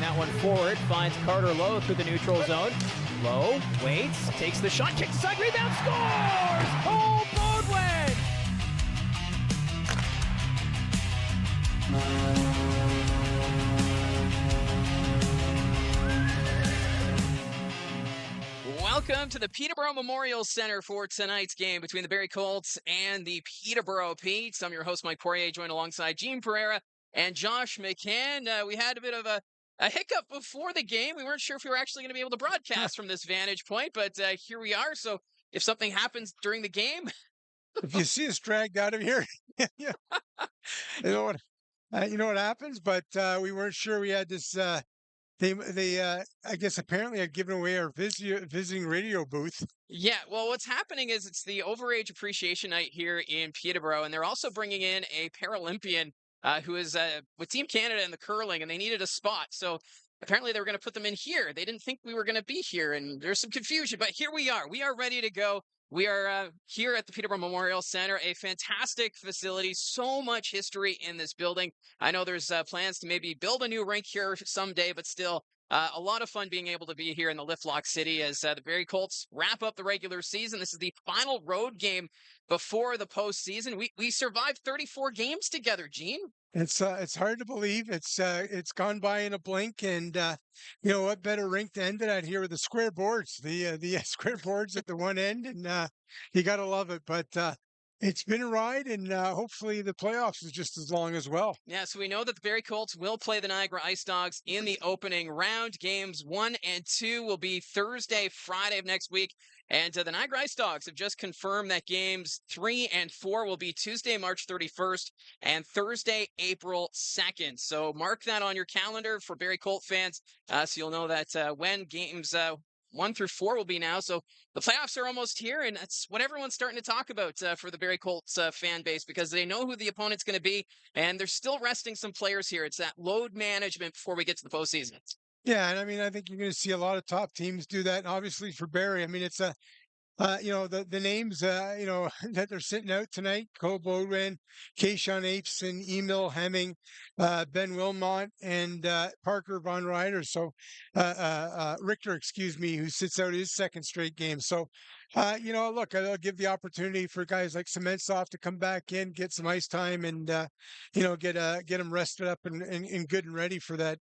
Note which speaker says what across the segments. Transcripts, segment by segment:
Speaker 1: Moving that one forward, finds Carter Lowe through the neutral zone. Lowe waits, takes the shot, kicks aside, rebound, scores! Cole Bodwin!
Speaker 2: Welcome to the Peterborough Memorial Centre for tonight's game between the Barrie Colts and the Peterborough Petes. I'm your host, Mike Poirier, joined alongside Gene Pereira and Josh McCann. We had a bit of a hiccup before the game. We weren't sure if we were actually going to be able to broadcast from this vantage point, but here we are. So if something happens during the game...
Speaker 3: If you see us dragged out of here, you know what happens, but we weren't sure we had this... They I guess apparently had given away our visiting radio booth.
Speaker 2: Yeah, well, what's happening is it's the Overage Appreciation Night here in Peterborough, and they're also bringing in a Paralympian who is with Team Canada in the curling, and they needed a spot. So apparently they were going to put them in here. They didn't think we were going to be here, and there's some confusion, but here we are. We are ready to go. We are here at the Peterborough Memorial Centre, a fantastic facility, so much history in this building. I know there's plans to maybe build a new rink here someday, but still a lot of fun being able to be here in the Liftlock City as the Barrie Colts wrap up the regular season. This is the final road game before the postseason. We survived 34 games together, Gene.
Speaker 3: It's hard to believe. It's gone by in a blink, and you know what better rink to end it at here with the square boards, the square boards at the one end, and you gotta love it. But it's been a ride, and hopefully the playoffs is just as long as well.
Speaker 2: Yeah, so we know that the Barrie Colts will play the Niagara Ice Dogs in the opening round. Games 1 and 2 will be Thursday, Friday of next week. And the Niagara Ice Dogs have just confirmed that games 3 and 4 will be Tuesday, March 31st and Thursday, April 2nd. So mark that on your calendar for Barrie Colt fans so you'll know that when games 1 through 4 will be now. So the playoffs are almost here, and that's what everyone's starting to talk about for the Barrie Colts fan base because they know who the opponent's going to be, and they're still resting some players here. It's that load management before we get to the postseason.
Speaker 3: Yeah, and I mean, I think you're going to see a lot of top teams do that. And obviously for Barrie, I mean, it's you know, the names, you know, that they're sitting out tonight: Cole Bodwin, Kayshawn Apeson, Emil Hemming, Ben Wilmot, and Parker Von Ryder. So Richter, excuse me, who sits out his second straight game. So, you know, look, I'll give the opportunity for guys like Sementsov to come back in, get some ice time, and you know, get them rested up and good and ready for that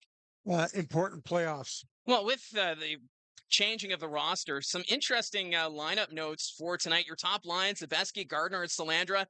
Speaker 3: important playoffs.
Speaker 2: Well, with the changing of the roster, some interesting lineup notes for tonight. Your top lines, Zabeski, Gardner, and Salandra.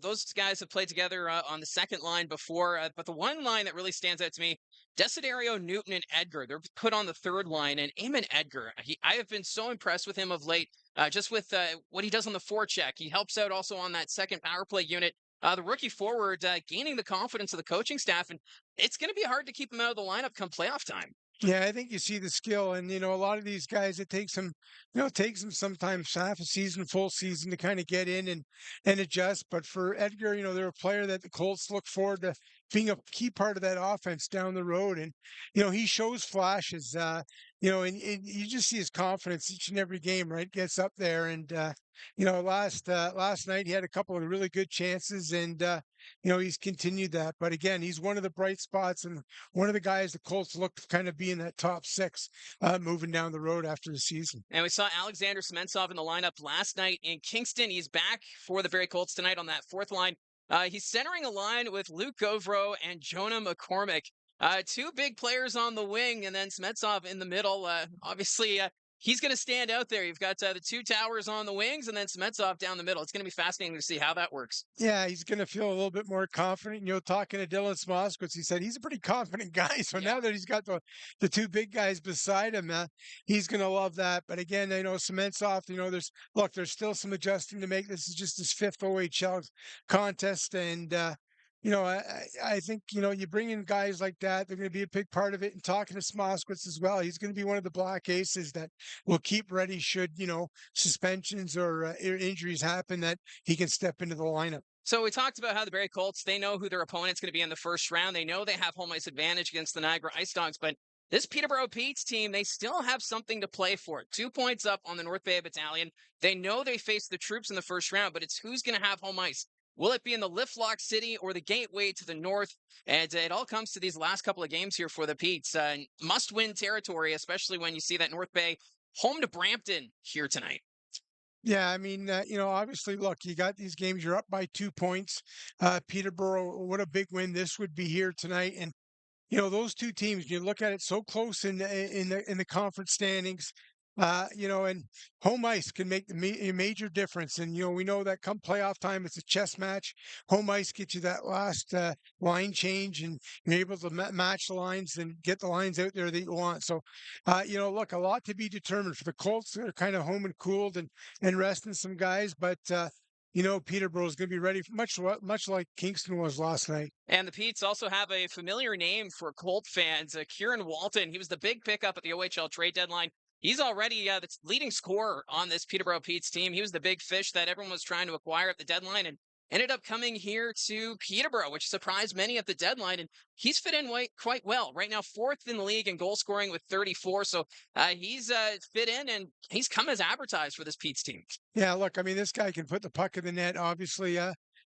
Speaker 2: Those guys have played together on the second line before, but the one line that really stands out to me, Desiderio, Newton, and Edgar. They're put on the third line, and Eamon Edgar, I have been so impressed with him of late, just with what he does on the forecheck. He helps out also on that second power play unit. The rookie forward gaining the confidence of the coaching staff, and it's going to be hard to keep him out of the lineup come playoff time.
Speaker 3: Yeah, I think you see the skill, and you know, a lot of these guys, it takes them, you know, it takes them sometimes half a season, full season to kind of get in and adjust. But for Edgar, you know, they're a player that the Colts look forward to being a key part of that offense down the road, and you know, he shows flashes, you know, and you just see his confidence each and every game, right? Gets up there, and you know, last night he had a couple of really good chances, and you know, he's continued that. But again, he's one of the bright spots and one of the guys the Colts look to kind of be in that top six moving down the road after the season.
Speaker 2: And we saw Alexander Sementsov in the lineup last night in Kingston. He's back for the Barrie Colts tonight on that fourth line. He's centering a line with Luke Govro and Jonah McCormick. Two big players on the wing, and then Sementsov in the middle. Obviously, he's going to stand out there. You've got the two towers on the wings and then Sementsov down the middle. It's going to be fascinating to see how that works.
Speaker 3: Yeah, he's going to feel a little bit more confident. You know, talking to Dylan Smoskowitz, he said he's a pretty confident guy. So now that he's got the two big guys beside him, he's going to love that. But again, I know Sementsov, you know, there's still some adjusting to make. This is just his fifth OHL contest. And, you know, I think, you know, you bring in guys like that, they're going to be a big part of it. And talking to Smoskowitz as well, he's going to be one of the black aces that will keep ready should, you know, suspensions or injuries happen, that he can step into the lineup.
Speaker 2: So we talked about how the Barrie Colts, they know who their opponent's going to be in the first round. They know they have home ice advantage against the Niagara Ice Dogs, but this Peterborough Petes team, they still have something to play for. 2 points up on the North Bay Battalion. They know they face the Troops in the first round, but it's who's going to have home ice. Will it be in the Lift Lock City or the Gateway to the north? And it all comes to these last couple of games here for the Petes. Must-win territory, especially when you see that North Bay home to Brampton here tonight.
Speaker 3: Yeah, I mean, obviously, look, you got these games, you're up by 2 points. Peterborough, what a big win this would be here tonight. And those two teams, you look at it so close in the conference standings, and home ice can make a major difference. And we know that come playoff time, it's a chess match. Home ice gets you that last line change, and you're able to match the lines and get the lines out there that you want. So, look, a lot to be determined for the Colts. They're kind of home and cooled and resting some guys, but. Peterborough is going to be ready, much like Kingston was last night.
Speaker 2: And the Petes also have a familiar name for Colt fans, Kieran Walton. He was the big pickup at the OHL trade deadline. He's already the leading scorer on this Peterborough Petes team. He was the big fish that everyone was trying to acquire at the deadline and ended up coming here to Peterborough, which surprised many at the deadline. And he's fit in quite well. Right now, 4th in the league in goal scoring with 34. So he's fit in, and he's come as advertised for this Petes team.
Speaker 3: Yeah, look, I mean, this guy can put the puck in the net. Obviously,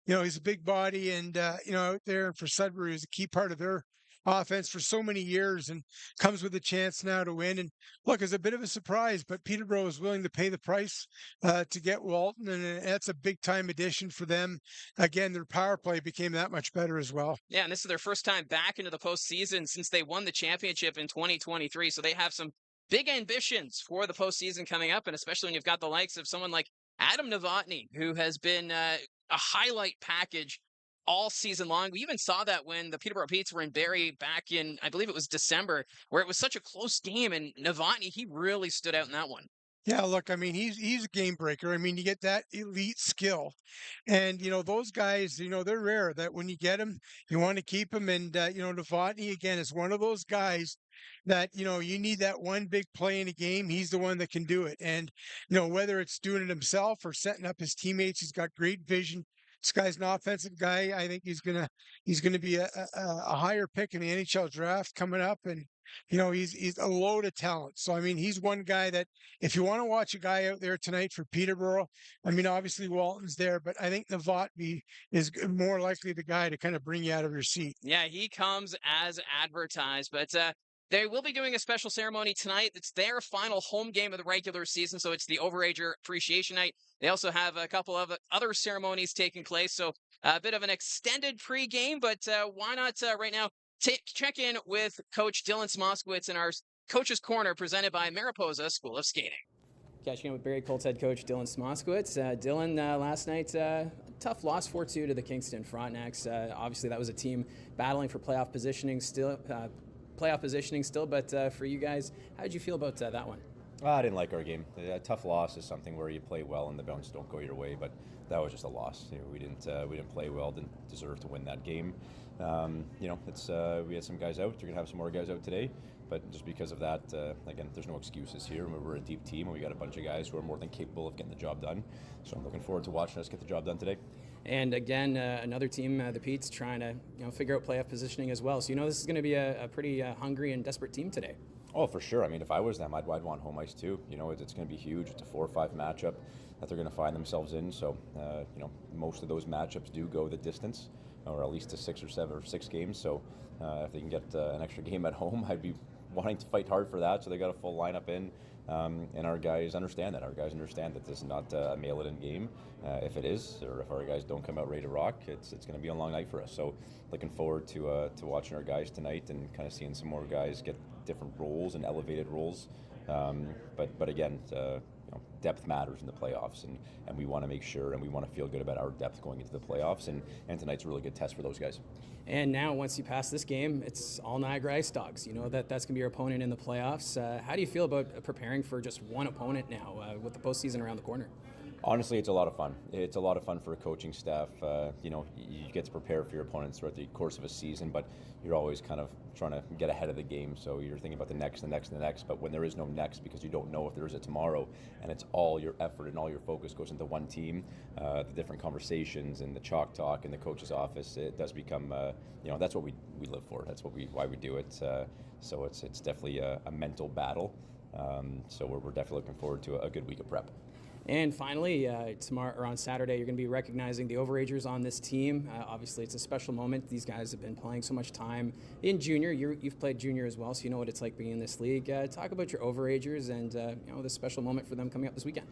Speaker 3: he's a big body, and out there for Sudbury is a key part of their offense for so many years, and comes with a chance now to win. And look, it's a bit of a surprise, but Peterborough is willing to pay the price to get Walton, and that's a big time addition for them. Again, their power play became that much better as well.
Speaker 2: Yeah, and this is their first time back into the postseason since they won the championship in 2023. So they have some big ambitions for the postseason coming up, and especially when you've got the likes of someone like Adam Novotny, who has been a highlight package all season long. We even saw that when the Peterborough Petes were in Barrie back in, I believe it was December, where it was such a close game, and Novotny, he really stood out in that one.
Speaker 3: Yeah, look, I mean, he's a game breaker. I mean, you get that elite skill, and those guys, they're rare. That when you get them, you want to keep them. And Novotny again is one of those guys that you need that one big play in a game. He's the one that can do it. And whether it's doing it himself or setting up his teammates, he's got great vision. This guy's an offensive guy. I think he's gonna be a higher pick in the NHL draft coming up, and he's a load of talent. So I mean, he's one guy that if you want to watch a guy out there tonight for Peterborough, I mean, obviously Walton's there, but I think Novotny is more likely the guy to kind of bring you out of your seat.
Speaker 2: Yeah, he comes as advertised, but they will be doing a special ceremony tonight. It's their final home game of the regular season, so it's the Overager Appreciation Night. They also have a couple of other ceremonies taking place, so a bit of an extended pregame, but why not right now check in with Coach Dylan Smoskowitz in our Coach's Corner presented by Mariposa School of Skating.
Speaker 1: Catching in with Barrie Colts head coach Dylan Smoskowitz. Dylan, last night, tough loss 4-2 to the Kingston Frontenacs. Obviously, that was a team battling for playoff positioning still, but for you guys, how did you feel about that one?
Speaker 4: I didn't like our game. A tough loss is something where you play well and the bounce don't go your way, but that was just a loss. We didn't play well, didn't deserve to win that game. We had some guys out. You're gonna have some more guys out today, but just because of that, again, there's no excuses here. We're a deep team, and we got a bunch of guys who are more than capable of getting the job done. So I'm looking forward to watching us get the job done today.
Speaker 1: And again, another team, the Petes, trying to figure out playoff positioning as well. So this is going to be a pretty hungry and desperate team today.
Speaker 4: Oh, for sure. I mean, if I was them, I'd want home ice too. It's going to be huge. It's a 4 or 5 matchup that they're going to find themselves in. So, most of those matchups do go the distance, or at least to 6 or 7 or 6 games. So, if they can get an extra game at home, I'd be wanting to fight hard for that. So they got a full lineup in, and our guys understand that. Our guys understand that this is not a mail-it-in game. If it is, or if our guys don't come out ready to rock, it's going to be a long night for us. So, looking forward to watching our guys tonight and kind of seeing some more guys get different roles and elevated roles. But again, depth matters in the playoffs, and we want to make sure and we want to feel good about our depth going into the playoffs, and tonight's a really good test for those guys.
Speaker 1: And now, once you pass this game, it's all Niagara Ice Dogs. That's going to be your opponent in the playoffs. How do you feel about preparing for just one opponent now with the postseason around the corner?
Speaker 4: Honestly, it's a lot of fun. It's a lot of fun for a coaching staff. You get to prepare for your opponents throughout the course of a season, but you're always kind of trying to get ahead of the game. So you're thinking about the next. But when there is no next, because you don't know if there is a tomorrow, and it's all your effort and all your focus goes into one team, the different conversations and the chalk talk in the coach's office, it does become, that's what we live for. That's why we do it. So it's definitely a mental battle. So we're definitely looking forward to a good week of prep.
Speaker 1: And finally, tomorrow or on Saturday, you're going to be recognizing the overagers on this team. Obviously, it's a special moment. These guys have been playing so much time in junior. You've played junior as well, so you know what it's like being in this league. Talk about your overagers and the special moment for them coming up this weekend.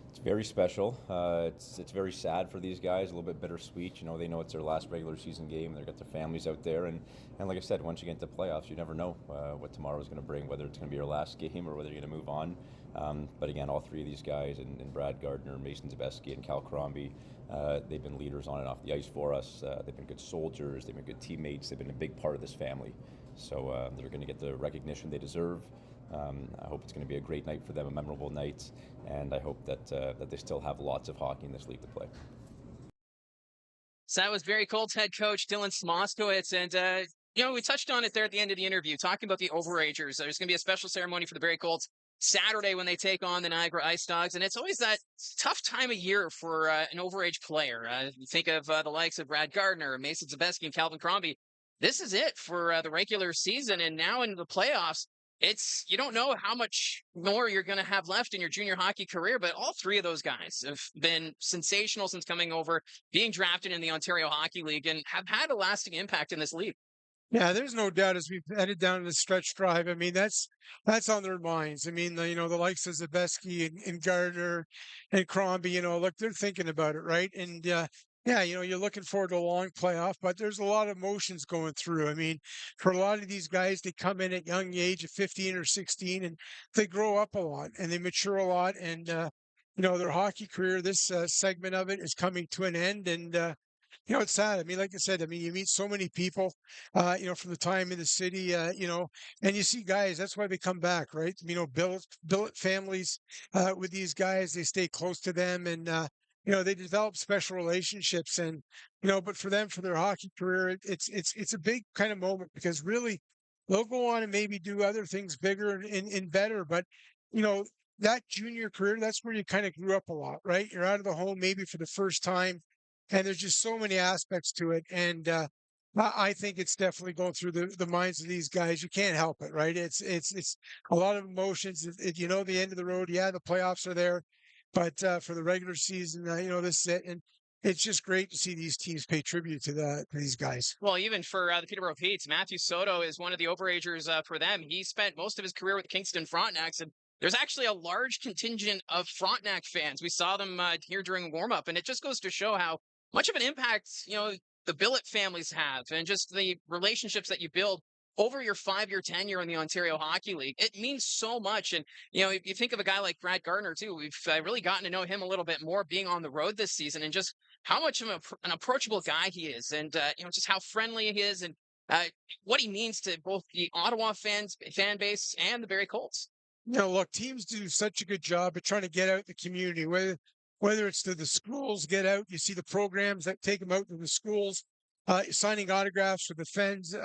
Speaker 4: It's very special. It's very sad for these guys, a little bit bittersweet. You know, they know it's their last regular season game. They've got their families out there. And like I said, once you get into playoffs, you never know what tomorrow is going to bring, whether it's going to be your last game or whether you're going to move on. But again, all three of these guys, and Brad Gardner, Mason Zabeski, and Cal Crombie, they've been leaders on and off the ice for us. They've been good soldiers. They've been good teammates. They've been a big part of this family. So they're going to get the recognition they deserve. I hope it's going to be a great night for them, a memorable night, and I hope that they still have lots of hockey in this league to play.
Speaker 2: So that was Barrie Colts head coach Dylan Smoskowitz, and we touched on it there at the end of the interview, talking about the overagers. There's going to be a special ceremony for the Barrie Colts Saturday when they take on the Niagara Ice Dogs, and it's always that tough time of year for an overage player. You think of the likes of Brad Gardner, Mason Zabeski, and Calvin Crombie. This is it for the regular season, and now in the playoffs, you don't know how much more you're going to have left in your junior hockey career, but all three of those guys have been sensational since coming over, being drafted in the Ontario Hockey League, and have had a lasting impact in this league.
Speaker 3: Yeah, there's no doubt as we've headed down the stretch drive. I mean, that's on their minds. I mean, the likes of Zabeski and Gardner and Crombie, look, they're thinking about it, right? And yeah, you're looking forward to a long playoff, but there's a lot of emotions going through. I mean, for a lot of these guys, they come in at young age of 15 or 16, and they grow up a lot and they mature a lot. And their hockey career, this segment of it is coming to an end, and it's sad. I mean, like I said, you meet so many people, from the time in the city, and you see guys, that's why they come back, right? Billet families with these guys, they stay close to them, and, they develop special relationships. And, but for them, for their hockey career, it's a big kind of moment, because really they'll go on and maybe do other things bigger and better. But, that junior career, that's where you kind of grew up a lot, right? You're out of the home maybe for the first time. And there's just so many aspects to it. And I think it's definitely going through the minds of these guys. You can't help it, right? It's a lot of emotions. The end of the road. Yeah, the playoffs are there. But for the regular season, this is it. And it's just great to see these teams pay tribute to these guys.
Speaker 2: Well, even for the Peterborough Petes, Matthew Soto is one of the overagers for them. He spent most of his career with the Kingston Frontenacs, and there's actually a large contingent of Frontenac fans. We saw them here during warm-up, and it just goes to show how much of an impact, the billet families have, and just the relationships that you build over your 5-year tenure in the Ontario Hockey League. It means so much. And, if you think of a guy like Brad Gardner, too, we've really gotten to know him a little bit more being on the road this season, and just how much of an approachable guy he is, and, just how friendly he is, and what he means to both the Ottawa fan base and the Barrie Colts.
Speaker 3: Look, teams do such a good job at trying to get out the community, whether it's to the schools, get out. You see the programs that take them out to the schools, signing autographs for the fans,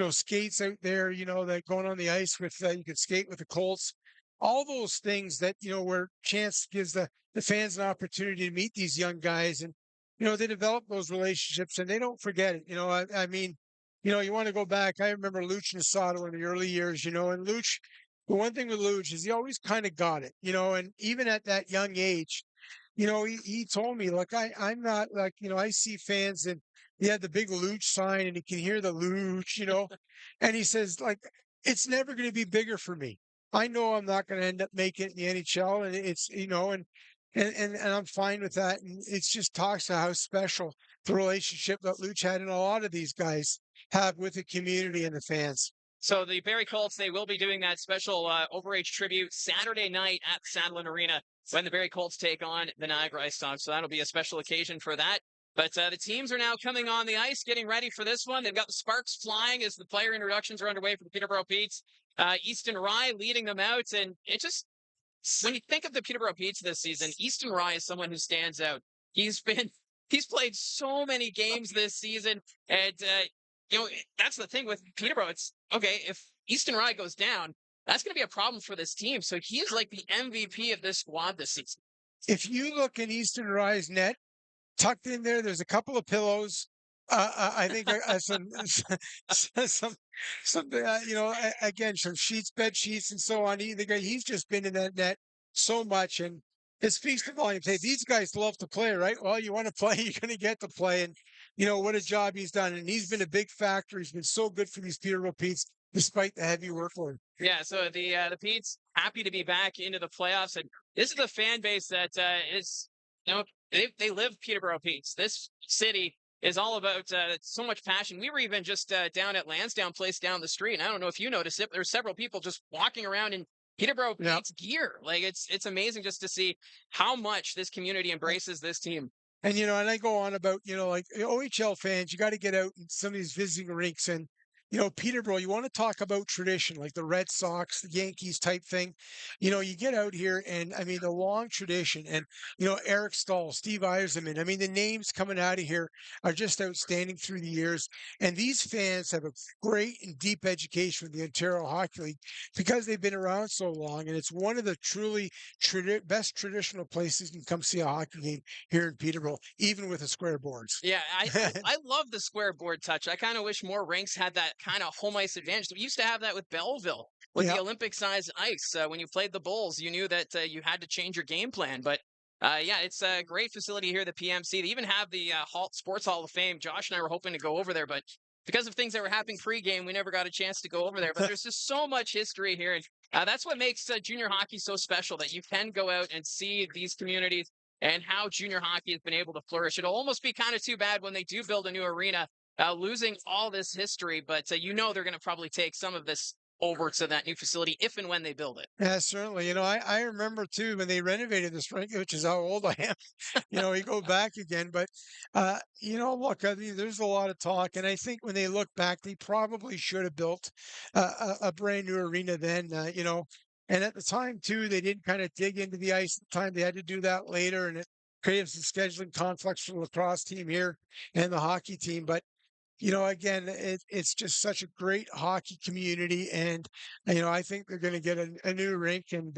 Speaker 3: skates out there, that going on the ice with, you can skate with the Colts. All those things that, where chance gives the fans an opportunity to meet these young guys, and, they develop those relationships and they don't forget it. I mean, you want to go back. I remember Luch and Sato in the early years, and Luch, the one thing with Luch is he always kind of got it, and even at that young age, he told me, look, I'm not like, I see fans, and he had the big Luch sign and he can hear the Luch, and he says, like, it's never going to be bigger for me. I know I'm not going to end up making it in the NHL, and it's, and I'm fine with that. And it's just talks to how special the relationship that Luch had and a lot of these guys have with the community and the fans.
Speaker 2: So the Barrie Colts, they will be doing that special overage tribute Saturday night at Saddlein Arena when the Barrie Colts take on the Niagara Ice Dogs. So that'll be a special occasion for that. But the teams are now coming on the ice, getting ready for this one. They've got the sparks flying as the player introductions are underway for the Peterborough Petes. Easton Rye leading them out. And it just, when you think of the Peterborough Petes this season, Easton Rye is someone who stands out. He's played so many games this season. And, that's the thing with Peterborough. It's okay, if Easton Rye goes down, that's going to be a problem for this team. So he is like the MVP of this squad this season.
Speaker 3: If you look in Easton Rye's net, tucked in there's a couple of pillows. I think some again, some sheets, bed sheets, and so on. He's just been in that net so much, and it speaks to volumes. Hey, these guys love to play, right? Well, you want to play, you're going to get to play. And, what a job he's done. And he's been a big factor. He's been so good for these Peterborough Petes, despite the heavy workload.
Speaker 2: Yeah, so the Pete's happy to be back into the playoffs, and this is a fan base that is, they live Peterborough Petes. This city is all about so much passion. We were even just down at Lansdowne Place down the street, and I don't know if you noticed it, but there's several people just walking around in Peterborough Pete's gear. Like it's amazing just to see how much this community embraces this team.
Speaker 3: And and I go on about like OHL fans, you got to get out in some of these visiting rinks, and Peterborough, you want to talk about tradition, like the Red Sox, the Yankees type thing. You get out here and I mean the long tradition and Eric Stahl, Steve Eiserman. I mean the names coming out of here are just outstanding through the years. And these fans have a great and deep education with the Ontario Hockey League because they've been around so long. And it's one of the truly best traditional places you can come see a hockey game here in Peterborough, even with the square boards.
Speaker 2: Yeah, I love the square board touch. I kind of wish more rinks had that kind of home ice advantage. We used to have that with Belleville, with the Olympic-sized ice. When you played the Bulls, you knew that you had to change your game plan. But yeah, it's a great facility here, the PMC. They even have the Sports Hall of Fame. Josh and I were hoping to go over there, but because of things that were happening pre-game, we never got a chance to go over there. But there's just so much history here. And that's what makes junior hockey so special, that you can go out and see these communities and how junior hockey has been able to flourish. It'll almost be kind of too bad when they do build a new arena, losing all this history, but they're going to probably take some of this over to that new facility if and when they build it.
Speaker 3: Yeah, certainly. I remember too when they renovated this rink, which is how old I am. You go back again, but look, I mean, there's a lot of talk, and I think when they look back, they probably should have built a brand new arena then. And at the time too, they didn't kind of dig into the ice at the time. They had to do that later, and it created some scheduling conflicts for the lacrosse team here and the hockey team. But again, it's just such a great hockey community, and I think they're going to get a new rink. And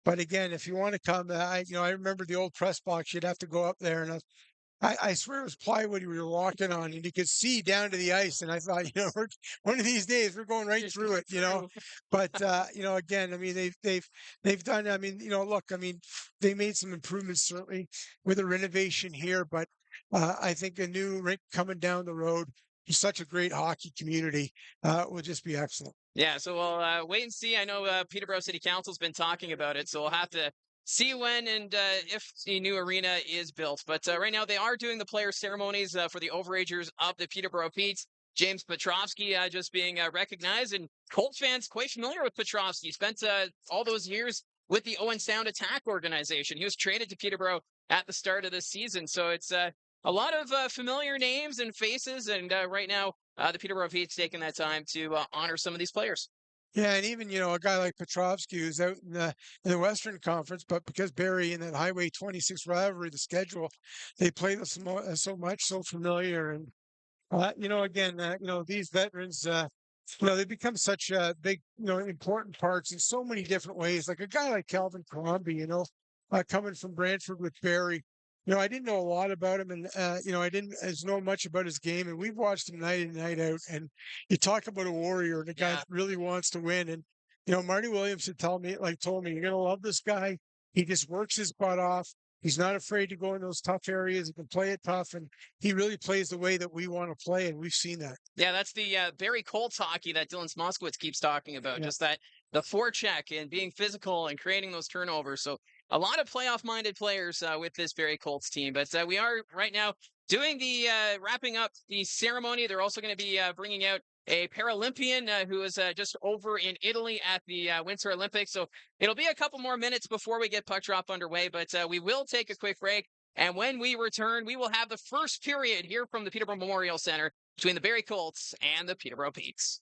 Speaker 3: but again, if you want to come, I remember the old press box. You'd have to go up there, and I swear it was plywood we were walking on, and you could see down to the ice. And I thought, one of these days we're going right through it, But again, I mean, they've done. I mean, look, I mean, they made some improvements certainly with a renovation here, but I think a new rink coming down the road. He's such a great hockey community. Will just be excellent.
Speaker 2: Yeah, so we'll wait and see. I know Peterborough City Council's been talking about it, so we'll have to see when and if the new arena is built. But right now they are doing the player ceremonies for the overagers of the Peterborough Petes. James Petrovsky just being recognized, and Colts fans quite familiar with Petrovsky. He spent all those years with the Owen Sound Attack organization. He was traded to Peterborough at the start of the season, so it's a lot of familiar names and faces, and right now the Peterborough Petes taking that time to honor some of these players.
Speaker 3: Yeah, and even a guy like Petrovsky who's out in the Western Conference, but because Barrie in that Highway 26 rivalry, the schedule, they play this so much, so familiar, and again, these veterans, they become such big, important parts in so many different ways. Like a guy like Calvin Crombie, coming from Brantford with Barrie. I didn't know a lot about him, and I didn't know much about his game. And we've watched him night in, night out. And you talk about a warrior and a guy that really wants to win. And Marty Williams had told me, you're gonna love this guy. He just works his butt off. He's not afraid to go in those tough areas. He can play it tough, and he really plays the way that we want to play, and we've seen that.
Speaker 2: Yeah, that's the Barrie Colts hockey that Dylan Smoskowitz keeps talking about. Yeah. Just that the forecheck and being physical and creating those turnovers. So a lot of playoff-minded players with this Barrie Colts team. But we are right now doing the wrapping up the ceremony. They're also going to be bringing out a Paralympian who is just over in Italy at the Winter Olympics. So it'll be a couple more minutes before we get puck drop underway, but we will take a quick break. And when we return, we will have the first period here from the Peterborough Memorial Centre between the Barrie Colts and the Peterborough Petes.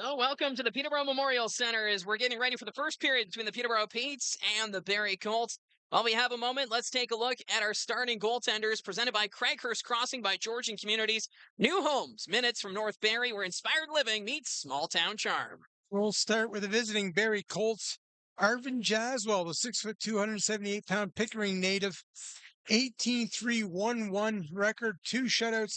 Speaker 2: So welcome to the Peterborough Memorial Centre as we're getting ready for the first period between the Peterborough Petes and the Barrie Colts. While we have a moment, let's take a look at our starting goaltenders presented by Craighurst Crossing by Georgian Communities. New homes, minutes from North Barrie, where inspired living meets small town charm.
Speaker 3: We'll start with the visiting Barrie Colts. Arvin Jaswell, the 6', 278-pound Pickering native, 18-3-1-1 record, two shutouts,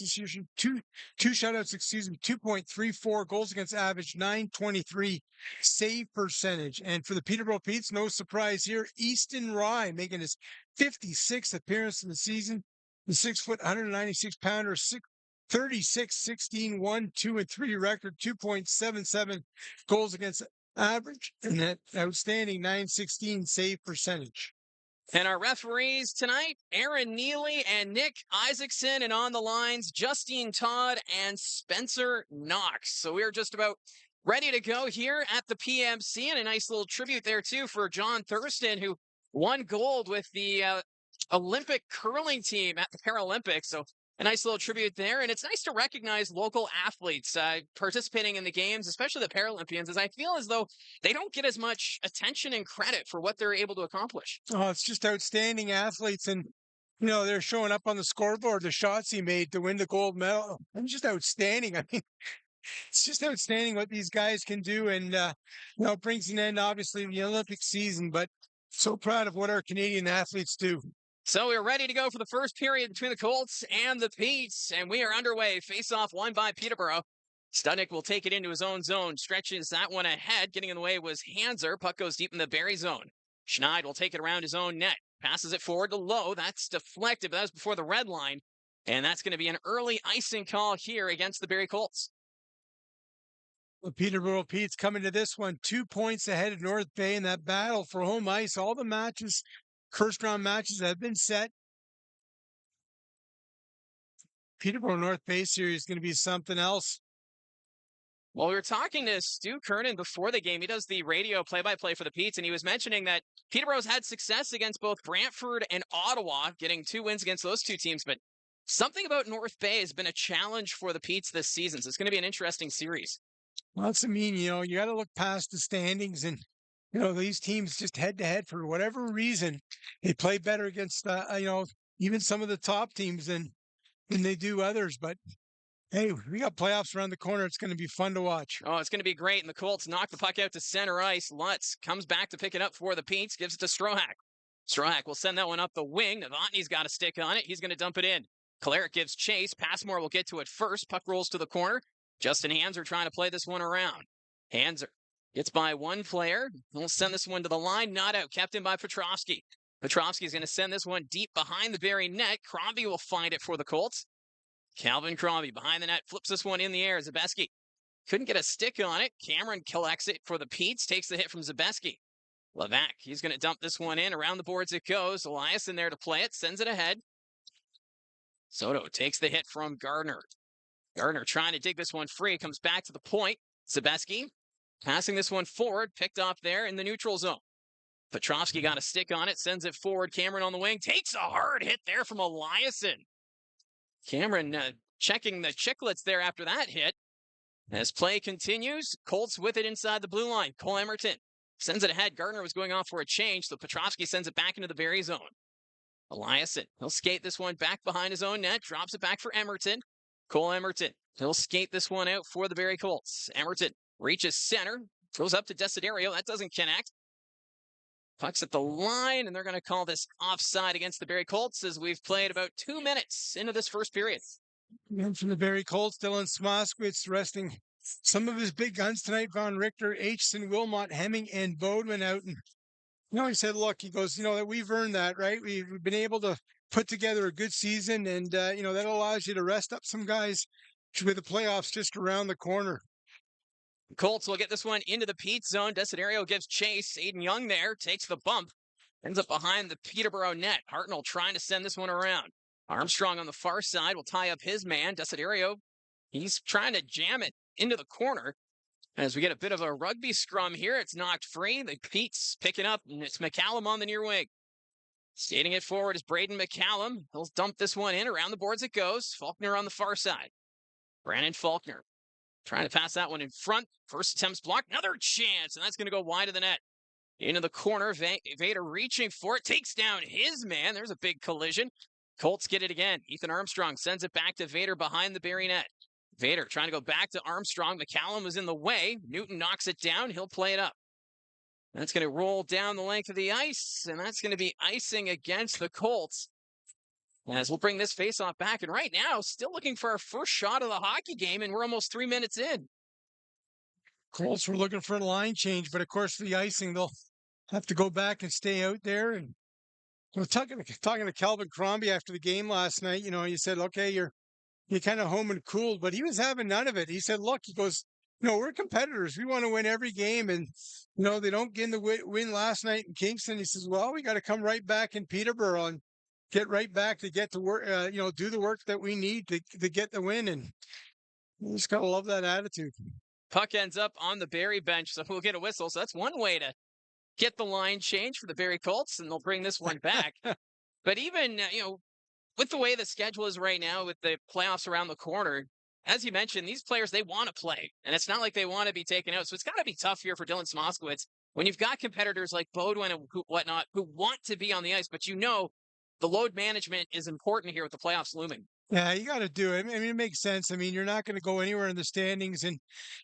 Speaker 3: 2.34 goals against average, 923 save percentage. And for the Peterborough Petes, no surprise here, Easton Rye making his 56th appearance in the season. The 6', 196-pounder, 36-16-1, 2 and 3 record, 2.77 goals against average, and that outstanding 916 save percentage.
Speaker 2: And our referees tonight, Aaron Neely and Nick Isaacson, and on the lines, Justine Todd and Spencer Knox. So we're just about ready to go here at the PMC, and a nice little tribute there too for John Thurston, who won gold with the Olympic curling team at the Paralympics. So a nice little tribute there. And it's nice to recognize local athletes participating in the games, especially the Paralympians, as I feel as though they don't get as much attention and credit for what they're able to accomplish.
Speaker 3: Oh, it's just outstanding athletes. And, you know, they're showing up on the scoreboard, the shots he made to win the gold medal. And just outstanding. I mean, it's just outstanding what these guys can do. And, you know, it brings an end, obviously, to the Olympic season. But so proud of what our Canadian athletes do.
Speaker 2: So we're ready to go for the first period between the Colts and the Petes, and we are underway. Face-off won by Peterborough. Studnick will take it into his own zone, stretches that one ahead. Getting in the way was Hanser. Puck goes deep in the Barrie zone. Schneid will take it around his own net. Passes it forward to Lowe. That's deflected, but that was before the red line. And that's going to be an early icing call here against the Barrie Colts.
Speaker 3: The Peterborough Petes coming to this one 2 points ahead of North Bay in that battle for home ice. All the matches, first round matches have been set. Peterborough North Bay series is going to be something else.
Speaker 2: Well, we were talking to Stu Kernan before the game. He does the radio play-by-play for the Petes, and he was mentioning that Peterborough's had success against both Brantford and Ottawa, getting 2 wins against those two teams. But something about North Bay has been a challenge for the Petes this season, so it's going to be an interesting series.
Speaker 3: Well, that's you know, you got to look past the standings, and you know, these teams just head to head for whatever reason, they play better against, you know, even some of the top teams than they do others. But hey, we got playoffs around the corner. It's going to be fun to watch.
Speaker 2: Oh, it's going to be great. And the Colts knock the puck out to center ice. Lutz comes back to pick it up for the Petes, gives it to Strohak. Strohak will send that one up the wing. Novotny's got a stick on it. He's going to dump it in. Claret gives chase. Passmore will get to it first. Puck rolls to the corner. Justin Hanser trying to play this one around. Hanser gets by one player. He'll send this one to the line. Not out. Kept in by Petrovsky. Petrovsky is going to send this one deep behind the Barrie net. Crombie will find it for the Colts. Calvin Crombie behind the net. Flips this one in the air. Zabeski couldn't get a stick on it. Cameron collects it for the Petes. Takes the hit from Zabeski. Levac, he's going to dump this one in. Around the boards it goes. Elias in there to play it. Sends it ahead. Soto takes the hit from Gardner. Gardner trying to dig this one free. Comes back to the point. Zabeski passing this one forward. Picked off there in the neutral zone. Petrovsky got a stick on it. Sends it forward. Cameron on the wing. Takes a hard hit there from Eliason. Cameron checking the chicklets there after that hit. As play continues, Colts with it inside the blue line. Cole Emerton sends it ahead. Gardner was going off for a change, so Petrovsky sends it back into the Barrie zone. Eliason, he'll skate this one back behind his own net. Drops it back for Emerton. Cole Emerton, he'll skate this one out for the Barrie Colts. Emerton reaches center. Throws up to Desiderio. That doesn't connect. Puck's at the line, and they're going to call this offside against the Barrie Colts as we've played about 2 minutes into this first period.
Speaker 3: And from the Barrie Colts, Dylan Smoskowitz resting some of his big guns tonight. Von Richter, Aitchison, Wilmot, Hemming, and Bodman out. And, you know, he said, look, he goes, you know, that we've earned that, right? We've been able to put together a good season, and, you know, that allows you to rest up some guys with the playoffs just around the corner.
Speaker 2: The Colts will get this one into the Pete zone. Desiderio gives chase. Aiden Young there takes the bump. Ends up behind the Peterborough net. Hartnell trying to send this one around. Armstrong on the far side will tie up his man. Desiderio, he's trying to jam it into the corner. As we get a bit of a rugby scrum here, it's knocked free. The Pete's picking up, and it's McCallum on the near wing. Skating it forward is Braden McCallum. He'll dump this one in. Around the boards it goes. Faulkner on the far side. Brandon Faulkner Trying to pass that one in front. First attempt's blocked. Another chance, and that's going to go wide of the net. Into the corner. Vader reaching for it. Takes down his man. There's a big collision. Colts get it again. Ethan Armstrong sends it back to Vader behind the Barrie net. Vader trying to go back to Armstrong. McCallum was in the way. Newton knocks it down. He'll play it up. That's going to roll down the length of the ice, and that's going to be icing against the Colts. As we'll bring this faceoff back, and right now, still looking for our first shot of the hockey game, and we're almost 3 minutes in.
Speaker 3: Colts were looking for a line change, but of course for the icing, they'll have to go back and stay out there. And talking to Calvin Crombie after the game last night, he said, okay, you're kind of home and cooled, but he was having none of it. He said, look, he goes, we're competitors. We want to win every game. And, they don't get in the win last night in Kingston. He says, well, we got to come right back in Peterborough and get right back to get to work, do the work that we need to get the win. And you just got to love that attitude.
Speaker 2: Puck ends up on the Barrie bench, so we'll get a whistle. So that's one way to get the line change for the Barrie Colts, and they'll bring this one back. But even, with the way the schedule is right now, with the playoffs around the corner, as you mentioned, these players, they want to play, and it's not like they want to be taken out. So it's got to be tough here for Dylan Smoskowitz when you've got competitors like Bodwin and whatnot who want to be on the ice, but the load management is important here with the playoffs looming.
Speaker 3: Yeah, you got to do it. I mean, it makes sense. I mean, you're not going to go anywhere in the standings. And,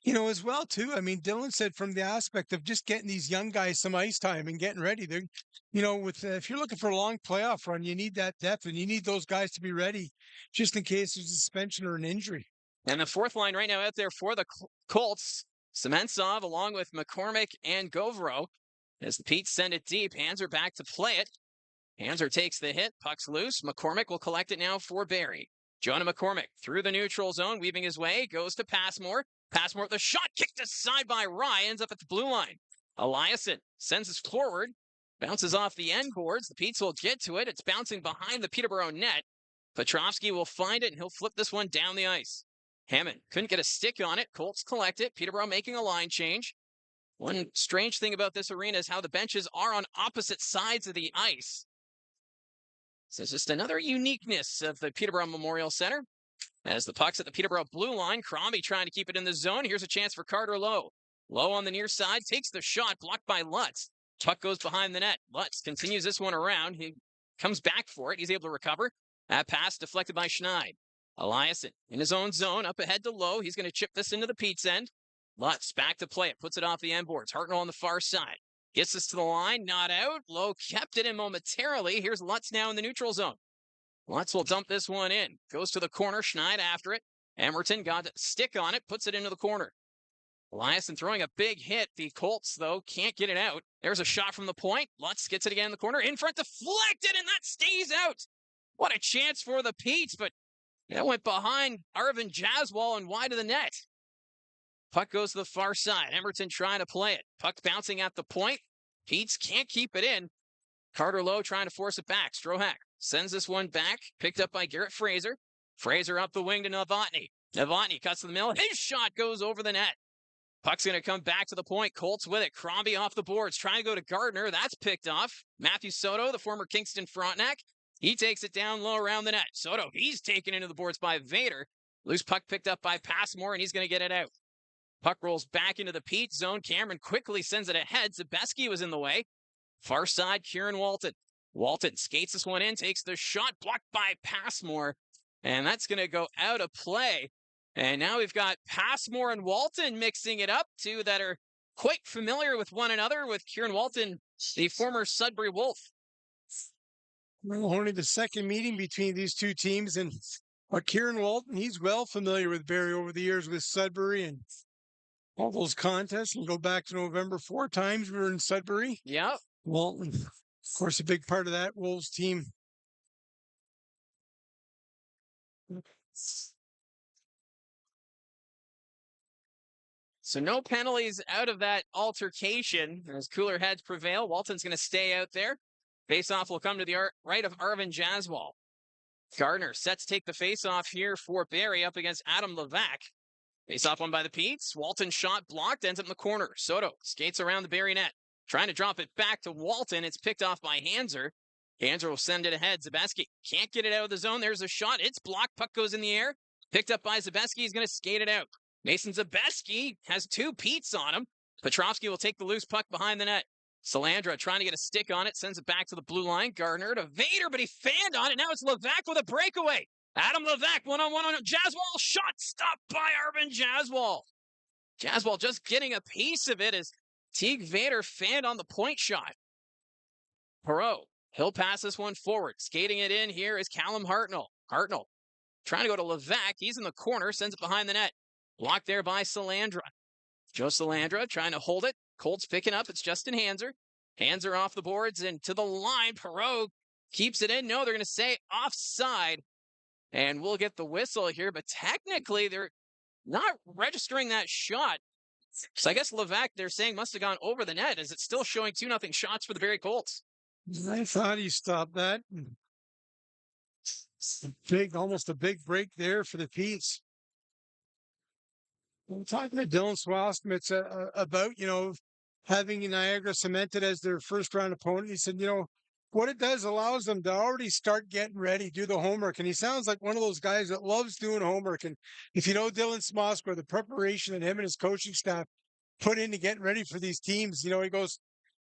Speaker 3: as well, too, I mean, Dylan said from the aspect of just getting these young guys some ice time and getting ready. They're, if you're looking for a long playoff run, you need that depth and you need those guys to be ready just in case there's a suspension or an injury.
Speaker 2: And the fourth line right now out there for the Colts, Sementsov along with McCormick and Govro. As the Petes send it deep, Hanser back to play it. Hanser takes the hit, puck's loose. McCormick will collect it now for Barrie. Jonah McCormick through the neutral zone, weaving his way, goes to Passmore. Passmore with a shot kicked aside by Rye, ends up at the blue line. Eliason sends it forward, bounces off the end boards. The Petes will get to it. It's bouncing behind the Peterborough net. Petrovsky will find it, and he'll flip this one down the ice. Hammond couldn't get a stick on it. Colts collect it. Peterborough making a line change. One strange thing about this arena is how the benches are on opposite sides of the ice. So it's just another uniqueness of the Peterborough Memorial Centre. As the puck's at the Peterborough blue line, Crombie trying to keep it in the zone. Here's a chance for Carter Lowe. Lowe on the near side, takes the shot, blocked by Lutz. Puck goes behind the net. Lutz continues this one around. He comes back for it. He's able to recover. That pass deflected by Schneid. Eliason in his own zone, up ahead to Lowe. He's going to chip this into the Pete's end. Lutz back to play it, puts it off the end boards. Hartnell on the far side. Gets this to the line, not out. Lowe kept it in momentarily. Here's Lutz now in the neutral zone. Lutz will dump this one in. Goes to the corner, Schneid after it. Emerton got a stick on it, puts it into the corner. Eliason throwing a big hit. The Colts, though, can't get it out. There's a shot from the point. Lutz gets it again in the corner. In front, deflected, and that stays out. What a chance for the Petes, but that went behind Arvin Jaswal and wide of the net. Puck goes to the far side. Emerton trying to play it. Puck bouncing at the point. Petes can't keep it in. Carter Lowe trying to force it back. Strohak sends this one back. Picked up by Garrett Fraser. Fraser up the wing to Novotny. Novotny cuts to the middle. His shot goes over the net. Puck's going to come back to the point. Colts with it. Crombie off the boards. Trying to go to Gardner. That's picked off. Matthew Soto, the former Kingston Frontenac. He takes it down low around the net. Soto, he's taken into the boards by Vader. Loose puck picked up by Passmore, and he's going to get it out. Puck rolls back into the Pete zone. Cameron quickly sends it ahead. Zabeski was in the way. Far side, Kieran Walton. Walton skates this one in, takes the shot, blocked by Passmore. And that's going to go out of play. And now we've got Passmore and Walton mixing it up, two that are quite familiar with one another, with Kieran Walton, the former Sudbury Wolf.
Speaker 3: Well, only the second meeting between these two teams. And Kieran Walton, he's well familiar with Barrie over the years with Sudbury and all those contests. And go back to November 4 times we were in Sudbury.
Speaker 2: Yep.
Speaker 3: Walton, of course, a big part of that Wolves team.
Speaker 2: So no penalties out of that altercation as cooler heads prevail. Walton's going to stay out there. Face-off will come to the right of Arvin Jaswal. Gardner set to take the face-off here for Barrie up against Adam Levac. Face-off won by the Petes. Walton's shot blocked, ends up in the corner. Soto skates around the Barrie net. Trying to drop it back to Walton. It's picked off by Hanser. Hanser will send it ahead. Zabeski can't get it out of the zone. There's a shot. It's blocked. Puck goes in the air. Picked up by Zabeski. He's going to skate it out. Mason Zabeski has 2 Petes on him. Petrovsky will take the loose puck behind the net. Salandra trying to get a stick on it, sends it back to the blue line. Gardner to Vader, but he fanned on it. Now it's Levac with a breakaway. Adam Levac, one-on-one on Jaswal. Shot stopped by Arvin Jaswal. Jaswal just getting a piece of it as Teague Vader fanned on the point shot. Perreault, he'll pass this one forward. Skating it in here is Callum Hartnell. Hartnell trying to go to Levac. He's in the corner, sends it behind the net. Blocked there by Salandra. Joe Salandra trying to hold it. Colts picking up. It's Justin Hanser. Hanser off the boards and to the line. Perreault keeps it in. No, they're going to say offside. And we'll get the whistle here. But technically, they're not registering that shot. So I guess Levac, they're saying, must have gone over the net, as it's still showing 2-0 shots for the Barrie Colts.
Speaker 3: I thought he stopped that. Almost a big break there for the Petes. I'm talking to Dylan Swastmitz about, having Niagara cemented as their first round opponent. He said, what it does allows them to already start getting ready, do the homework. And he sounds like one of those guys that loves doing homework. And if you know Dylan Swastmitz, the preparation that him and his coaching staff put into getting ready for these teams, he goes,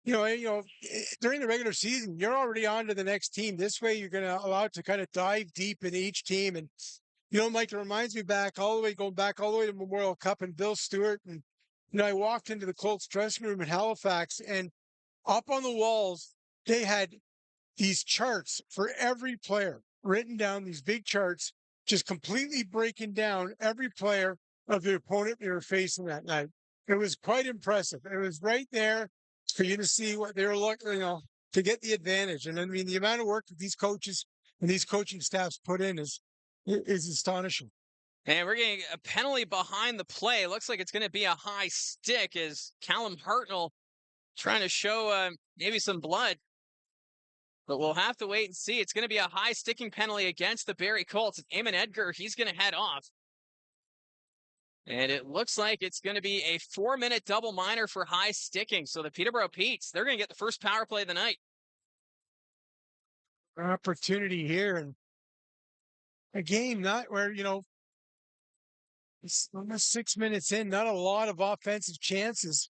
Speaker 3: during the regular season, you're already on to the next team. This way, you're going to allow it to kind of dive deep into each team. And, Mike, it reminds me going back all the way to Memorial Cup and Bill Stewart. And, I walked into the Colts dressing room in Halifax, and up on the walls, they had these charts for every player written down, these big charts, just completely breaking down every player of the opponent they were facing that night. It was quite impressive. It was right there for you to see what they were looking, to get the advantage. And I mean, the amount of work that these coaches and these coaching staffs put in is astonishing.
Speaker 2: And we're getting a penalty behind the play. It looks like it's going to be a high stick as Callum Hartnell trying to show maybe some blood. But we'll have to wait and see. It's going to be a high sticking penalty against the Barrie Colts. Eamon Edgar, he's going to head off. And it looks like it's going to be a 4-minute double minor for high sticking. So the Peterborough Petes, they're going to get the first power play of the night.
Speaker 3: Opportunity here. And a game not where, it's almost 6 minutes in, not a lot of offensive chances.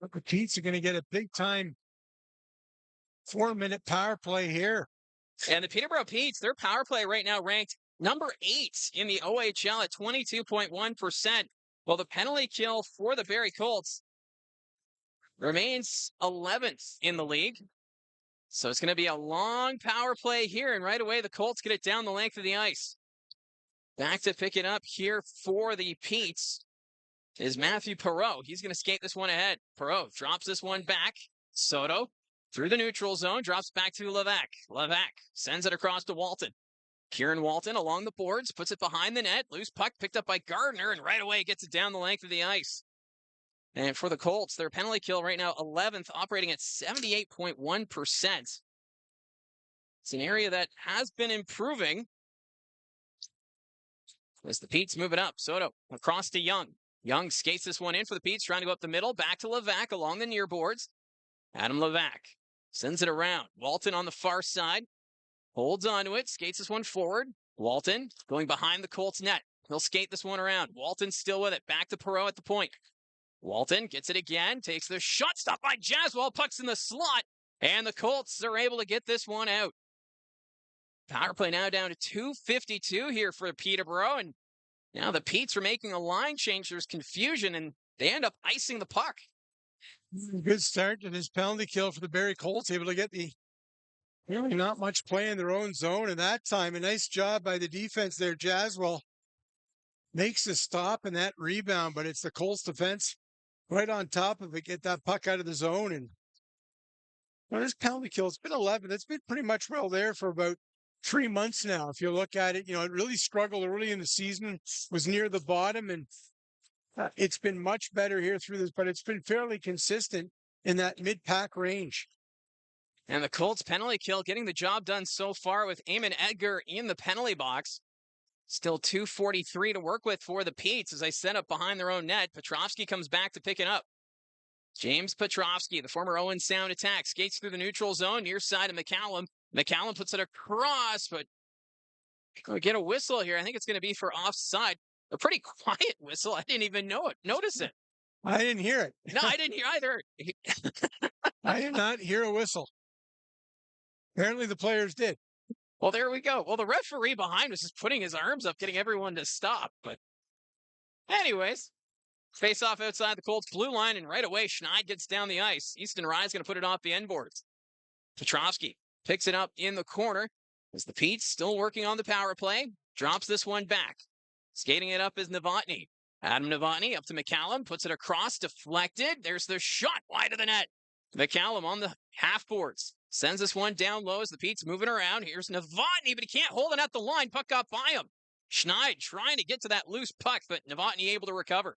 Speaker 3: But the Petes are going to get a big time 4-minute power play here.
Speaker 2: And the Peterborough Petes, their power play right now ranked number 8 in the OHL at 22.1%. While the penalty kill for the Barrie Colts remains 11th in the league. So it's going to be a long power play here. And right away, the Colts get it down the length of the ice. Back to pick it up here for the Petes is Matthew Perreault. He's going to skate this one ahead. Perreault drops this one back. Soto through the neutral zone, drops back to Levac. Levac sends it across to Walton. Kieran Walton along the boards, puts it behind the net. Loose puck picked up by Gardner, and right away gets it down the length of the ice. And for the Colts, their penalty kill right now 11th, operating at 78.1%. It's an area that has been improving as the Petes move it up. Soto across to Young. Young skates this one in for the Petes, trying to go up the middle. Back to Levac along the near boards. Adam Levac sends it around. Walton on the far side. Holds onto it. Skates this one forward. Walton going behind the Colts net. He'll skate this one around. Walton still with it. Back to Perreault at the point. Walton gets it again. Takes the shot. Stopped by Jaswal. Puck's in the slot. And the Colts are able to get this one out. Power play now down to 2:52 here for Peterborough. And now the Petes are making a line change. There's confusion, and they end up icing the puck.
Speaker 3: Good start to this penalty kill for the Barrie Colts. Able to get really not much play in their own zone. And that time, a nice job by the defense there. Jaswal makes the stop and that rebound, but it's the Colts defense right on top of it. Get that puck out of the zone. And this penalty kill, it's been 11. It's been pretty much well there for about 3 months now. If you look at it, it really struggled early in the season, was near the bottom, and it's been much better here through this, but it's been fairly consistent in that mid-pack range.
Speaker 2: And the Colts penalty kill getting the job done so far with Eamon Edgar in the penalty box. Still 2:43 to work with for the Petes as they set up behind their own net. Petrovsky comes back to pick it up. James Petrovsky, the former Owen Sound attack, skates through the neutral zone, near side of McCallum. McCallum puts it across, but get a whistle here. I think it's going to be for offside. a pretty quiet whistle. I didn't even notice it.
Speaker 3: I didn't hear it.
Speaker 2: No, I didn't hear either.
Speaker 3: I did not hear a whistle. Apparently the players did.
Speaker 2: Well, there we go. Well, the referee behind was just putting his arms up, getting everyone to stop. But anyways, face off outside the Colts blue line, and right away, Schneid gets down the ice. Easton Rye's going to put it off the end boards. Petrovsky picks it up in the corner as the Pete's still working on the power play. Drops this one back. Skating it up is Novotny. Adam Novotny up to McCallum, puts it across, deflected. There's the shot wide of the net. McCallum on the half boards. Sends this one down low as the Pete's moving around. Here's Novotny, but he can't hold it at the line. Puck got by him. Schneid trying to get to that loose puck, but Novotny able to recover.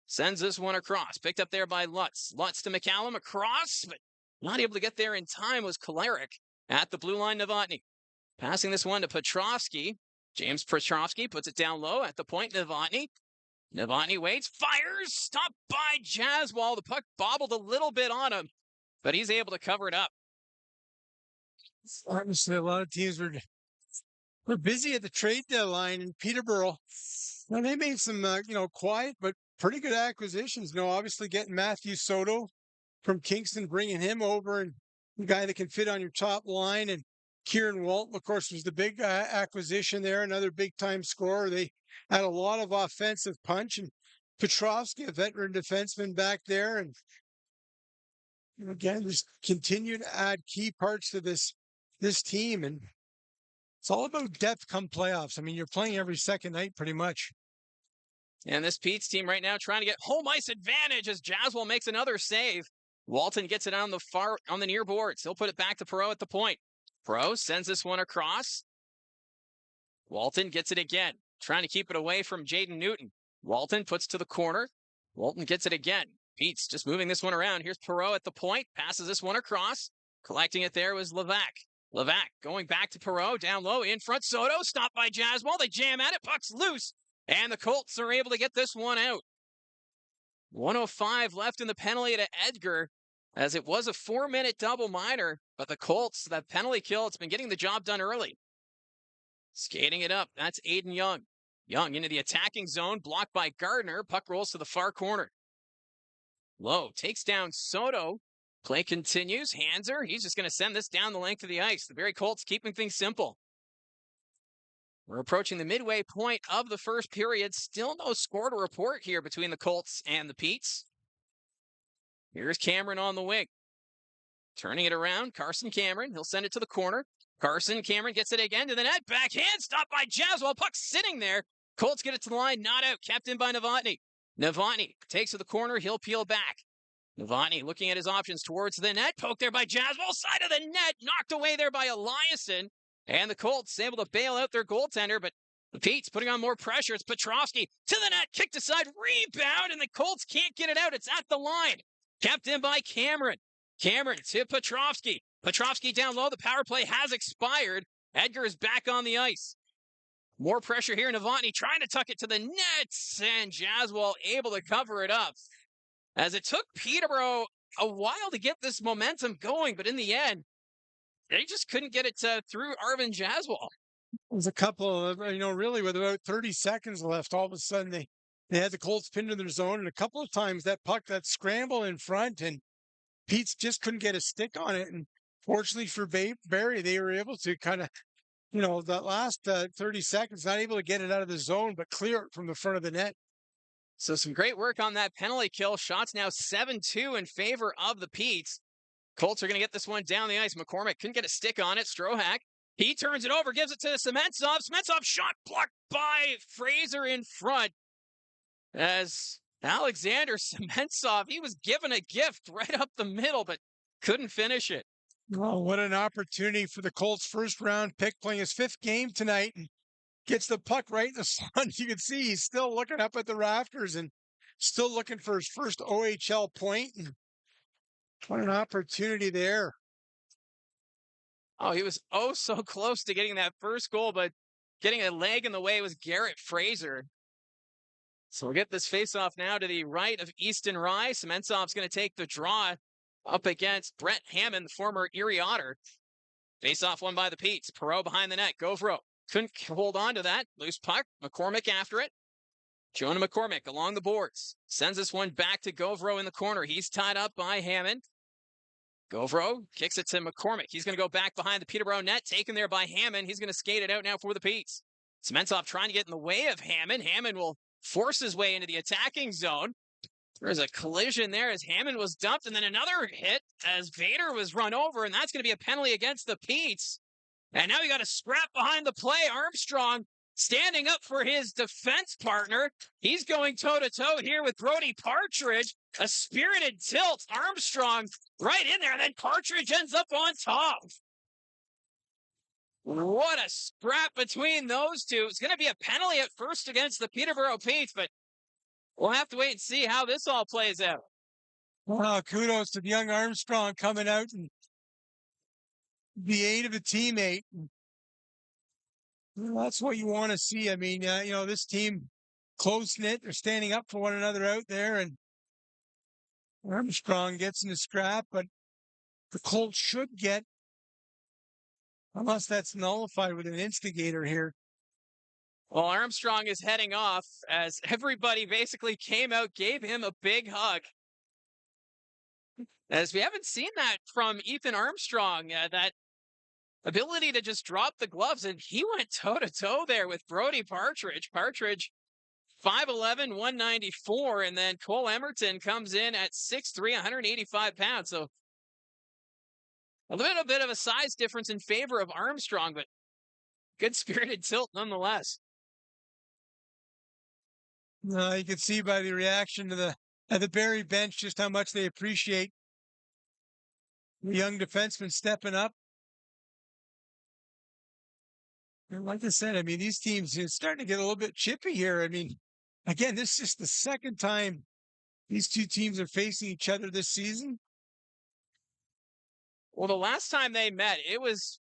Speaker 2: Sends this one across. Picked up there by Lutz. Lutz to McCallum across, but not able to get there in time was Kolarek at the blue line. Novotny passing this one to Petrovsky. James Petrovsky puts it down low at the point. Novotny. Novotny waits, fires, stopped by Jaswal. The puck bobbled a little bit on him, but he's able to cover it up.
Speaker 3: Obviously, a lot of teams were busy at the trade deadline in Peterborough. Now, they made some, quiet but pretty good acquisitions. Obviously getting Matthew Soto from Kingston, bringing him over, and the guy that can fit on your top line. And Kieran Walton, of course, was the big acquisition there, another big-time scorer. They had a lot of offensive punch, and Petrovsky, a veteran defenseman back there. And again, just continue to add key parts to this team. And it's all about depth come playoffs. I mean, you're playing every second night pretty much.
Speaker 2: And this Pete's team right now trying to get home ice advantage as Jaswal makes another save. Walton gets it on the near boards. He'll put it back to Perreault at the point. Perreault sends this one across. Walton gets it again, trying to keep it away from Jaden Newton. Walton puts to the corner. Walton gets it again. Pete's just moving this one around. Here's Perreault at the point. Passes this one across. Collecting it there was Levac. Levac going back to Perreault. Down low in front. Soto stopped by Jaswal. They jam at it. Puck's loose. And the Colts are able to get this one out. 1:05 left in the penalty to Edgar, as it was a 4-minute double minor. But the Colts, that penalty kill, it's been getting the job done early. Skating it up. That's Aiden Young. Young into the attacking zone. Blocked by Gardner. Puck rolls to the far corner. Lowe takes down Soto. Play continues. Hanser, he's just going to send this down the length of the ice. The Barrie Colts keeping things simple. We're approaching the midway point of the first period. Still no score to report here between the Colts and the Pete's. Here's Cameron on the wing. Turning it around, Carson Cameron. He'll send it to the corner. Cameron gets it again to the net. Backhand, stopped by Jaswal. Puck sitting there. Colts get it to the line, not out. Kept in by Novotny. Novotny takes to the corner. He'll peel back. Novotny looking at his options towards the net. Poked there by Jaswal. Side of the net. Knocked away there by Eliasson. And the Colts able to bail out their goaltender, but the Pete's putting on more pressure. It's Petrovsky to the net, kicked aside, rebound, and the Colts can't get it out. It's at the line. Kept in by Cameron. Cameron to Petrovsky. Petrovsky down low. The power play has expired. Edgar is back on the ice. More pressure here. Novotny trying to tuck it to the nets, and Jaswal able to cover it up. As it took Peterborough a while to get this momentum going, but in the end, they just couldn't get it through Arvin Jaswal.
Speaker 3: There's a couple of, really with about 30 seconds left, all of a sudden they had the Colts pinned in their zone, and a couple of times that puck, that scramble in front, and Pete's just couldn't get a stick on it. And fortunately for Barrie, they were able to kind of, that last 30 seconds, not able to get it out of the zone, but clear it from the front of the net.
Speaker 2: So some great work on that penalty kill. Shots now 7-2 in favor of the Pete's. Colts are going to get this one down the ice. McCormick couldn't get a stick on it. Strohak, he turns it over, gives it to Sementsov. Sementsov shot blocked by Fraser in front. As Alexander Sementsov, he was given a gift right up the middle, but couldn't finish it.
Speaker 3: Oh, what an opportunity for the Colts' first-round pick, playing his 5th game tonight, and gets the puck right in the sun. You can see he's still looking up at the rafters and still looking for his first OHL point. And what an opportunity there.
Speaker 2: Oh, he was so close to getting that first goal, but getting a leg in the way was Garrett Fraser. So we'll get this face-off now to the right of Easton Rye. Sementsov's going to take the draw up against Brett Hammond, the former Erie Otter. Face-off won by the Pete's. Perreault behind the net. Govro couldn't hold on to that. Loose puck. McCormick after it. Jonah McCormick along the boards. Sends this one back to Govro in the corner. He's tied up by Hammond. Govro kicks it to McCormick. He's going to go back behind the Peterborough net, taken there by Hammond. He's going to skate it out now for the Petes. Sementsov trying to get in the way of Hammond. Hammond will force his way into the attacking zone. There's a collision there as Hammond was dumped, and then another hit as Vader was run over, and that's going to be a penalty against the Petes. And now we got a scrap behind the play. Armstrong standing up for his defense partner. He's going toe-to-toe here with Brody Partridge. A spirited tilt. Armstrong right in there, and then Partridge ends up on top. What a scrap between those two. It's going to be a penalty at first against the Peterborough Petes, but we'll have to wait and see how this all plays out.
Speaker 3: Well, kudos to young Armstrong coming out and the aid of a teammate. Well, that's what you want to see. I mean, this team close-knit. They're standing up for one another out there, and Armstrong gets in the scrap, but the Colts should get, unless that's nullified with an instigator here.
Speaker 2: Well, Armstrong is heading off as everybody basically came out, gave him a big hug. As we haven't seen that from Ethan Armstrong, that ability to just drop the gloves, and he went toe-to-toe there with Brody Partridge. Partridge, 5'11", 194, and then Cole Emerton comes in at 6'3", 185 pounds. So a little bit of a size difference in favor of Armstrong, but good spirited tilt nonetheless.
Speaker 3: You can see by the reaction to the Barrie bench just how much they appreciate the young defenseman stepping up. And like I said, I mean, these teams are starting to get a little bit chippy here. I mean, again, this is just the second time these two teams are facing each other this season.
Speaker 2: Well, the last time they met, it was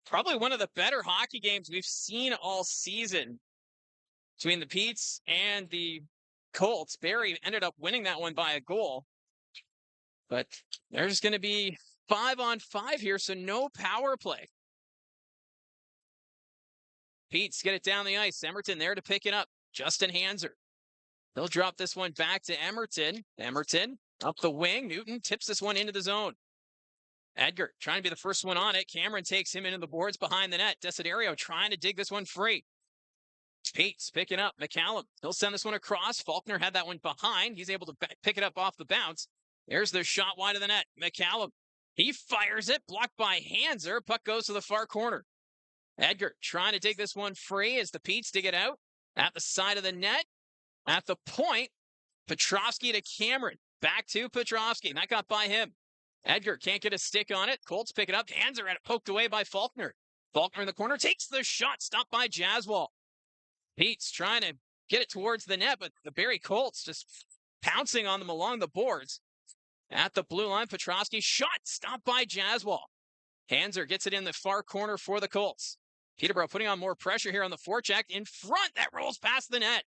Speaker 2: probably one of the better hockey games we've seen all season between the Petes and the Colts. Barrie ended up winning that one by a goal. But there's going to be 5-on-5 here, so no power play. Petes get it down the ice. Emerton there to pick it up. Justin Hanser. They'll drop this one back to Emerton. Emerton up the wing. Newton tips this one into the zone. Edgar trying to be the first one on it. Cameron takes him into the boards behind the net. Desiderio trying to dig this one free. Petes picking up. McCallum. He'll send this one across. Faulkner had that one behind. He's able to pick it up off the bounce. There's the shot wide of the net. McCallum. He fires it. Blocked by Hanser. Puck goes to the far corner. Edgar trying to dig this one free as the Petes dig it out. At the side of the net. At the point. Petrovsky to Cameron. Back to Petrovsky. That got by him. Edgar can't get a stick on it. Colts pick it up. Hanser had it poked away by Faulkner. Faulkner in the corner takes the shot. Stopped by Jaswal. Pete's trying to get it towards the net, but the Barrie Colts just pouncing on them along the boards. At the blue line, Petrovsky shot. Stopped by Jaswal. Hanser gets it in the far corner for the Colts. Peterborough putting on more pressure here on the forecheck. In front, that rolls past the net.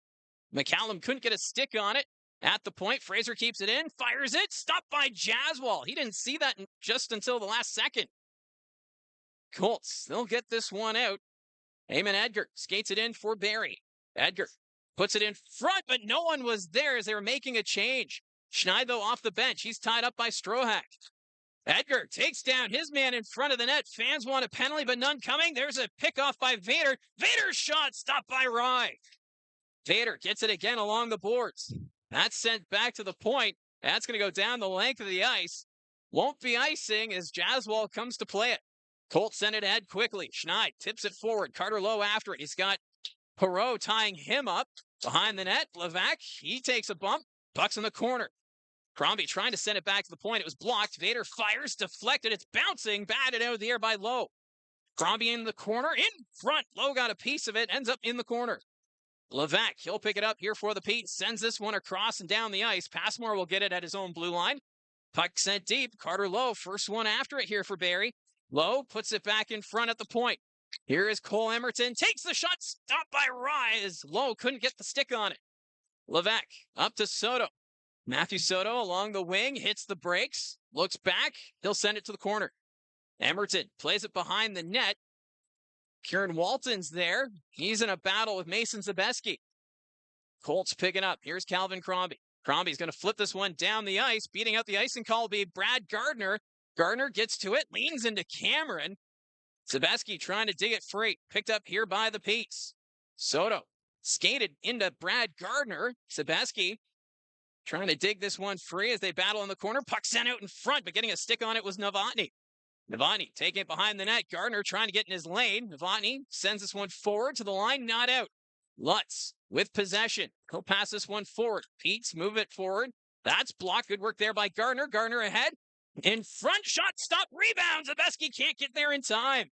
Speaker 2: McCallum couldn't get a stick on it. At the point, Fraser keeps it in, fires it, stopped by Jaswal. He didn't see that just until the last second. Colts, they'll get this one out. Eamon Edgar skates it in for Barrie. Edgar puts it in front, but no one was there as they were making a change. Schneid, though, off the bench. He's tied up by Strohak. Edgar takes down his man in front of the net. Fans want a penalty, but none coming. There's a pickoff by Vader. Vader's shot stopped by Rye. Vader gets it again along the boards. That's sent back to the point. That's going to go down the length of the ice. Won't be icing as Jaswal comes to play it. Colts send it ahead quickly. Schneid tips it forward. Carter Lowe after it. He's got Perreault tying him up behind the net. Levac, he takes a bump. Puck's in the corner. Crombie trying to send it back to the point. It was blocked. Vader fires, deflected. It's bouncing, batted out of the air by Lowe. Crombie in the corner, in front. Lowe got a piece of it, ends up in the corner. Levac, he'll pick it up here for the Pete. Sends this one across and down the ice. Passmore will get it at his own blue line. Puck sent deep. Carter Lowe, first one after it here for Barrie. Lowe puts it back in front at the point. Here is Cole Emerton. Takes the shot. Stopped by Rye as Lowe couldn't get the stick on it. Levac up to Soto. Matthew Soto along the wing. Hits the brakes. Looks back. He'll send it to the corner. Emerton plays it behind the net. Kieran Walton's there. He's in a battle with Mason Zabeski. Colts picking up. Here's Calvin Crombie. Crombie's going to flip this one down the ice. Beating out the icing call will be Brad Gardner. Gardner gets to it, leans into Cameron. Sebeski trying to dig it free. Picked up here by the Petes. Soto skated into Brad Gardner. Sebeski trying to dig this one free as they battle in the corner. Puck sent out in front, but getting a stick on it was Novotny. Novotny taking it behind the net. Gardner trying to get in his lane. Novotny sends this one forward to the line, not out. Lutz with possession. He'll pass this one forward. Pete's move it forward. That's blocked. Good work there by Gardner. Gardner ahead. In front, shot, stop, rebound. Zabeski can't get there in time.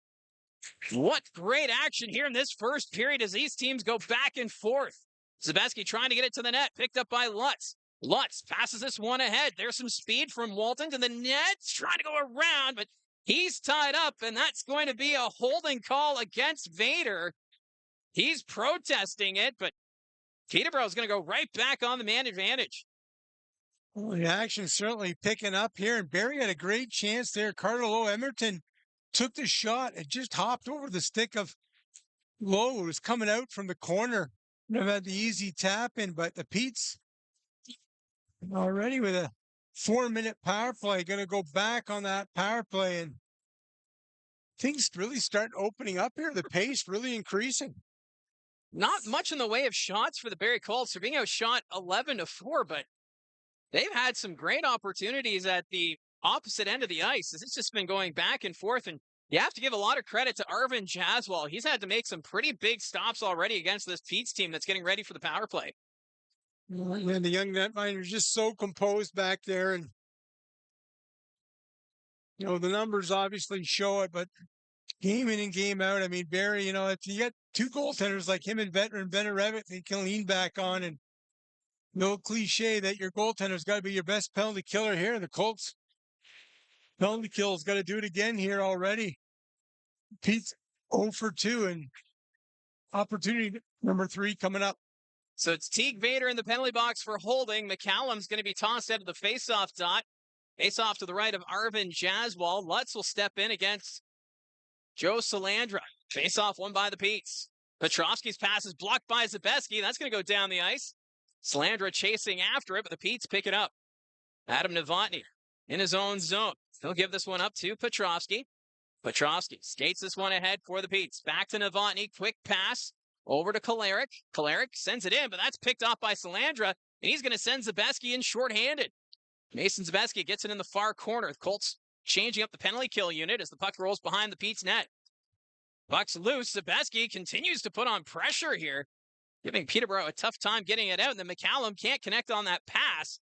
Speaker 2: What great action here in this first period as these teams go back and forth. Zabeski trying to get it to the net. Picked up by Lutz. Lutz passes this one ahead. There's some speed from Walton to the net. Trying to go around, but he's tied up, and that's going to be a holding call against Vader. He's protesting it, but Peterborough's going to go right back on the man advantage.
Speaker 3: Well, the action certainly picking up here, and Barrie had a great chance there. Carlo Emerton took the shot and just hopped over the stick of Lowe, who was coming out from the corner. Would have had the easy tap in, but the Petes already with a 4-minute power play, going to go back on that power play, and things really start opening up here. The pace really increasing.
Speaker 2: Not much in the way of shots for the Barrie Colts. They're being outshot 11-4, but they've had some great opportunities at the opposite end of the ice. It's just been going back and forth, and you have to give a lot of credit to Arvin Jaswal. He's had to make some pretty big stops already against this Pete's team that's getting ready for the power play.
Speaker 3: And the young netminder is just so composed back there, and the numbers obviously show it, but game in and game out, I mean, Barrie, if you get two goaltenders like him and veteran Benarevic, they can lean back on, and no cliche that your goaltender's got to be your best penalty killer here. The Colts penalty kill's got to do it again here already. Pete's 0 for 2, and opportunity number 3 coming up.
Speaker 2: So it's Teague Vader in the penalty box for holding. McCallum's going to be tossed out of the faceoff dot. Face-off to the right of Arvin Jaswal. Lutz will step in against Joe Salandra. Face-off won by the Petes. Petrovsky's pass is blocked by Zabeski. That's going to go down the ice. Salandra chasing after it, but the Petes pick it up. Adam Novotny in his own zone. He'll give this one up to Petrovsky. Petrovsky skates this one ahead for the Petes. Back to Novotny. Quick pass over to Kolarek. Kolarek sends it in, but that's picked off by Salandra, and he's going to send Zabeski in shorthanded. Mason Zabeski gets it in the far corner. The Colts changing up the penalty kill unit as the puck rolls behind the Pete's net. Puck's loose. Zabeski continues to put on pressure here, giving Peterborough a tough time getting it out, and then McCallum can't connect on that pass.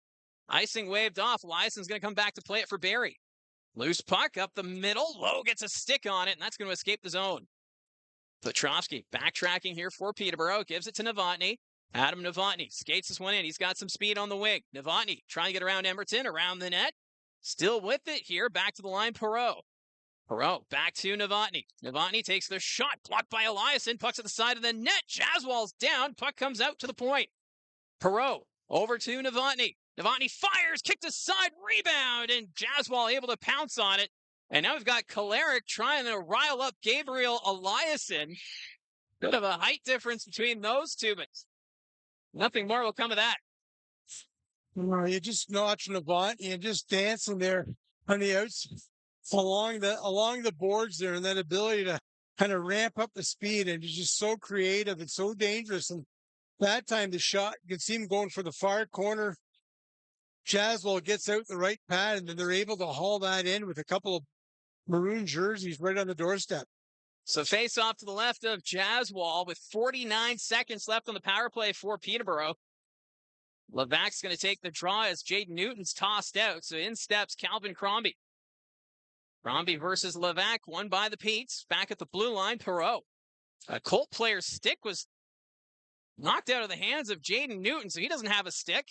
Speaker 2: Icing waved off. Eliason's going to come back to play it for Barrie. Loose puck up the middle. Lowe gets a stick on it, and that's going to escape the zone. Petrovsky backtracking here for Peterborough. Gives it to Novotny. Adam Novotny skates this one in. He's got some speed on the wing. Novotny trying to get around Emerton, around the net. Still with it here. Back to the line, Perreault. Perreault back to Novotny. Novotny takes the shot. Blocked by Eliason. Puck's at the side of the net. Jaswal's down. Puck comes out to the point. Perreault over to Novotny. Novotny fires. Kicked aside. Rebound. And Jaswal able to pounce on it. And now we've got Kolarek trying to rile up Gabriel Eliason. Bit of a height difference between those two, but nothing more will come of that.
Speaker 3: You just notch Novotny and just dancing there on the outs along the boards there, and that ability to kind of ramp up the speed, and he's just so creative and so dangerous. And that time the shot, you can see him going for the far corner. Jaswal gets out the right pad, and then they're able to haul that in with a couple of maroon jerseys right on the doorstep.
Speaker 2: So face off to the left of Jaswal with 49 seconds left on the power play for Peterborough. Levac's going to take the draw as Jaden Newton's tossed out. So in steps Calvin Crombie. Crombie versus Levac, won by the Petes. Back at the blue line, Perreault. A Colt player's stick was knocked out of the hands of Jaden Newton, so he doesn't have a stick.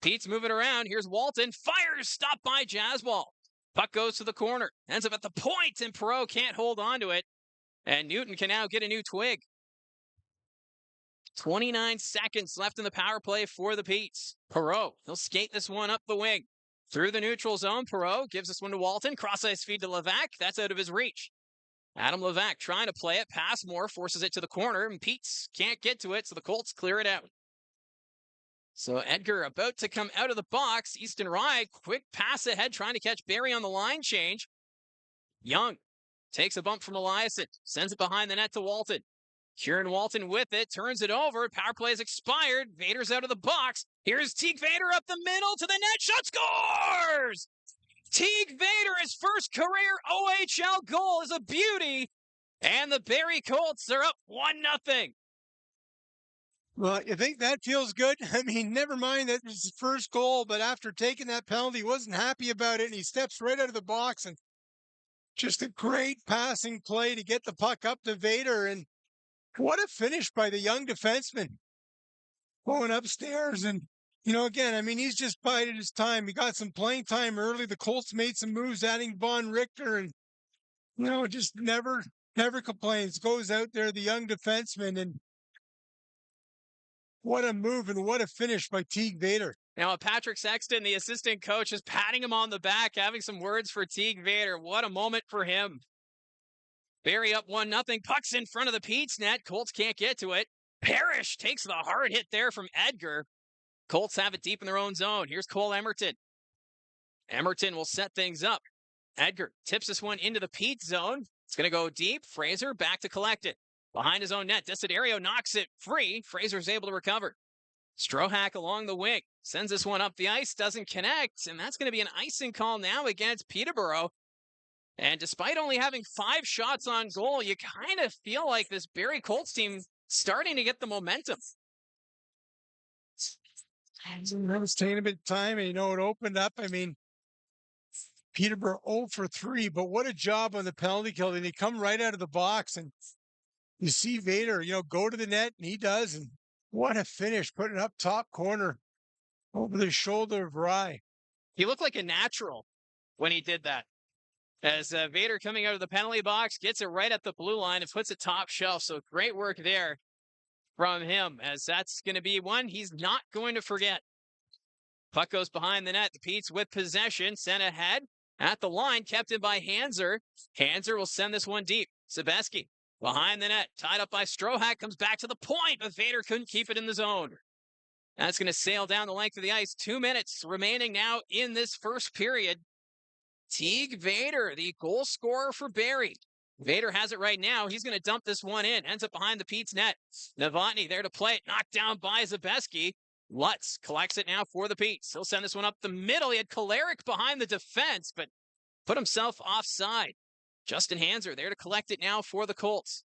Speaker 2: Pete's moving around. Here's Walton. Fires, stopped by Jaswal. Puck goes to the corner. Ends up at the point, and Perreault can't hold on to it. And Newton can now get a new twig. 29 seconds left in the power play for the Petes. Perreault, he'll skate this one up the wing. Through the neutral zone, Perreault gives this one to Walton. Cross-ice feed to Levac. That's out of his reach. Adam Levac trying to play it. Passmore forces it to the corner, and Pete's can't get to it, so the Colts clear it out. So Edgar about to come out of the box. Easton Rye, quick pass ahead, trying to catch Barrie on the line change. Young takes a bump from Eliason, sends it behind the net to Walton. Kieran Walton with it, turns it over. Power play is expired. Vader's out of the box. Here's Teague Vader up the middle to the net. Shot, scores! Teague Vader, his first career OHL goal, is a beauty. And the Barrie Colts are up 1-0.
Speaker 3: Well, you think that feels good? I mean, never mind that it's his first goal, but after taking that penalty, he wasn't happy about it, and he steps right out of the box, and just a great passing play to get the puck up to Vader, and what a finish by the young defenseman. Going upstairs, and, again, I mean, he's just bided his time. He got some playing time early. The Colts made some moves, adding Von Richter, and, just never complains. Goes out there, the young defenseman, and what a move and what a finish by Teague Vader.
Speaker 2: Now, Patrick Sexton, the assistant coach, is patting him on the back, having some words for Teague Vader. What a moment for him. Barrie up 1-0. Puck's in front of the Pete's net. Colts can't get to it. Parrish takes the hard hit there from Edgar. Colts have it deep in their own zone. Here's Cole Emerton. Emerton will set things up. Edgar tips this one into the Pete zone. It's going to go deep. Fraser back to collect it. Behind his own net, Desiderio knocks it free. Fraser's able to recover. Strohack along the wing. Sends this one up the ice. Doesn't connect. And that's going to be an icing call now against Peterborough. And despite only having 5 shots on goal, you kind of feel like this Barrie Colts team starting to get the momentum.
Speaker 3: That was taking a bit of time, and, it opened up. I mean, Peterborough 0 for 3, but what a job on the penalty kill. They come right out of the box, and you see Vader, go to the net, and he does. And what a finish, putting it up top corner over the shoulder of Rye.
Speaker 2: He looked like a natural when he did that. As Vader coming out of the penalty box, gets it right at the blue line and puts it top shelf. So great work there from him, as that's going to be one he's not going to forget. Puck goes behind the net. The Pete's with possession, sent ahead at the line, kept in by Hanser. Hanser will send this one deep. Sebeski behind the net, tied up by Strohack, comes back to the point, but Vader couldn't keep it in the zone. That's going to sail down the length of the ice. 2 minutes remaining now in this first period. Teague Vader, the goal scorer for Barrie. Vader has it right now. He's going to dump this one in. Ends up behind the Pete's net. Novotny there to play it. Knocked down by Zabeski. Lutz collects it now for the Pete's. He'll send this one up the middle. He had Kolarek behind the defense, but put himself offside. Justin Hanser there to collect it now for the Colts.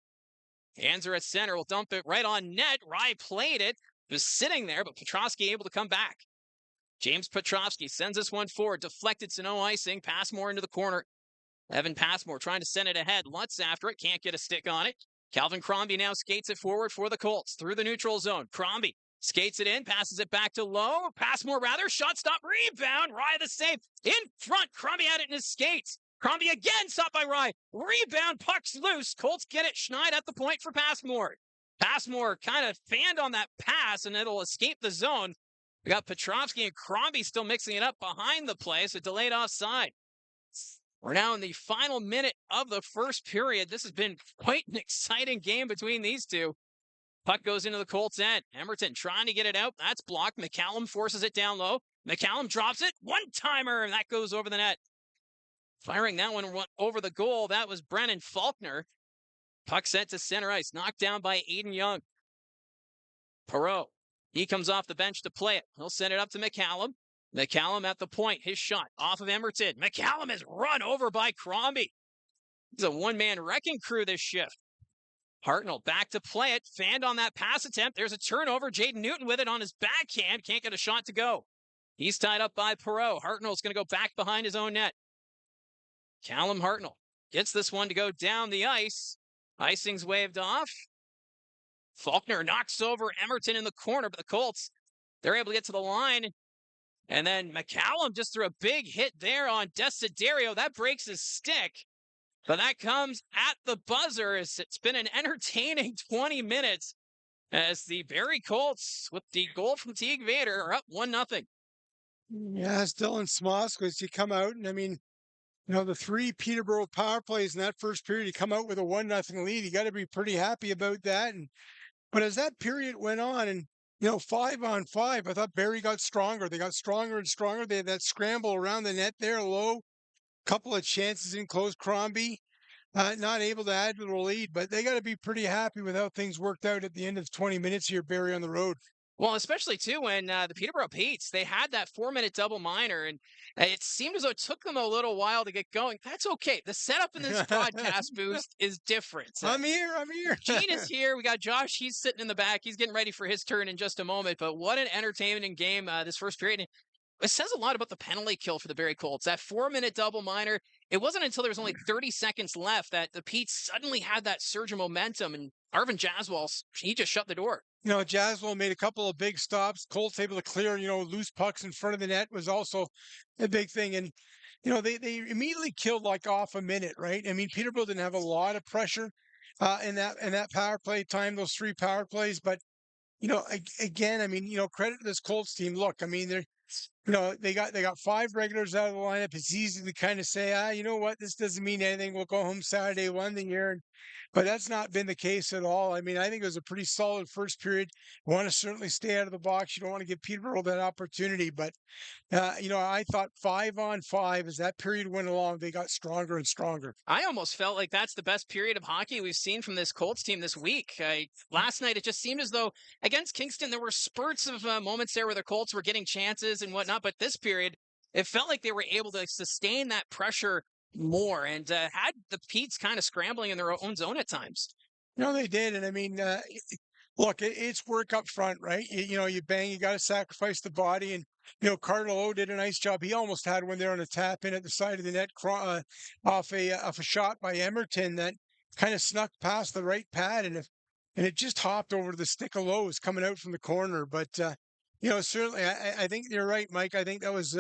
Speaker 2: Hanser at center will dump it right on net. Rye played it. It was sitting there, but Petrovsky able to come back. James Petrovsky sends this one forward. Deflected to no icing. Passmore into the corner. Evan Passmore trying to send it ahead. Lutz after it. Can't get a stick on it. Calvin Crombie now skates it forward for the Colts. Through the neutral zone. Crombie skates it in. Passes it back to Lowe. Passmore rather. Shot stop. Rebound. Rye the save. In front. Crombie had it in his skates. Crombie again stopped by Rye. Rebound. Puck's loose. Colts get it. Schneid at the point for Passmore. Passmore kind of fanned on that pass, and it'll escape the zone. We got Petrovsky and Crombie still mixing it up behind the play, so delayed offside. We're now in the final minute of the first period. This has been quite an exciting game between these two. Puck goes into the Colts' end. Emerton trying to get it out. That's blocked. McCallum forces it down low. McCallum drops it. One-timer, and that goes over the net. Firing that one over the goal, that was Brennan Faulkner. Puck sent to center ice. Knocked down by Aiden Young. Perreault. He comes off the bench to play it. He'll send it up to McCallum. McCallum at the point. His shot off of Emerton. McCallum is run over by Crombie. He's a one-man wrecking crew this shift. Hartnell back to play it. Fanned on that pass attempt. There's a turnover. Jaden Newton with it on his backhand. Can't get a shot to go. He's tied up by Perreault. Hartnell's going to go back behind his own net. Callum Hartnell gets this one to go down the ice. Icing's waved off. Faulkner knocks over Emerton in the corner, but the Colts, they're able to get to the line. And then McCallum just threw a big hit there on Desiderio. That breaks his stick. But that comes at the buzzer. It's been an entertaining 20 minutes as the Barrie Colts, with the goal from Teague Vader, are up 1-0.
Speaker 3: Yeah, it's Dylan Smoskowitz. You come out, and I mean, the 3 Peterborough power plays in that first period, you come out with a 1-0 lead. You got to be pretty happy about that. But as that period went on, and 5-on-5, I thought Barrie got stronger. They got stronger and stronger. They had that scramble around the net there, low. Couple of chances in close. Crombie not able to add to the lead, but they got to be pretty happy with how things worked out at the end of 20 minutes here, Barrie, on the road.
Speaker 2: Well, especially too when the Peterborough Petes, they had that 4-minute double minor, and it seemed as though it took them a little while to get going. That's okay. The setup in this broadcast boost is different.
Speaker 3: I'm here.
Speaker 2: Gene is here. We got Josh. He's sitting in the back. He's getting ready for his turn in just a moment. But what an entertaining game this first period. And it says a lot about the penalty kill for the Barrie Colts. That 4-minute double minor, it wasn't until there was only 30 seconds left that the Petes suddenly had that surge of momentum, and Arvin Jaswal, he just shut the door.
Speaker 3: Jaswell made a couple of big stops. Colts able to clear, loose pucks in front of the net was also a big thing. And, they immediately killed like off a minute, right? I mean, Peterborough didn't have a lot of pressure in that power play time, those 3 power plays. But, again, I mean, credit to this Colts team. Look, I mean, they got 5 regulars out of the lineup. It's easy to kind of say, you know what, this doesn't mean anything. We'll go home Saturday, won the year. But that's not been the case at all. I mean, I think it was a pretty solid first period. You want to certainly stay out of the box. You don't want to give Peterborough that opportunity. But, I thought 5-on-5 as that period went along, they got stronger and stronger.
Speaker 2: I almost felt like that's the best period of hockey we've seen from this Colts team this week. Last night, it just seemed as though against Kingston, there were spurts of moments there where the Colts were getting chances and whatnot. But this period, it felt like they were able to sustain that pressure more and had the Petes kind of scrambling in their own zone at times.
Speaker 3: They did. And I mean, look, it's work up front, right? You bang, you got to sacrifice the body. And, Cardinal O did a nice job. He almost had one there on a tap in at the side of the net off a shot by Emerton that kind of snuck past the right pad. And it just hopped over to the stick of Lowe's coming out from the corner. But, certainly I think you're right, Mike. I think that was,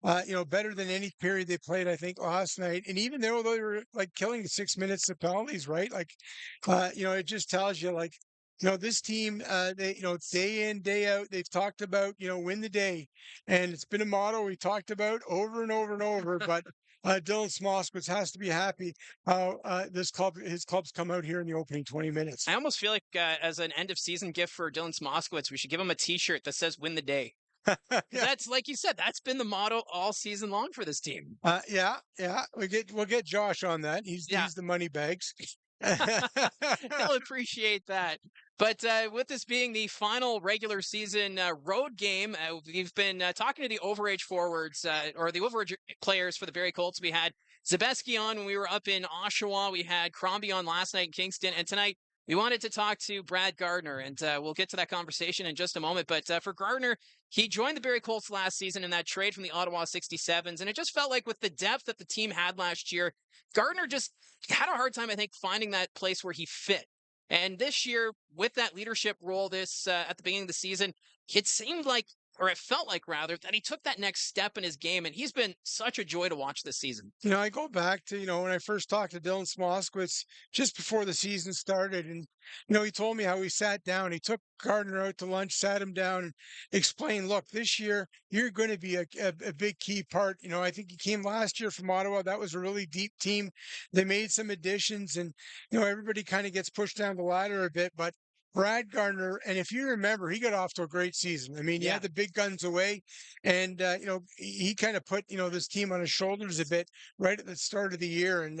Speaker 3: better than any period they played, I think, last night. And even though they were like killing 6 minutes of penalties, right? Like, it just tells you, like, this team, they, day in, day out, they've talked about, win the day. And it's been a motto we talked about over and over and over. But Dylan Smoskowitz has to be happy how his club's come out here in the opening 20 minutes.
Speaker 2: I almost feel like as an end of season gift for Dylan Smoskowitz, we should give him a T-shirt that says "Win the Day."
Speaker 3: Yeah.
Speaker 2: That's like you said. That's been the motto all season long for this team.
Speaker 3: Yeah. We'll get Josh on that. He's the money bags.
Speaker 2: He'll appreciate that. But with this being the final regular season road game, we've been talking to the overage forwards or the overage players for the Barrie Colts. We had Zabeski on when we were up in Oshawa. We had Crombie on last night in Kingston. And tonight we wanted to talk to Brad Gardner, and we'll get to that conversation in just a moment. But for Gardner, he joined the Barrie Colts last season in that trade from the Ottawa 67s, and it just felt like with the depth that the team had last year, Gardner just had a hard time, I think, finding that place where he fit. And this year, with that leadership role at the beginning of the season, it seemed like, or it felt like rather, that he took that next step in his game, and he's been such a joy to watch this season.
Speaker 3: I go back to, when I first talked to Dylan Smoskowitz just before the season started, and, he told me how he sat down, he took Gardner out to lunch, sat him down and explained, look, this year, you're going to be a big key part. I think he came last year from Ottawa. That was a really deep team. They made some additions, and, everybody kind of gets pushed down the ladder a bit, but Brad Gardner, and if you remember, he got off to a great season. I mean, he had the big guns away, and he kind of put this team on his shoulders a bit right at the start of the year. And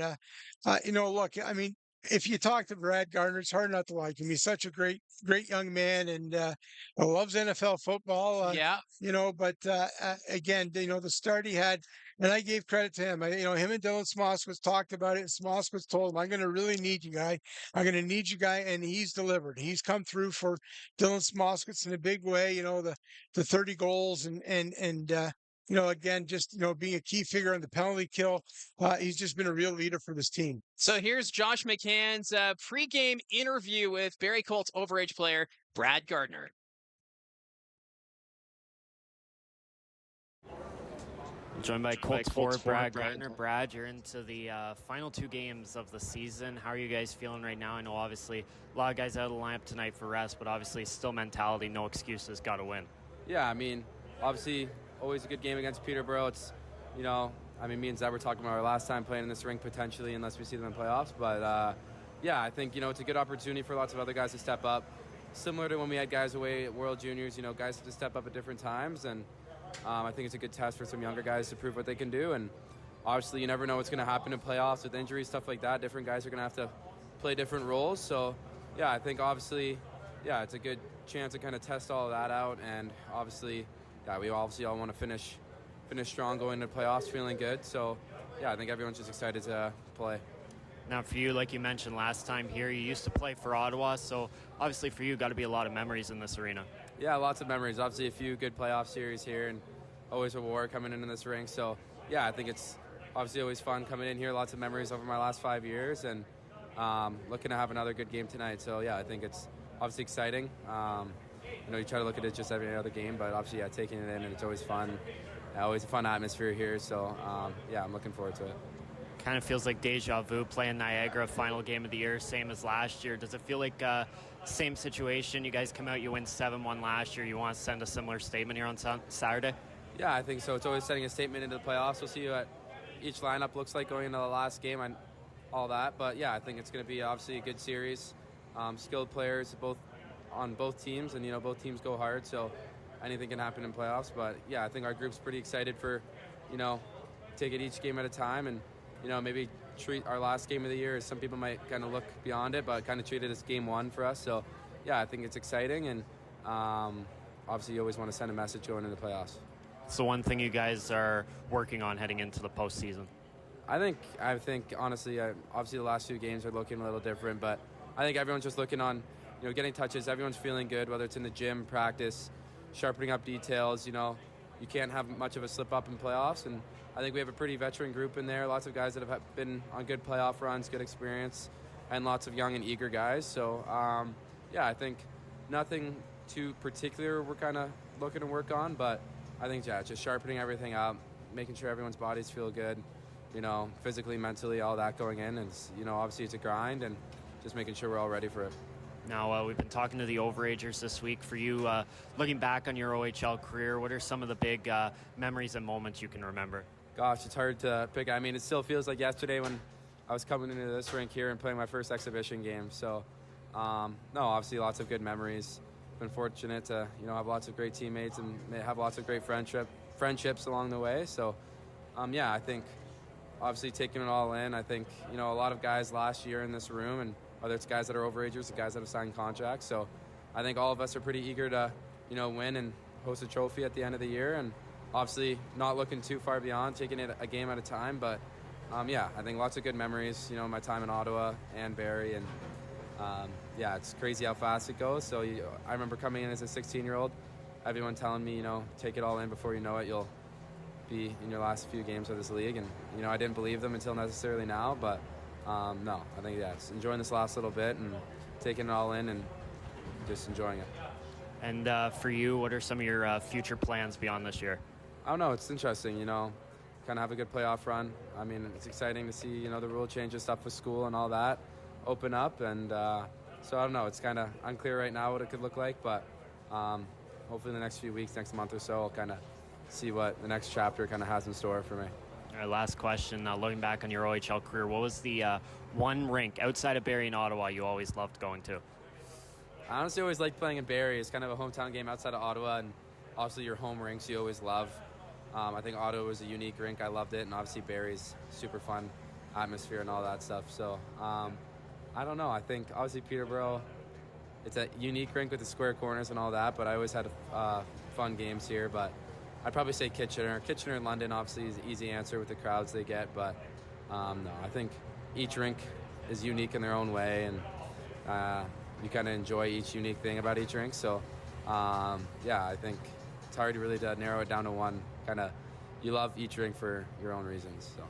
Speaker 3: look, I mean, if you talk to Brad Gardner, it's hard not to like him. He's such a great young man, and loves NFL football. But again, the start he had. And I gave credit to him. Him and Dylan Smoskowitz talked about it, and Smoskowitz told him, I'm going to really need you, guy. I'm going to need you, guy. And he's delivered. He's come through for Dylan Smoskowitz in a big way, the 30 goals and again, just, being a key figure on the penalty kill. He's just been a real leader for this team.
Speaker 2: So here's Josh McCann's pregame interview with Barrie Colts overage player Brad Gardner.
Speaker 5: Joined by Colts forward Brad Gardner. Brad, you're into the final 2 games of the season. How are you guys feeling right now? I know obviously a lot of guys out of the lineup tonight for rest, but obviously still mentality, no excuses, got to win.
Speaker 6: Yeah, I mean, obviously always a good game against Peterborough. It's, me and Zeb were talking about our last time playing in this rink potentially unless we see them in playoffs. But, I think, it's a good opportunity for lots of other guys to step up. similar to when we had guys away at World Juniors. You know, guys have to step up at different times, and I think it's a good test for some younger guys to prove what they can do. And obviously, you never know what's going to happen in playoffs with injuries, stuff like that. Different guys are going to have to play different roles. So, yeah, I think obviously, yeah, it's a good chance to kind of test all of that out. And obviously, yeah, we obviously all want to finish strong going into playoffs, feeling good. So, yeah, I think everyone's just excited to play.
Speaker 5: Now, for you, like you mentioned last time here, you used to play for Ottawa, so obviously for you, got to be a lot of memories in this arena.
Speaker 6: Yeah, lots of memories. Obviously, a few good playoff series here, and always a war coming into this rink. So, yeah, I think it's obviously always fun coming in here. Lots of memories over my last 5 years, and looking to have another good game tonight. So, yeah, I think it's obviously exciting. You know, you try to look at it just every other game, but obviously, yeah, taking it in, and it's always fun. Always a fun atmosphere here. So, yeah, I'm looking forward to it.
Speaker 5: Kind of feels like deja vu playing Niagara, final game of the year, same as last year. Does it feel like same situation? You guys come out, you win 7-1 last year. You want to send a similar statement here on Saturday?
Speaker 6: Yeah, I think so. It's always sending a statement into the playoffs. We'll see what each lineup looks like going into the last game and all that. But, yeah, I think it's going to be obviously a good series. Skilled players on both teams, and, you know, both teams go hard. So anything can happen in playoffs. But, yeah, I think our group's pretty excited for, you know, take it each game at a time and, you know, maybe treat our last game of the year as some people might kind of look beyond it, but kind of treat it as game one for us. So, yeah, I think it's exciting, and obviously you always want to send a message going into the playoffs.
Speaker 5: It's the one thing you guys are working on heading into the postseason.
Speaker 6: I think honestly, obviously the last few games are looking a little different, but I think everyone's just looking on, you know, getting touches. Everyone's feeling good, whether it's in the gym, practice, sharpening up details. You know, you can't have much of a slip up in playoffs, and I think we have a pretty veteran group in there, lots of guys that have been on good playoff runs, good experience, and lots of young and eager guys. So, yeah, I think nothing too particular we're kind of looking to work on, but I think, yeah, just sharpening everything up, making sure everyone's bodies feel good, you know, physically, mentally, all that going in. And, you know, obviously it's a grind, and just making sure we're all ready for it.
Speaker 5: Now, we've been talking to the overagers this week. For you, looking back on your OHL career, what are some of the big memories and moments you can remember?
Speaker 6: Gosh, it's hard to pick. I mean, it still feels like yesterday when I was coming into this rink here and playing my first exhibition game. So, no, obviously lots of good memories. Been fortunate to, you know, have lots of great teammates and have lots of great friendships along the way. So, yeah, I think obviously taking it all in. I think, you know, a lot of guys last year in this room, and whether it's guys that are overagers or guys that have signed contracts. So, I think all of us are pretty eager to, you know, win and host a trophy at the end of the year. And obviously not looking too far beyond, taking it a game at a time. But, yeah, I think lots of good memories, you know, my time in Ottawa and Barrie. And, yeah, it's crazy how fast it goes. So I remember coming in as a 16-year-old, everyone telling me, you know, take it all in before you know it. You'll be in your last few games of this league. And, you know, I didn't believe them until necessarily now. But, no, I think, yeah, it's enjoying this last little bit and taking it all in and just enjoying it.
Speaker 5: And for you, what are some of your future plans beyond this year?
Speaker 6: I don't know. It's interesting, you know, kind of have a good playoff run. I mean, it's exciting to see, you know, the rule changes, stuff with school and all that open up. And so I don't know. It's kind of unclear right now what it could look like. But hopefully in the next few weeks, next month or so, I'll kind of see what the next chapter kind of has in store for me.
Speaker 5: All right, last question. Looking back on your OHL career, what was the one rink outside of Barrie and Ottawa you always loved going to?
Speaker 6: I honestly always liked playing in Barrie. It's kind of a hometown game outside of Ottawa, and obviously your home rinks you always love. I think Ottawa was a unique rink. I loved it, and obviously Barrie's super fun atmosphere and all that stuff. So I don't know. I think obviously Peterborough, it's a unique rink with the square corners and all that, but I always had fun games here. But I'd probably say Kitchener. Kitchener and London obviously is an easy answer with the crowds they get, but no, I think each rink is unique in their own way, and you kind of enjoy each unique thing about each rink. So, yeah, I think it's hard really to narrow it down to one. Kind of, you love each rink for your own reasons. So.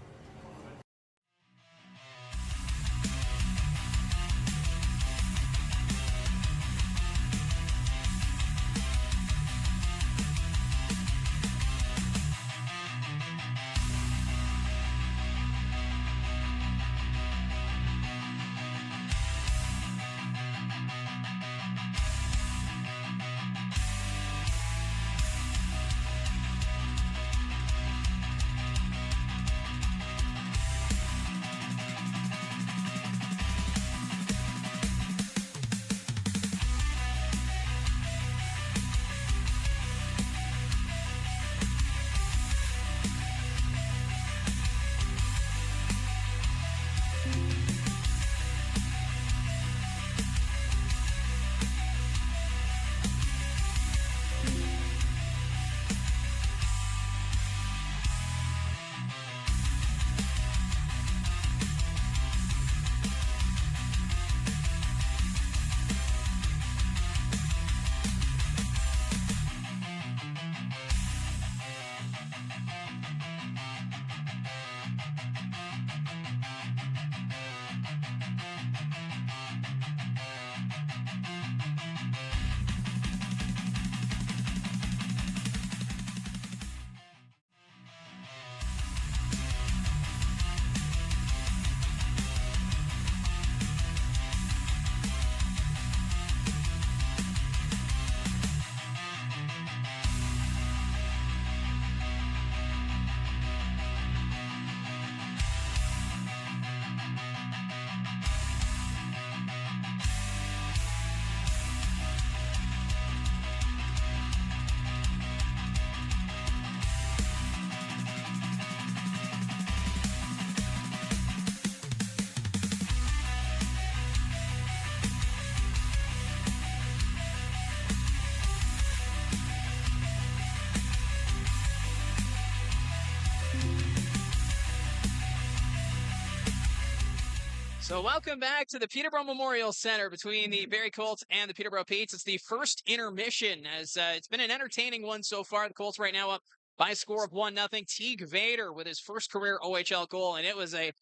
Speaker 2: So welcome back to the Peterborough Memorial Centre between the Barrie Colts and the Peterborough Petes. It's the first intermission, as it's been an entertaining one so far. The Colts right now up by a score of 1-0. Teague Vader with his first career OHL goal, and that was a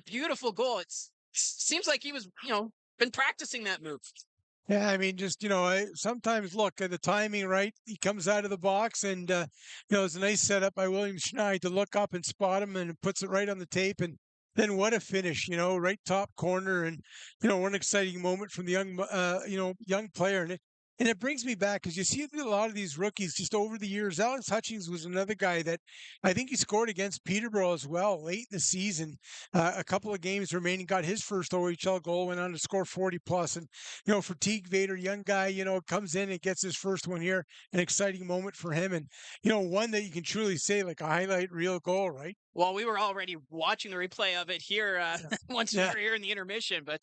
Speaker 2: beautiful goal. It seems like he was, been practicing that move.
Speaker 3: Yeah, I mean, just, sometimes look at the timing, right? He comes out of the box and, it's a nice setup by William Schneid to look up and spot him and puts it right on the tape. And then what a finish, right top corner. And, what an exciting moment from the young player. And it brings me back because you see a lot of these rookies just over the years. Alex Hutchings was another guy that I think he scored against Peterborough as well late in the season. A couple of games remaining, got his first OHL goal, went on to score 40 plus. And, for Teague Vader, young guy, comes in and gets his first one here. An exciting moment for him. And, one that you can truly say like a highlight reel goal, right?
Speaker 2: Well, we were already watching the replay of it here once we were here in the intermission, but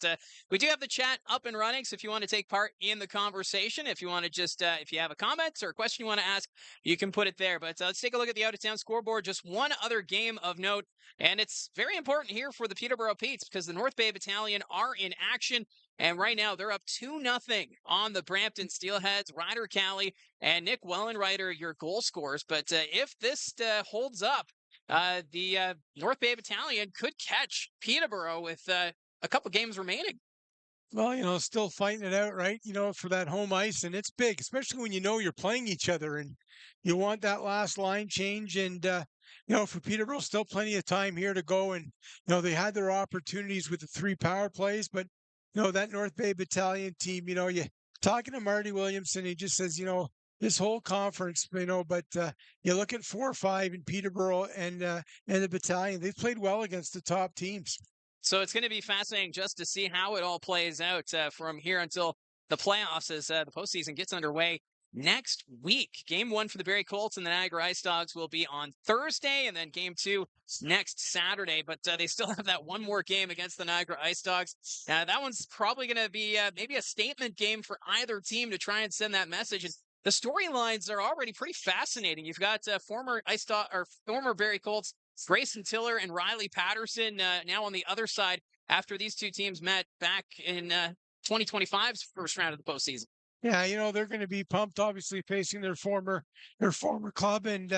Speaker 2: we do have the chat up and running. So if you want to take part in the conversation, if you want to just, if you have a comment or a question you want to ask, you can put it there. But let's take a look at the out-of-town scoreboard. Just one other game of note, and it's very important here for the Peterborough Petes because the North Bay Battalion are in action. And right now, they're up 2-0 on the Brampton Steelheads. Ryder Cali and Nick Wellenreiter, your goal scorers. But if this holds up, the North Bay Battalion could catch Peterborough with a couple games remaining.
Speaker 3: Well, still fighting it out, right? For that home ice, and it's big, especially when you're playing each other and you want that last line change. And, for Peterborough, still plenty of time here to go. And, they had their opportunities with the 3 power plays, but, that North Bay Battalion team, you talking to Marty Williamson, he just says, this whole conference, but you look at 4 or 5 in Peterborough and the battalion, they've played well against the top teams.
Speaker 2: So it's going to be fascinating just to see how it all plays out from here until the playoffs as the postseason gets underway next week. Game 1 for the Barrie Colts and the Niagara Ice Dogs will be on Thursday, and then Game 2 next Saturday. But they still have that one more game against the Niagara Ice Dogs. That one's probably going to be maybe a statement game for either team to try and send that message. And the storylines are already pretty fascinating. You've got former Barrie Colts Grayson Tiller and Riley Patterson now on the other side after these two teams met back in 2025's first round of the postseason.
Speaker 3: Yeah, they're going to be pumped, obviously facing their former club, and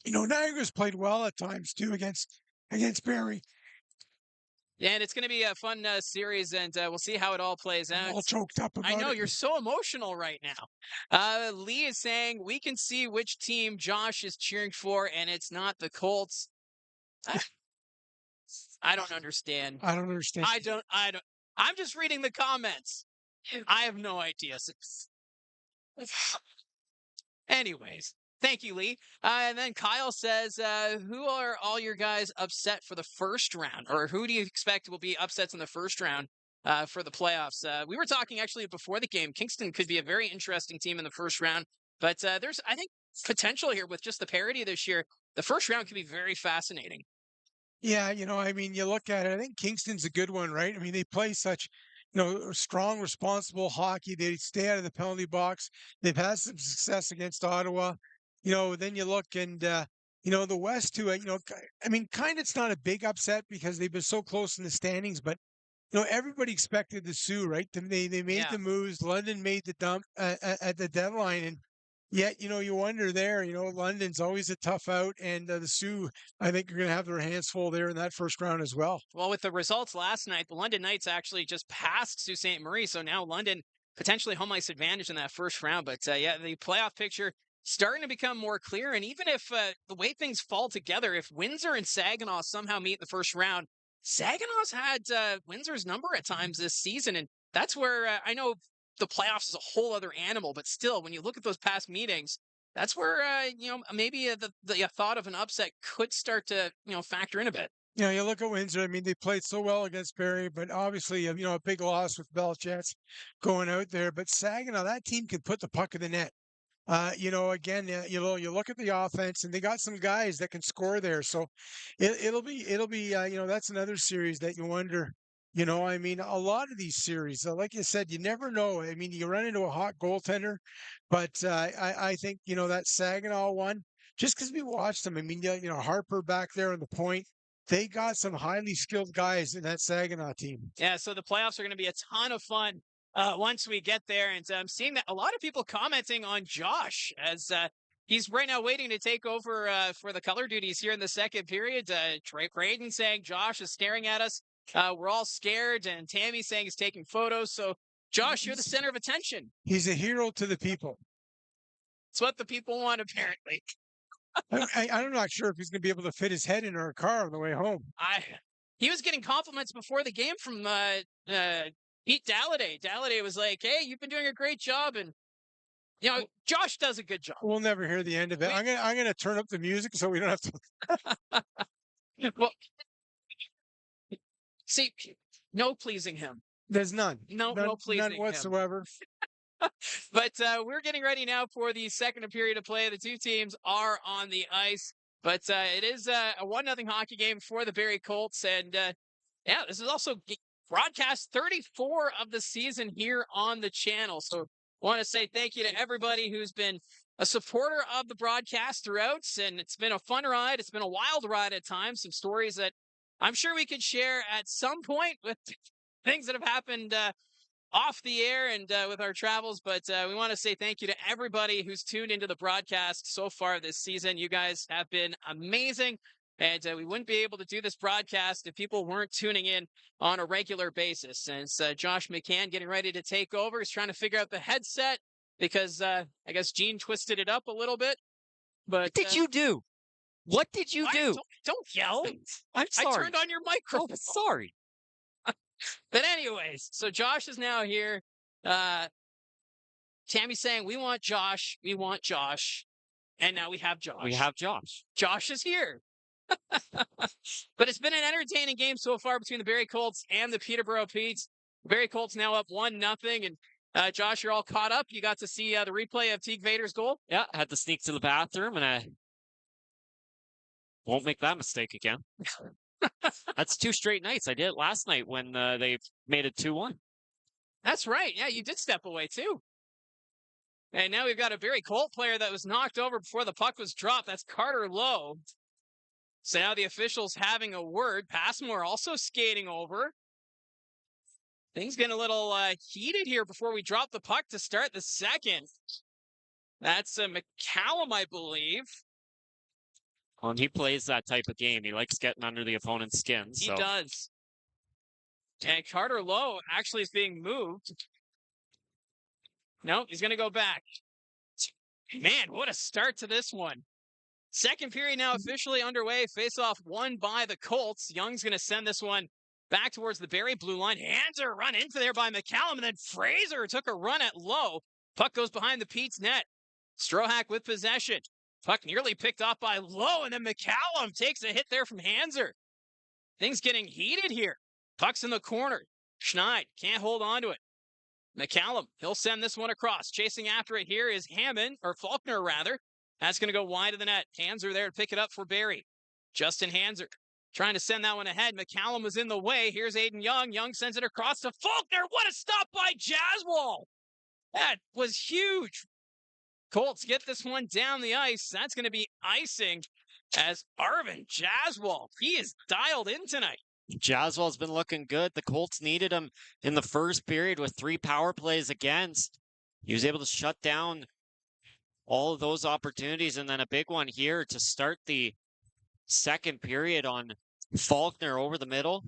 Speaker 3: Niagara's played well at times too against Barrie.
Speaker 2: Yeah, and it's going to be a fun series, and we'll see how it all plays out.
Speaker 3: I'm all choked up about
Speaker 2: I know,
Speaker 3: it.
Speaker 2: you're so emotional right now. Lee is saying we can see which team Josh is cheering for, and it's not the Colts. I don't understand.
Speaker 3: I don't understand.
Speaker 2: I don't. I'm just reading the comments. I have no idea. Anyways. Thank you, Lee. And then Kyle says, who are all your guys upset for the first round? Or who do you expect will be upsets in the first round for the playoffs? We were talking actually before the game. Kingston could be a very interesting team in the first round. But there's, I think, potential here with just the parity this year. The first round could be very fascinating.
Speaker 3: Yeah, you look at it, I think Kingston's a good one, right? I mean, they play such strong, responsible hockey. They stay out of the penalty box. They've had some success against Ottawa. Then you look and, the West too, kind of it's not a big upset because they've been so close in the standings, but, everybody expected the Sioux, right? They made the moves. London made the dump at the deadline. And yet, you wonder there, London's always a tough out. And the Sioux, I think, are going to have their hands full there in that first round as well.
Speaker 2: Well, with the results last night, the London Knights actually just passed Sault Ste. Marie. So now London potentially home ice advantage in that first round. But the playoff picture starting to become more clear. And even if the way things fall together, if Windsor and Saginaw somehow meet in the first round, Saginaw's had Windsor's number at times this season. And that's where I know the playoffs is a whole other animal. But still, when you look at those past meetings, that's where, maybe the thought of an upset could start to, factor in a bit.
Speaker 3: You look at Windsor. I mean, they played so well against Barrie, but obviously, a big loss with Belchats going out there. But Saginaw, that team can put the puck in the net. Again, you look at the offense, and they got some guys that can score there. So it'll be, that's another series that you wonder. A lot of these series, like you said, you never know. I mean, you run into a hot goaltender, but I think that Saginaw one, just because we watched them. I mean, Harper back there on the point. they got some highly skilled guys in that Saginaw team.
Speaker 2: Yeah, so the playoffs are going to be a ton of fun once we get there. And I'm seeing that a lot of people commenting on Josh as he's right now waiting to take over for the color duties here in the second period. Trey Braden saying Josh is staring at us. We're all scared. And Tammy saying he's taking photos. So, Josh, you're the center of attention.
Speaker 3: He's a hero to the people.
Speaker 2: It's what the people want, apparently.
Speaker 3: I'm not sure if he's going to be able to fit his head in our car on the way home.
Speaker 2: He was getting compliments before the game from Pete Dalladay. Dalladay was like, "Hey, you've been doing a great job," and Josh does a good job.
Speaker 3: We'll never hear the end of it. I'm gonna turn up the music so we don't have to.
Speaker 2: Well, see, no pleasing him.
Speaker 3: There's none.
Speaker 2: No pleasing
Speaker 3: none whatsoever.
Speaker 2: But we're getting ready now for the second period of play. The two teams are on the ice. But it is a 1-0 hockey game for the Barrie Colts. And, this is also broadcast 34 of the season here on the channel. So I want to say thank you to everybody who's been a supporter of the broadcast throughout. And it's been a fun ride. It's been a wild ride at times. Some stories that I'm sure we could share at some point with things that have happened off the air and with our travels, but we want to say thank you to everybody who's tuned into the broadcast so far this season. You guys have been amazing, and we wouldn't be able to do this broadcast if people weren't tuning in on a regular basis. And it's Josh McCann getting ready to take over. He's trying to figure out the headset because I guess Gene twisted it up a little bit. But
Speaker 7: what did you do? What did you do?
Speaker 2: Don't yell.
Speaker 7: I'm sorry.
Speaker 2: I turned on your microphone.
Speaker 7: Oh, sorry.
Speaker 2: But anyways, so Josh is now here. Tammy's saying, we want Josh. And now we have Josh.
Speaker 7: We have Josh.
Speaker 2: Josh is here. But it's been an entertaining game so far between the Barrie Colts and the Peterborough Petes. Barrie Colts now up 1-0. And Josh, you're all caught up. You got to see the replay of Teague Vader's goal.
Speaker 7: Yeah, had to sneak to the bathroom, and I won't make that mistake again. That's 2 straight nights. I did it last night when they made it 2-1.
Speaker 2: That's right. Yeah, you did step away too. And now we've got a Barrie Colt player that was knocked over before the puck was dropped. That's Carter Lowe. So now the officials having a word. Passmore also skating over. Things getting a little heated here before we drop the puck to start the second. That's McCallum, I believe.
Speaker 7: Well, he plays that type of game. He likes getting under the opponent's skin.
Speaker 2: He does. And Carter Lowe actually is being moved. No, he's going to go back. Man, what a start to this one. Second period now officially underway. Face-off won by the Colts. Young's going to send this one back towards the Barrie blue line. Hanser run into there by McCallum, and then Fraser took a run at Lowe. Puck goes behind the Pete's net. Strohack with possession. Puck nearly picked off by Lowe, and then McCallum takes a hit there from Hanser. Things getting heated here. Puck's in the corner. Schneid can't hold on to it. McCallum, he'll send this one across. Chasing after it here is Faulkner rather. That's going to go wide of the net. Hanser there to pick it up for Barrie. Justin Hanser trying to send that one ahead. McCallum was in the way. Here's Aiden Young. Young sends it across to Faulkner. What a stop by Jaswal. That was huge. Colts get this one down the ice. That's going to be icing as Arvin Jaswal. He is dialed in tonight.
Speaker 7: Jaswal's been looking good. The Colts needed him in the first period with 3 power plays against. He was able to shut down all of those opportunities, and then a big one here to start the second period on Faulkner over the middle.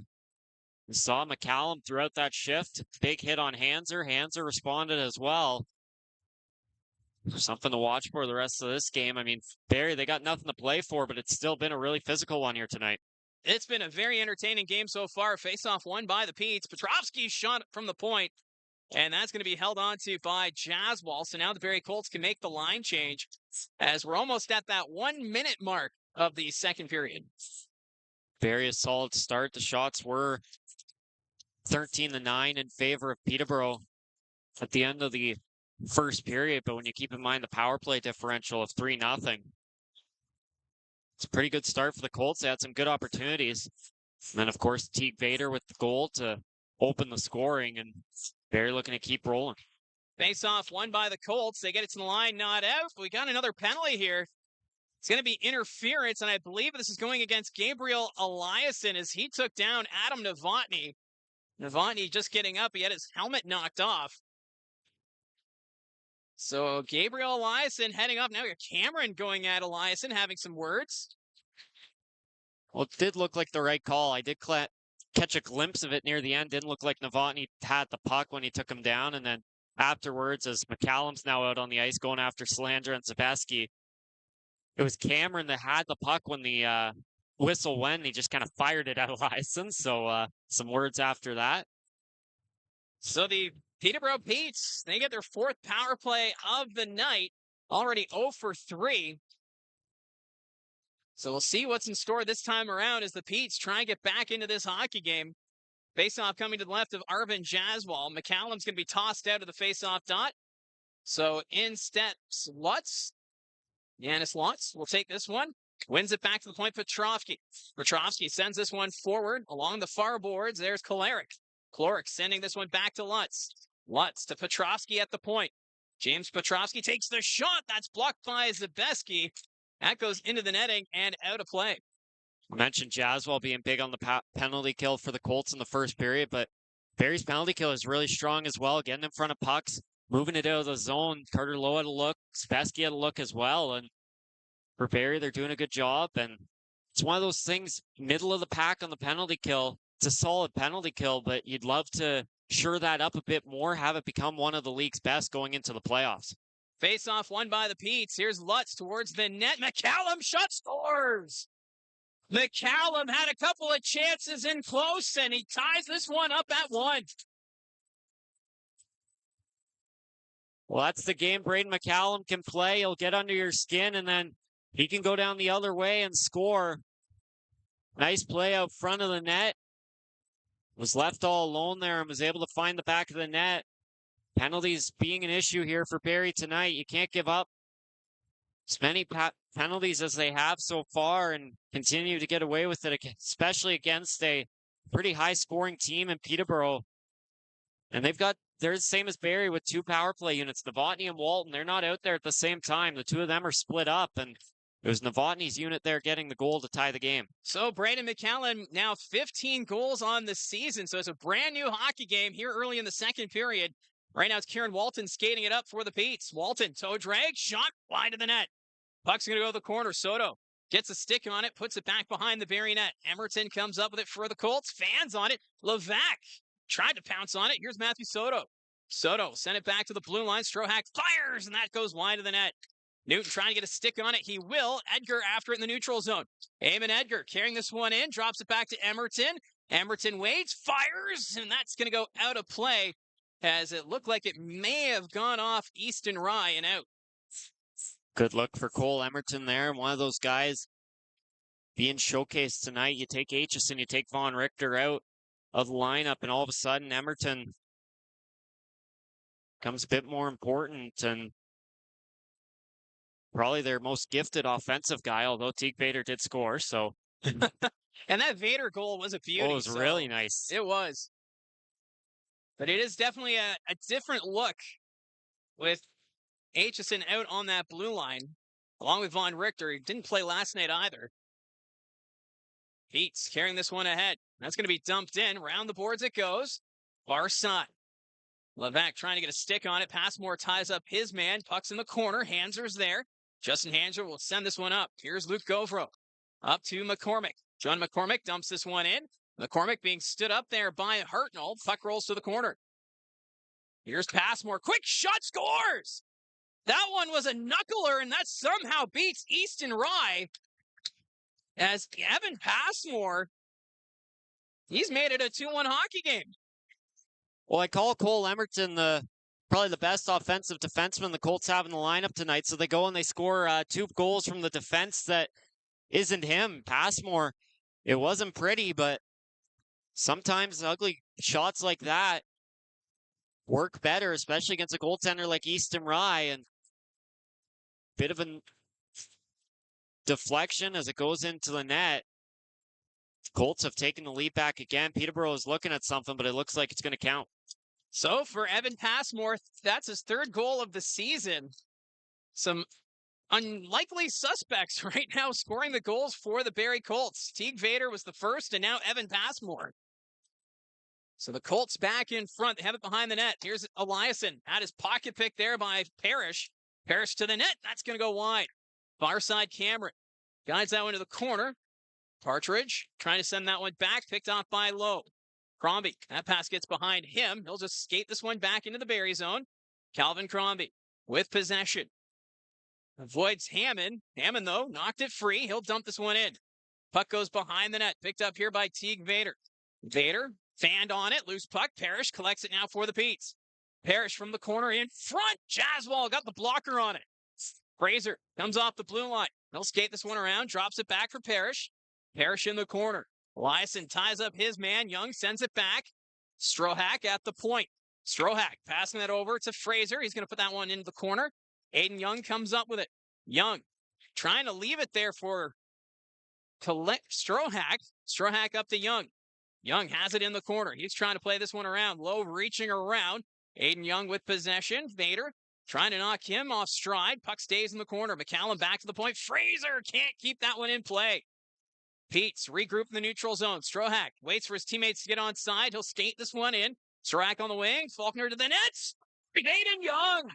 Speaker 7: We saw McCallum throughout that shift. Big hit on Hanser. Hanser responded as well. Something to watch for the rest of this game. I mean, Barrie, they got nothing to play for, but it's still been a really physical one here tonight.
Speaker 2: It's been a very entertaining game so far. Face-off won by the Petes. Petrovsky's shot from the point, and that's going to be held on to by Jaswal. So now the Barrie Colts can make the line change as we're almost at that 1 minute mark of the second period.
Speaker 7: Very a solid start. The shots were 13-9 in favor of Peterborough at the end of the first period, but when you keep in mind the power play differential of 3-0, it's a pretty good start for the Colts. They had some good opportunities. And then, of course, Teague Vader with the goal to open the scoring, and Barrie looking to keep rolling.
Speaker 2: Face-off won by the Colts. They get it to the line, not out. We got another penalty here. It's going to be interference, and I believe this is going against Gabriel Eliasson as he took down Adam Novotny. Novotny just getting up. He had his helmet knocked off. So Gabriel Eliasson heading up. Now we got Cameron going at Eliasson, having some words.
Speaker 7: Well, it did look like the right call. I did catch a glimpse of it near the end. Didn't look like Novotny had the puck when he took him down. And then afterwards, as McCallum's now out on the ice going after Slander and Zabeski, it was Cameron that had the puck when the whistle went. And he just kind of fired it at Eliasson. So some words after that.
Speaker 2: So the Peterborough Petes, they get their 4th power play of the night, already 0 for 3. So we'll see what's in store this time around as the Petes try and get back into this hockey game. Faceoff coming to the left of Arvin Jaswal. McCallum's going to be tossed out of the faceoff dot. So in steps Lutz. Yanis Lutz will take this one. Wins it back to the point. Petrovsky. Petrovsky sends this one forward along the far boards. There's Kolarek. Kolarek sending this one back to Lutz. Lutz to Petrovsky at the point. James Petrovsky takes the shot. That's blocked by Zabeski. That goes into the netting and out of play.
Speaker 7: I mentioned Jaswal being big on the penalty kill for the Colts in the first period, but Barrie's penalty kill is really strong as well, getting in front of pucks, moving it out of the zone. Carter Lowe had a look, Zabeski had a look as well, and for Barrie, they're doing a good job, and it's one of those things, middle of the pack on the penalty kill. It's a solid penalty kill, but you'd love to shore that up a bit more, have it become one of the league's best going into the playoffs.
Speaker 2: Face-off won by the Petes. Here's Lutz towards the net. McCallum shot, scores! McCallum had a couple of chances in close, and he ties this one up at 1.
Speaker 7: Well, that's the game Braden McCallum can play. He'll get under your skin, and then he can go down the other way and score. Nice play out front of the net. Was left all alone there and was able to find the back of the net. Penalties being an issue here for Barrie tonight. You can't give up as many penalties as they have so far and continue to get away with it, especially against a pretty high-scoring team in Peterborough. And they're the same as Barrie with 2 power play units. Novotny and Walton, they're not out there at the same time. The 2 of them are split up, and it was Novotny's unit there getting the goal to tie the game.
Speaker 2: So Braden McCallum now 15 goals on the season. So it's a brand new hockey game here early in the second period. Right now it's Kieran Walton skating it up for the Petes. Walton, toe drag, shot wide of the net. Puck's going to go to the corner. Soto gets a stick on it, puts it back behind the Barrie net. Emerton comes up with it for the Colts. Fans on it. Levac tried to pounce on it. Here's Matthew Soto. Soto sent it back to the blue line. Strohack fires, and that goes wide of the net. Newton trying to get a stick on it. He will. Edgar after it in the neutral zone. Eamon Edgar carrying this one in. Drops it back to Emerton. Emerton waits, fires, and that's going to go out of play as it looked like it may have gone off Easton Rye and out.
Speaker 7: Good look for Cole Emerton there. One of those guys being showcased tonight. You take Aitchison, you take Von Richter out of the lineup, and all of a sudden Emerton becomes a bit more important and probably their most gifted offensive guy, although Teague Vader did score. So,
Speaker 2: and that Vader goal was a beauty.
Speaker 7: Oh, it was really nice.
Speaker 2: It was. But it is definitely a different look with Aitchison out on that blue line, along with Von Richter. He didn't play last night either. Pete's carrying this one ahead. That's going to be dumped in. Round the boards it goes. Far side. Levac trying to get a stick on it. Passmore ties up his man. Puck's in the corner. Hanser's there. Justin Hanser will send this one up. Here's Luke Govro. Up to McCormick. John McCormick dumps this one in. McCormick being stood up there by Hartnell. Puck rolls to the corner. Here's Passmore. Quick shot, scores! That one was a knuckler, and that somehow beats Easton Rye. As Evan Passmore, he's made it a 2-1 hockey game.
Speaker 7: Well, I call Cole Emerton probably the best offensive defenseman the Colts have in the lineup tonight. So they go and they score 2 goals from the defense that isn't him. Passmore, it wasn't pretty, but sometimes ugly shots like that work better, especially against a goaltender like Easton Rye. And bit of a deflection as it goes into the net. The Colts have taken the lead back again. Peterborough is looking at something, but it looks like it's going to count.
Speaker 2: So for Evan Passmore, that's his 3rd goal of the season. Some unlikely suspects right now scoring the goals for the Barrie Colts. Teague Vader was the first, and now Evan Passmore. So the Colts back in front. They have it behind the net. Here's Eliason. Had his pocket pick there by Parrish. Parrish to the net. That's going to go wide. Far side Cameron. Guides that one to the corner. Partridge trying to send that one back. Picked off by Lowe. Crombie. That pass gets behind him. He'll just skate this one back into the Barrie zone. Calvin Crombie with possession. Avoids Hammond. Hammond, though, knocked it free. He'll dump this one in. Puck goes behind the net. Picked up here by Teague Vader. Vader fanned on it. Loose puck. Parrish collects it now for the Petes. Parrish from the corner in front. Jaswal got the blocker on it. Fraser comes off the blue line. He'll skate this one around. Drops it back for Parrish. Parrish in the corner. Eliason ties up his man. Young sends it back. Strohack at the point. Strohack passing that over to Fraser. He's going to put that one into the corner. Aiden Young comes up with it. Young trying to leave it there for Strohack. Strohack up to Young. Young has it in the corner. He's trying to play this one around. Low reaching around. Aiden Young with possession. Vader trying to knock him off stride. Puck stays in the corner. McCallum back to the point. Fraser can't keep that one in play. Pete's regroup in the neutral zone. Strohack waits for his teammates to get on side. He'll skate this one in. Strohack on the wing. Faulkner to the nets. Aiden Young.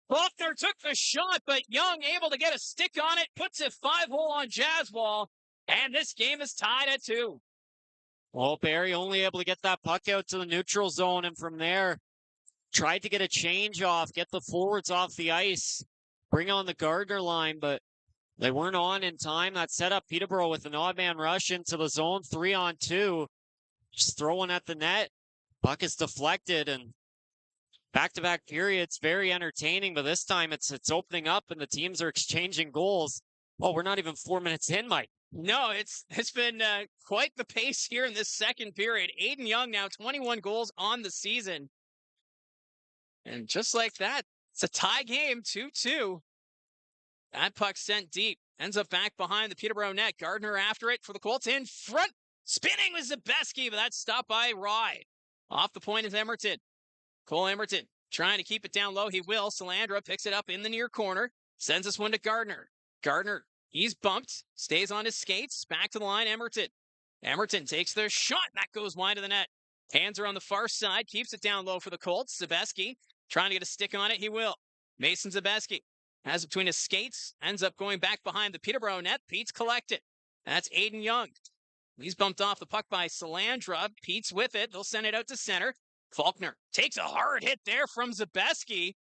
Speaker 2: Faulkner took the shot, but Young able to get a stick on it. Puts it 5-hole on Jaswal. And this game is tied at 2.
Speaker 7: Well, Barrie only able to get that puck out to the neutral zone, and from there, tried to get a change off, get the forwards off the ice, bring on the Gardner line, but they weren't on in time. That set up Peterborough with an odd man rush into the zone, 3-on-2. Just throwing at the net. Puck is deflected, and back-to-back periods, very entertaining, but this time it's opening up and the teams are exchanging goals. Oh, we're not even 4 minutes in, Mike.
Speaker 2: No, it's been quite the pace here in this second period. Aiden Young now 21 goals on the season. And just like that, it's a tie game, 2-2. That puck sent deep. Ends up back behind the Peterborough net. Gardner after it for the Colts in front. Spinning was Zabeski, but that's stopped by Rye. Off the point is Emerton. Cole Emerton trying to keep it down low. He will. Salandra picks it up in the near corner. Sends this one to Gardner. Gardner, he's bumped. Stays on his skates. Back to the line, Emerton. Emerton takes the shot. That goes wide of the net. Hands are on the far side. Keeps it down low for the Colts. Zabeski trying to get a stick on it. He will. Mason Zabeski has it between his skates. Ends up going back behind the Peterborough net. Pete's collected. That's Aiden Young. He's bumped off the puck by Salandra. Pete's with it. They'll send it out to center. Faulkner takes a hard hit there from Zabeski.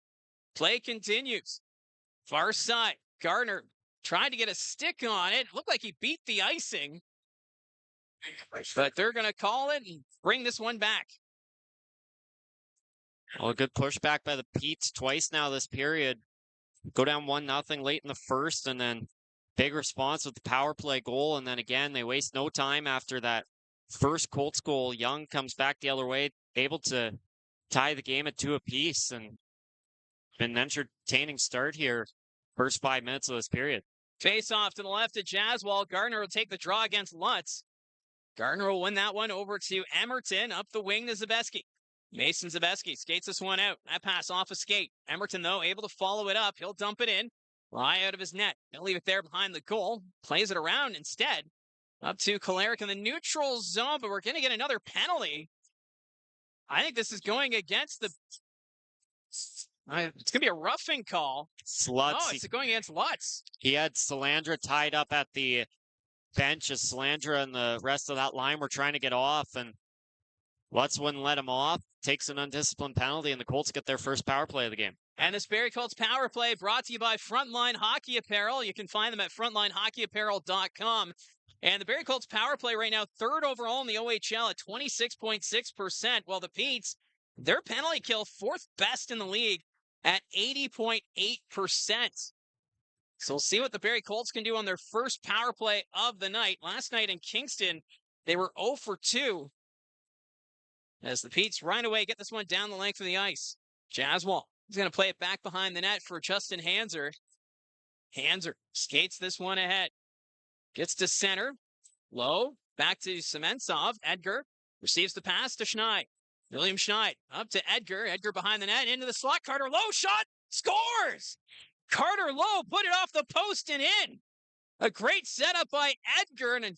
Speaker 2: Play continues. Far side. Gardner tried to get a stick on it. Looked like he beat the icing. But they're going to call it and bring this one back.
Speaker 7: Well, a good pushback by the Petes twice now this period. Go down 1-0 late in the first, and then big response with the power play goal. And then again, they waste no time after that first Colts goal. Young comes back the other way, able to tie the game at 2 apiece. And been an entertaining start here. First 5 minutes of this period.
Speaker 2: Face off to the left of Jaswal. Gardner will take the draw against Lutz. Gardner will win that one over to Emerton. Up the wing to Zabeski. Mason Zabeski skates this one out. That pass off a skate. Emerton, though, able to follow it up. He'll dump it in. Lie out of his net. He'll leave it there behind the goal. Plays it around instead. Up to Kolarek in the neutral zone, but we're going to get another penalty. I think this is going against the... It's going to be a roughing call.
Speaker 7: Lutz.
Speaker 2: Oh, it's going against Lutz.
Speaker 7: He had Salandra tied up at the bench as Salandra and the rest of that line were trying to get off, and Lutz wouldn't let him off. Takes an undisciplined penalty, and the Colts get their first power play of the game.
Speaker 2: And this Barrie Colts power play brought to you by Frontline Hockey Apparel. You can find them at frontlinehockeyapparel.com. And the Barrie Colts power play right now, 3rd overall in the OHL at 26.6%, while the Petes, their penalty kill, 4th best in the league at 80.8%. So we'll see what the Barrie Colts can do on their first power play of the night. Last night in Kingston, they were 0 for 2. As the Petes right away get this one down the length of the ice. Jaswal is going to play it back behind the net for Justin Hanser. Hanser skates this one ahead. Gets to center. Low. Back to Sementsov. Edgar receives the pass to Schneid. William Schneid up to Edgar. Edgar behind the net. Into the slot. Carter low shot. Scores! Carter Lowe put it off the post and in. A great setup by Edgar, and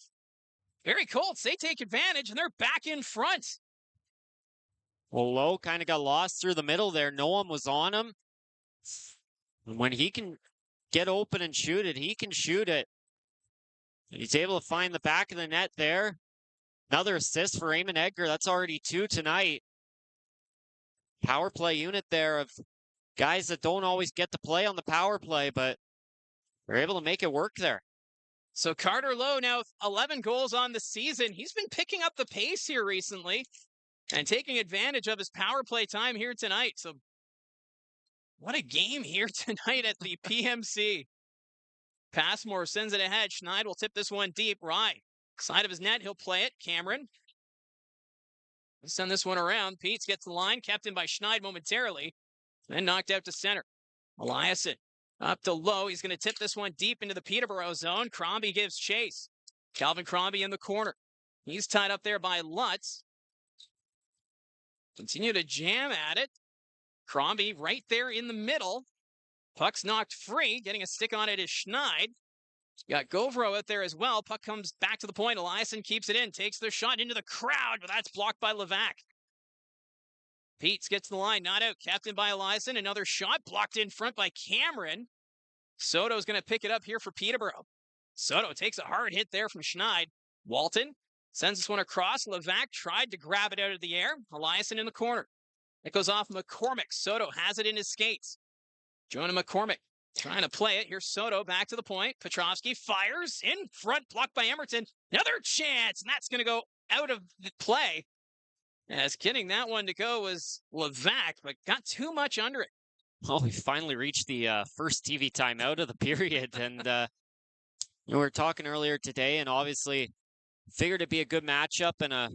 Speaker 2: Barrie Colts, they take advantage, and they're back in front.
Speaker 7: Well, Lowe kind of got lost through the middle there. No one was on him. And when he can get open and shoot it, he can shoot it. He's able to find the back of the net there. Another assist for Eamon Edgar. That's already 2 tonight. Power play unit there of guys that don't always get to play on the power play, but they're able to make it work there.
Speaker 2: So Carter Lowe now 11 goals on the season. He's been picking up the pace here recently and taking advantage of his power play time here tonight. So what a game here tonight at the PMC. Passmore sends it ahead. Schneid will tip this one deep. Rye, side of his net, he'll play it. Cameron. He'll send this one around. Peets gets the line, kept in by Schneid momentarily, then knocked out to center. Eliasson up to Lowe. He's going to tip this one deep into the Peterborough zone. Crombie gives chase. Calvin Crombie in the corner. He's tied up there by Lutz. Continue to jam at it. Crombie right there in the middle. Puck's knocked free. Getting a stick on it is Schneid. Got Govro out there as well. Puck comes back to the point. Eliasson keeps it in. Takes the shot into the crowd, but that's blocked by Levac. Peets gets the line. Not out. Captain by Eliasson. Another shot blocked in front by Cameron. Soto's going to pick it up here for Peterborough. Soto takes a hard hit there from Schneid. Walton sends this one across. Levac tried to grab it out of the air. Eliasson in the corner. It goes off McCormick. Soto has it in his skates. Jonah McCormick trying to play it. Here's Soto back to the point. Petrovsky fires in front, blocked by Emerton. Another chance, and that's going to go out of the play. As getting that one to go was Levac, but got too much under it.
Speaker 7: Oh, we finally reached the first TV timeout of the period. And we were talking earlier today, and obviously figured it'd be a good matchup and a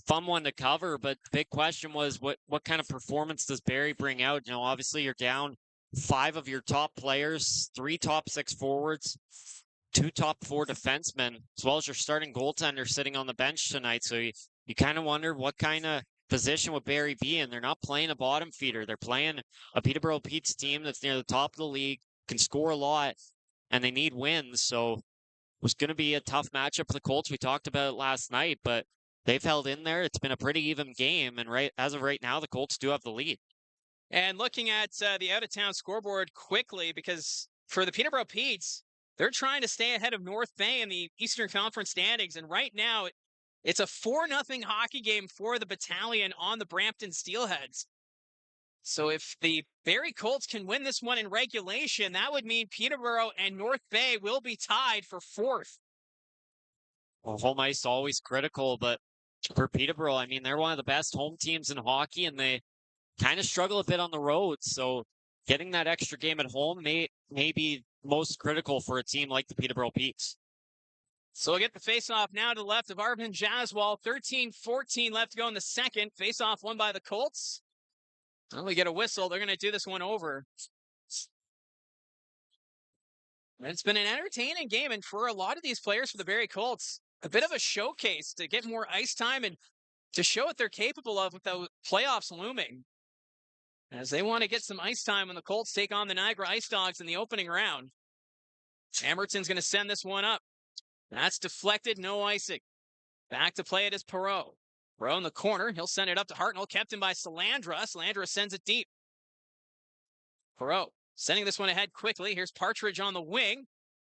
Speaker 7: fun one to cover. But the big question was, what kind of performance does Barrie bring out? Obviously you're down 5 of your top players, 3 top 6 forwards, 2 top 4 defensemen, as well as your starting goaltender sitting on the bench tonight. So you kind of wonder what kind of position would Barrie be in. They're not playing a bottom feeder. They're playing a Peterborough Pete's team that's near the top of the league, can score a lot, and they need wins. So it was going to be a tough matchup for the Colts. We talked about it last night, but they've held in there. It's been a pretty even game, and as of right now, the Colts do have the lead.
Speaker 2: And looking at the out-of-town scoreboard quickly, because for the Peterborough Petes, they're trying to stay ahead of North Bay in the Eastern Conference standings. And right now, it's a 4-0 hockey game for the Battalion on the Brampton Steelheads. So if the Barrie Colts can win this one in regulation, that would mean Peterborough and North Bay will be tied for 4th.
Speaker 7: Well, home ice always critical, but for Peterborough, I mean, they're one of the best home teams in hockey, and they kind of struggle a bit on the road. So getting that extra game at home may be most critical for a team like the Peterborough Petes.
Speaker 2: So we'll get the face-off now to the left of Arvin Jaswal. 13-14 left to go in the second. Face-off won by the Colts. Well, we get a whistle. They're going to do this one over. It's been an entertaining game, and for a lot of these players for the Barrie Colts, a bit of a showcase to get more ice time and to show what they're capable of with the playoffs looming, as they want to get some ice time when the Colts take on the Niagara Ice Dogs in the opening round. Emerton's going to send this one up. That's deflected, no icing. Back to play it is Perreault. Perreault in the corner. He'll send it up to Hartnell, kept in by Salandra. Salandra sends it deep. Perreault sending this one ahead quickly. Here's Partridge on the wing.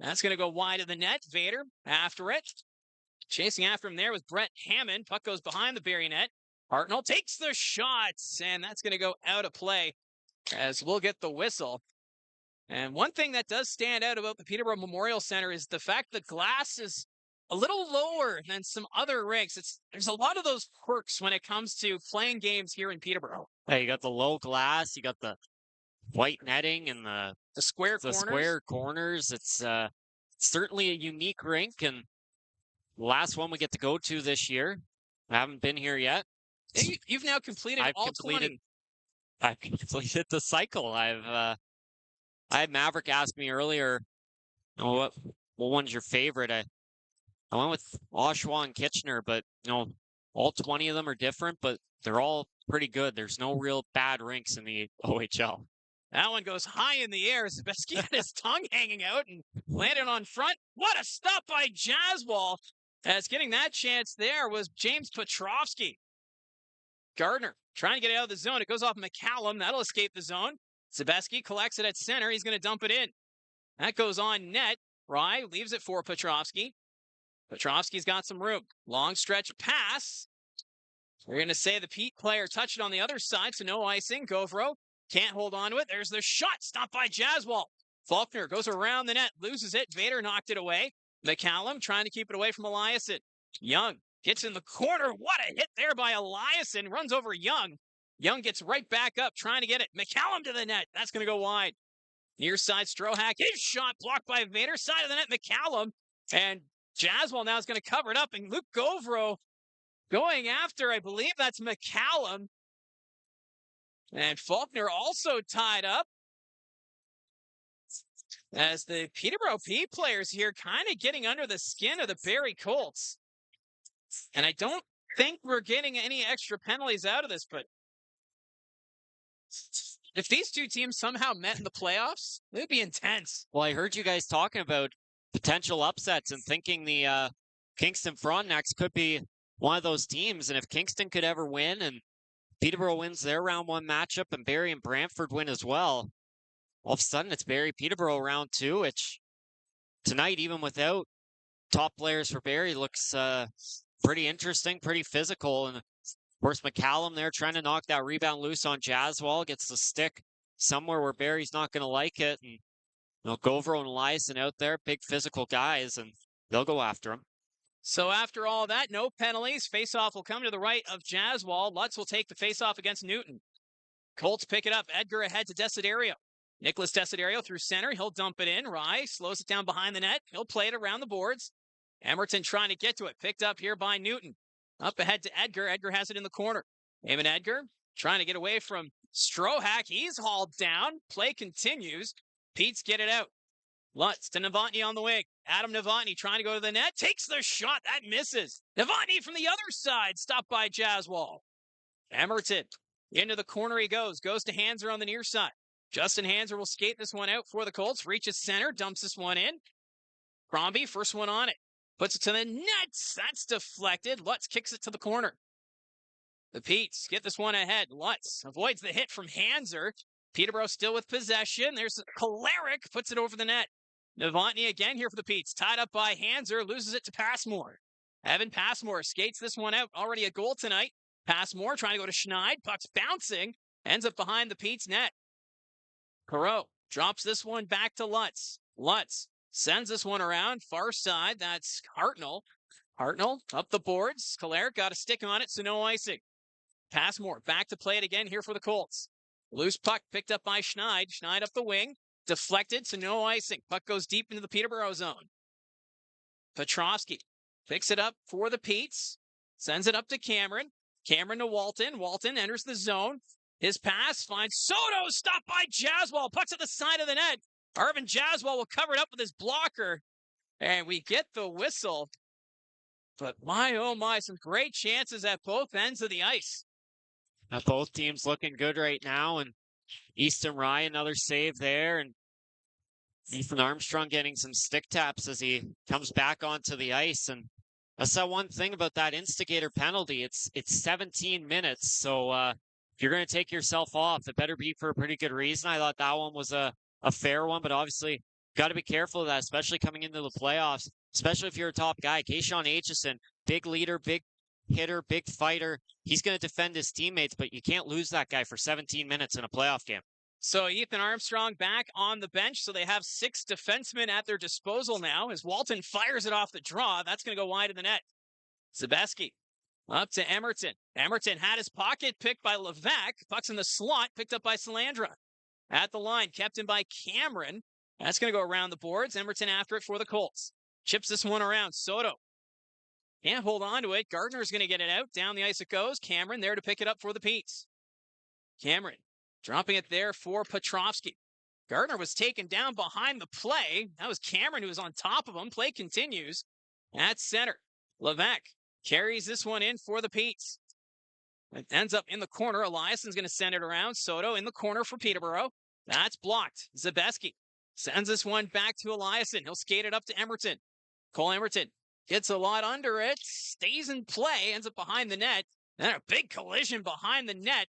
Speaker 2: That's going to go wide of the net. Vader after it. Chasing after him there was Brett Hammond. Puck goes behind the Barrie net. Hartnell takes the shot, and that's going to go out of play as we'll get the whistle. And one thing that does stand out about the Peterborough Memorial Centre is the fact the glass is a little lower than some other rinks. There's a lot of those quirks when it comes to playing games here in Peterborough.
Speaker 7: Hey, you got the low glass, you got the white netting and the
Speaker 2: square
Speaker 7: corners. It's certainly a unique rink, and the last one we get to go to this year. I haven't been here yet.
Speaker 2: You've now completed all 20.
Speaker 7: I've completed the cycle. I had Maverick ask me earlier, what one's your favorite? I went with Oshawa and Kitchener, but all 20 of them are different, but they're all pretty good. There's no real bad rinks in the OHL.
Speaker 2: That one goes high in the air. Zabeski had his tongue hanging out and landed on front. What a stop by Jaswal. As getting that chance there was James Petrovsky. Gardner trying to get it out of the zone. It goes off McCallum. That'll escape the zone. Zabeski collects it at center. He's going to dump it in. That goes on net. Rye leaves it for Petrovsky. Petrovsky's got some room. Long stretch pass. We're going to say the Pete player touched it on the other side, so no icing. Govro can't hold on to it. There's the shot. Stopped by Jaswal. Faulkner goes around the net, loses it. Vader knocked it away. McCallum trying to keep it away from Eliasson. Young gets in the corner. What a hit there by Eliasson. Runs over Young. Young gets right back up trying to get it. McCallum to the net. That's going to go wide. Near side, Strohack. His shot blocked by Vader. Side of the net, McCallum. And Jaswal now is going to cover it up. And Luke Govro going after, I believe that's McCallum. And Faulkner also tied up. As the Peterborough P players here kind of getting under the skin of the Barrie Colts. And I don't think we're getting any extra penalties out of this, but if these two teams somehow met in the playoffs, it would be intense.
Speaker 7: Well, I heard you guys talking about potential upsets and thinking the Kingston Frontenacs could be one of those teams. And if Kingston could ever win and Peterborough wins their round one matchup and Barrie and Brantford win as well, all of a sudden it's Barrie Peterborough round two, which tonight, even without top players for Barrie, looks pretty interesting, pretty physical. And of course, McCallum there trying to knock that rebound loose on Jaswal, gets the stick somewhere where Barrie's not going to like it. And Govro and Eliasson out there, big physical guys, and they'll go after him.
Speaker 2: So after all that, no penalties. Faceoff will come to the right of Jaswal. Lutz will take the faceoff against Newton. Colts pick it up. Edgar ahead to Desiderio. Nicholas Desiderio through center. He'll dump it in. Rye slows it down behind the net. He'll play it around the boards. Emerton trying to get to it. Picked up here by Newton. Up ahead to Edgar. Edgar has it in the corner. Eamon Edgar trying to get away from Strohack. He's hauled down. Play continues. Pete's get it out. Lutz to Novotny on the wing. Adam Novotny trying to go to the net. Takes the shot. That misses. Novotny from the other side. Stopped by Jaswal. Emerton into the corner he goes. Goes to Hanser on the near side. Justin Hanser will skate this one out for the Colts. Reaches center. Dumps this one in. Crombie, first one on it. Puts it to the net. That's deflected. Lutz kicks it to the corner. The Petes get this one ahead. Lutz avoids the hit from Hanser. Peterborough still with possession. There's Kolaric. Puts it over the net. Novotny again here for the Petes. Tied up by Hanser. Loses it to Passmore. Evan Passmore skates this one out. Already a goal tonight. Passmore trying to go to Schneid. Puck's bouncing. Ends up behind the Petes net. Perot drops this one back to Lutz. Lutz sends this one around. Far side. That's Hartnell. Hartnell up the boards. Kolaric got a stick on it, so no icing. Passmore back to play it again here for the Colts. Loose puck picked up by Schneid. Schneid up the wing. Deflected, so no icing. Puck goes deep into the Peterborough zone. Petrovsky picks it up for the Petes. Sends it up to Cameron. Cameron to Walton. Walton enters the zone. His pass finds Soto. Stopped by Jaswal. Puck's at the side of the net. Arvin Jaswal will cover it up with his blocker. And we get the whistle. But my, oh my, some great chances at both ends of the ice.
Speaker 7: Both teams looking good right now. And Easton Rye, another save there. And Ethan Armstrong getting some stick taps as he comes back onto the ice. And that's that one thing about that instigator penalty. It's 17 minutes. So if you're going to take yourself off, it better be for a pretty good reason. I thought that one was a fair one, but obviously got to be careful of that, especially coming into the playoffs, especially if you're a top guy. Keishon Aitchison, big leader, big hitter, big fighter. He's going to defend his teammates, but you can't lose that guy for 17 minutes in a playoff game.
Speaker 2: So Ethan Armstrong back on the bench. So they have 6 defensemen at their disposal now as Walton fires it off the draw. That's going to go wide of the net. Zabeski up to Emerton. Emerton had his pocket picked by Levesque. Puck's in the slot, picked up by Salandra. At the line, kept in by Cameron. That's going to go around the boards. Emerton after it for the Colts. Chips this one around. Soto can't hold on to it. Gardner's going to get it out. Down the ice it goes. Cameron there to pick it up for the Petes. Cameron dropping it there for Petrovsky. Gardner was taken down behind the play. That was Cameron who was on top of him. Play continues at center. Levesque carries this one in for the Petes. It ends up in the corner. Eliasson's going to send it around. Soto in the corner for Peterborough. That's blocked. Zabeski sends this one back to Eliasson. He'll skate it up to Emerton. Cole Emerton gets a lot under it, stays in play, ends up behind the net. Then a big collision behind the net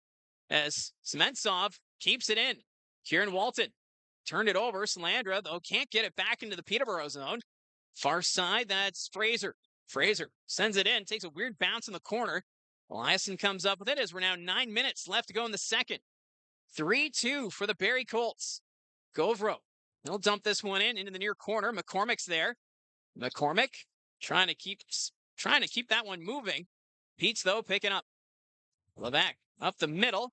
Speaker 2: as Sementsov keeps it in. Kieran Walton turned it over. Salandra, though, can't get it back into the Peterborough zone. Far side, that's Fraser. Fraser sends it in, takes a weird bounce in the corner. Eliasson comes up with it as we're now 9 minutes left to go in the second. 3-2 for the Barrie Colts. Govro, he'll dump this one into the near corner. McCormick's there. McCormick trying to keep that one moving. Pete's, though, picking up. Levac up the middle.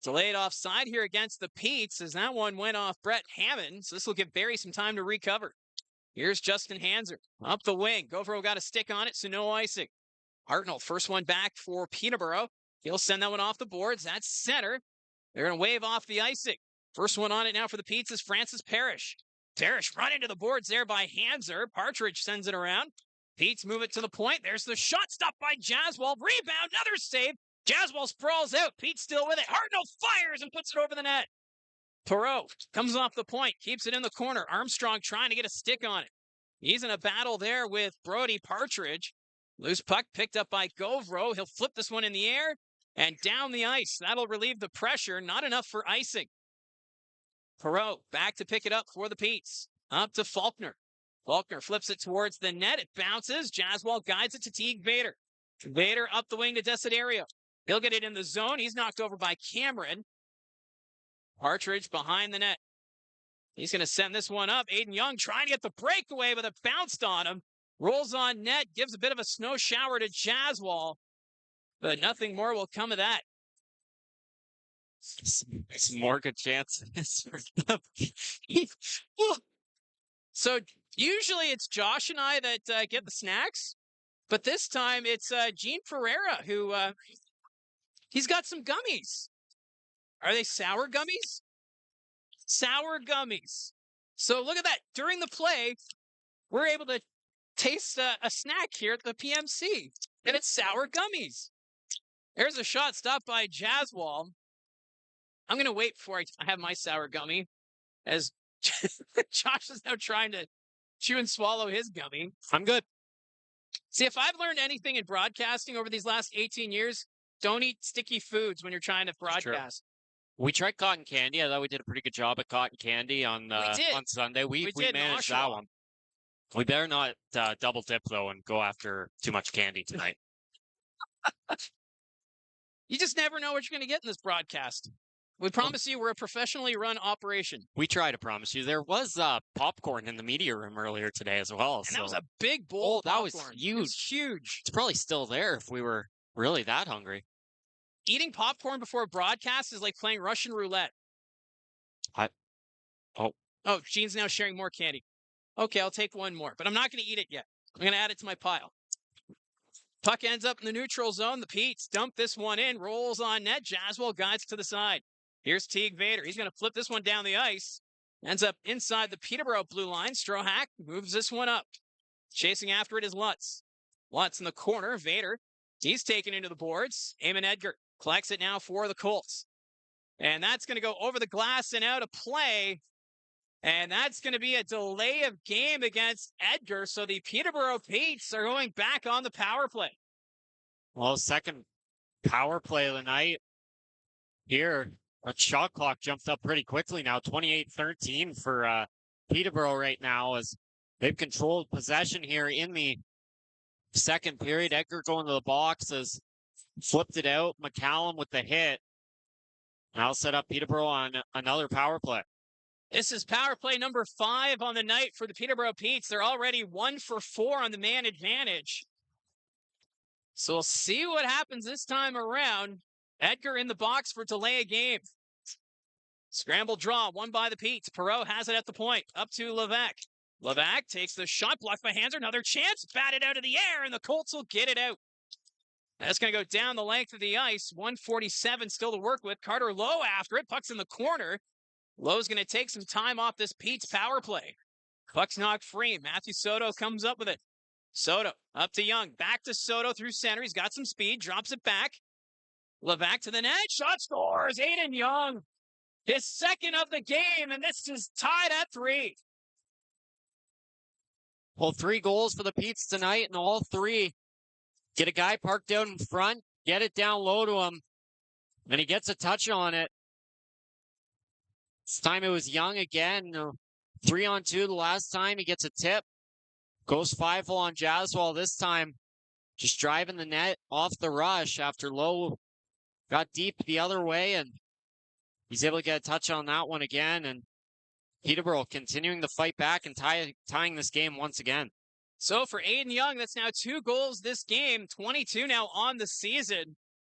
Speaker 2: Delayed offside here against the Petes as that one went off Brett Hammond. So this will give Barrie some time to recover. Here's Justin Hanser up the wing. Govro got a stick on it, so no icing. Hartnell, first one back for Peterborough. He'll send that one off the boards. That's center. They're going to wave off the icing. First one on it now for the Petes is Francis Parrish. Parrish run into the boards there by Hanser. Partridge sends it around. Petes move it to the point. There's the shot stopped by Jaswald. Rebound, another save. Jaswald sprawls out. Pete's still with it. Hartnell fires and puts it over the net. Perreault comes off the point, keeps it in the corner. Armstrong trying to get a stick on it. He's in a battle there with Brody Partridge. Loose puck picked up by Govro. He'll flip this one in the air and down the ice. That'll relieve the pressure. Not enough for icing. Perreault back to pick it up for the Petes. Up to Faulkner. Faulkner flips it towards the net. It bounces. Jaswald guides it to Teague Vader. Vader up the wing to Desiderio. He'll get it in the zone. He's knocked over by Cameron. Partridge behind the net. He's going to send this one up. Aiden Young trying to get the breakaway, but it bounced on him. Rolls on net, gives a bit of a snow shower to Jaswald, but nothing more will come of that.
Speaker 7: Some more good chances.
Speaker 2: So usually it's Josh and I that get the snacks, but this time it's Gene Pereira who he's got some gummies. Are they sour gummies? Sour gummies. So look at that. During the play, we're able to taste a snack here at the PMC, and it's sour gummies. There's a shot stopped by Jaswald. I'm going to wait before I have my sour gummy, as Josh is now trying to chew and swallow his gummy.
Speaker 7: I'm good.
Speaker 2: See, if I've learned anything in broadcasting over these last 18 years, don't eat sticky foods when you're trying to broadcast.
Speaker 7: We tried cotton candy. I thought we did a pretty good job at cotton candy on Sunday. We managed that one. We better not double dip, though, and go after too much candy tonight.
Speaker 2: You just never know what you're going to get in this broadcast. We promise you we're a professionally run operation.
Speaker 7: We try to promise you. There was popcorn in the media room earlier today as well.
Speaker 2: And that was a big bowl of popcorn.
Speaker 7: That was huge.
Speaker 2: It was huge.
Speaker 7: It's probably still there if we were really that hungry.
Speaker 2: Eating popcorn before a broadcast is like playing Russian roulette. Oh, Gene's now sharing more candy. Okay, I'll take one more, but I'm not going to eat it yet. I'm going to add it to my pile. Puck ends up in the neutral zone. The Petes dump this one in, rolls on net. Jaswald guides to the side. Here's Teague Vader. He's going to flip this one down the ice. Ends up inside the Peterborough blue line. Strohack moves this one up. Chasing after it is Lutz. Lutz in the corner. Vader. He's taken into the boards. Eamon Edgar collects it now for the Colts. And that's going to go over the glass and out of play. And that's going to be a delay of game against Edgar. So the Peterborough Petes are going back on the power play.
Speaker 7: Well, second power play of the night here. Our shot clock jumped up pretty quickly now. 28-13 for Peterborough right now as they've controlled possession here in the second period. Edgar going to the box has flipped it out. McCallum with the hit. Now set up Peterborough on another power play.
Speaker 2: This is power play number 5 on the night for the Peterborough Petes. They're already 1 for 4 on the man advantage. So we'll see what happens this time around. Edgar in the box for delay of game. Scramble draw, won by the Petes. Perreault has it at the point. Up to Levac. Levac takes the shot, blocked by Hanser. Another chance, batted out of the air, and the Colts will get it out. That's going to go down the length of the ice. 147 still to work with. Carter Lowe after it. Puck's in the corner. Lowe's going to take some time off this Pete's power play. Puck's knocked free. Matthew Soto comes up with it. Soto up to Young. Back to Soto through center. He's got some speed. Drops it back. Levac to the net. Shot scores. Aiden Young. His second of the game, and this is tied at 3.
Speaker 7: Well, 3 goals for the Petes tonight, and all 3 get a guy parked out in front, get it down low to him, and he gets a touch on it. This time it was Young again. 3-on-2 the last time. He gets a tip. Goes 5-hole on Jaswal this time. Just driving the net off the rush after Lowe got deep the other way, and he's able to get a touch on that one again. And Peterborough continuing to fight back and tying this game once again.
Speaker 2: So for Aiden Young, that's now 2 goals this game, 22 now on the season.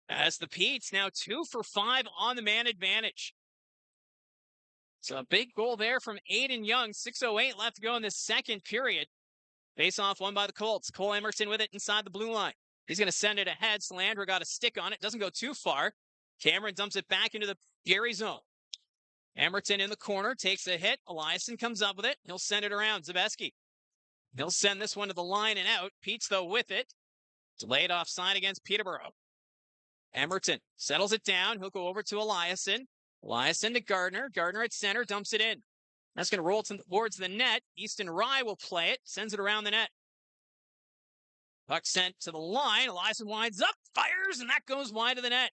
Speaker 2: As the Petes now 2 for 5 on the man advantage. So a big goal there from Aiden Young. 6:08 left to go in this second period. Face-off won by the Colts. Cole Emerson with it inside the blue line. He's going to send it ahead. Salandra got a stick on it. Doesn't go too far. Cameron dumps it back into the Gary zone. Emerson in the corner, takes a hit. Eliasson comes up with it. He'll send it around. Zabeski. He'll send this one to the line and out. Pete's, though, with it. Delayed offside against Peterborough. Emerson settles it down. He'll go over to Eliasson. Eliasson to Gardner. Gardner at center, dumps it in. That's going to roll towards the net. Easton Rye will play it. Sends it around the net. Puck sent to the line. Eliasson winds up, fires, and that goes wide of the net.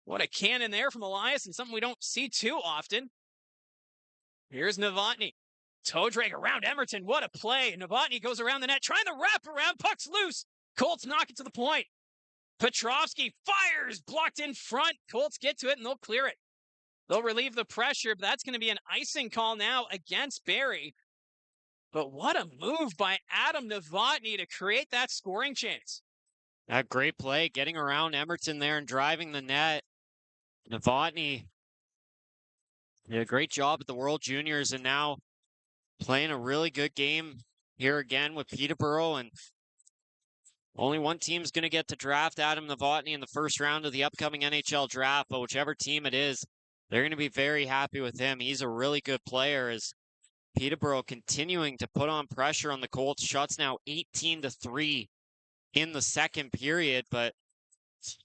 Speaker 2: What a cannon there from Eliasson. Something we don't see too often. Here's Novotny. Toe drag around Emerton. What a play. Novotny goes around the net, trying to wrap around. Puck's loose. Colts knock it to the point. Petrovsky fires. Blocked in front. Colts get to it, and they'll clear it. They'll relieve the pressure, but that's going to be an icing call now against Barrie. But what a move by Adam Novotny to create that scoring chance.
Speaker 7: That great play, getting around Emerton there and driving the net. Novotny did a great job at the World Juniors and now playing a really good game here again with Peterborough. And only one team's going to get to draft Adam Novotny in the first round of the upcoming NHL draft, but whichever team it is, they're going to be very happy with him. He's a really good player as Peterborough continuing to put on pressure on the Colts. Shots now 18-3 in the second period, but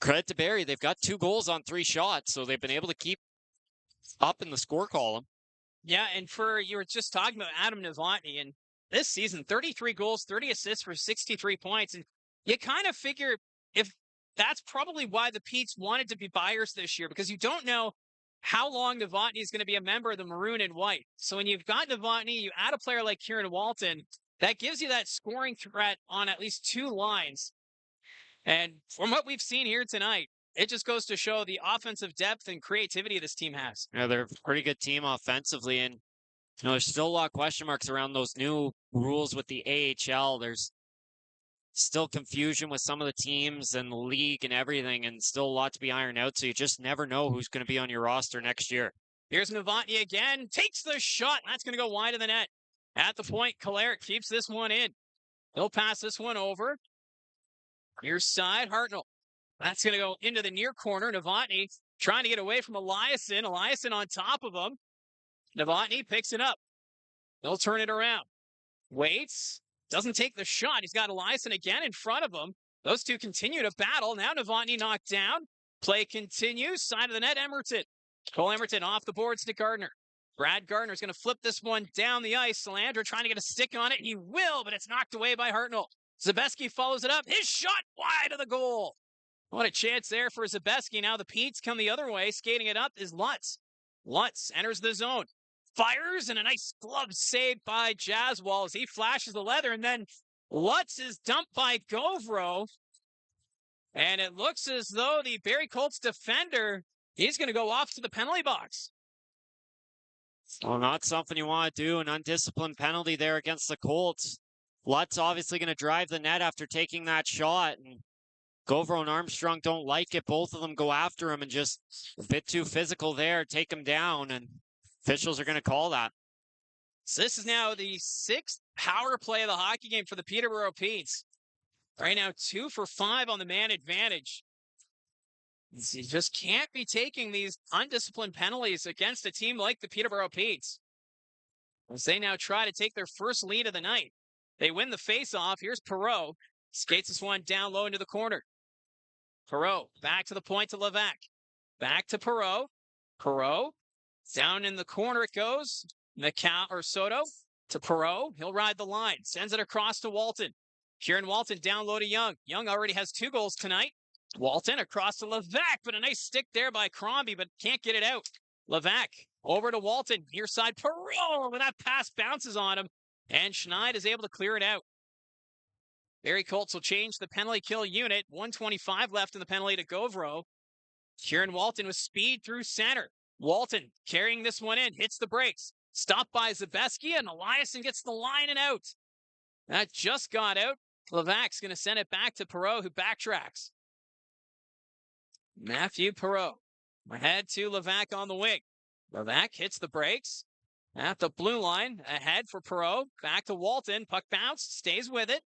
Speaker 7: credit to Barrie. They've got 2 goals on 3 shots, so they've been able to keep up in the score column.
Speaker 2: Yeah, and you were just talking about Adam Novotny, and this season, 33 goals, 30 assists for 63 points. And you kind of figure if that's probably why the Petes wanted to be buyers this year, because you don't know how long Novotny is going to be a member of the Maroon and White. So when you've got Novotny, you add a player like Kieran Walton, that gives you that scoring threat on at least 2 lines. And from what we've seen here tonight, it just goes to show the offensive depth and creativity this team has.
Speaker 7: Yeah, they're a pretty good team offensively, and there's still a lot of question marks around those new rules with the AHL. There's still confusion with some of the teams and the league and everything, and still a lot to be ironed out, so you just never know who's going to be on your roster next year.
Speaker 2: Here's Novotny again, takes the shot, and that's going to go wide of the net. At the point, Kalarik keeps this one in. He'll pass this one over. Near side, Hartnell. That's going to go into the near corner. Novotny trying to get away from Eliasson. Eliasson on top of him. Novotny picks it up. He'll turn it around. Waits. Doesn't take the shot. He's got Eliasson again in front of him. Those two continue to battle. Now Novotny knocked down. Play continues. Side of the net, Emerton. Cole Emerton off the boards to Gardner. Brad Gardner's going to flip this one down the ice. Salandra trying to get a stick on it. He will, but it's knocked away by Hartnell. Zabeski follows it up. His shot wide of the goal. What a chance there for Zabeski. Now the Petes come the other way. Skating it up is Lutz. Lutz enters the zone. Fires, and a nice glove save by Jaswal as he flashes the leather, and then Lutz is dumped by Govro. And it looks as though the Barrie Colts defender, he's going to go off to the penalty box.
Speaker 7: Well, not something you want to do, an undisciplined penalty there against the Colts. Lutz obviously going to drive the net after taking that shot, and Govro and Armstrong don't like it. Both of them go after him and just a bit too physical there, take him down, and officials are going to call that.
Speaker 2: So this is now the 6th power play of the hockey game for the Peterborough Petes. Right now, 2 for 5 on the man advantage. You just can't be taking these undisciplined penalties against a team like the Peterborough Petes, as they now try to take their first lead of the night. They win the face-off. Here's Perreault. Skates this one down low into the corner. Perreault back to the point to Levac. Back to Perreault. Perreault Down in the corner it goes. Soto to Perreault. He'll ride the line. Sends it across to Walton. Kieran Walton down low to Young. Young already has 2 goals tonight. Walton across to Levac, but a nice stick there by Crombie, but can't get it out. Levac over to Walton. Near side Perreault, and that pass bounces on him, and Schneid is able to clear it out. Barrie Colts will change the penalty kill unit. 1:25 left in the penalty to Govro. Kieran Walton with speed through center. Walton carrying this one in, hits the brakes. Stopped by Zabeski, and Eliasson gets the line and out. That just got out. Levac's going to send it back to Perreault, who backtracks. Matthew Perreault ahead to Levac on the wing. Levac hits the brakes at the blue line. Ahead for Perreault. Back to Walton. Puck bounce. Stays with it.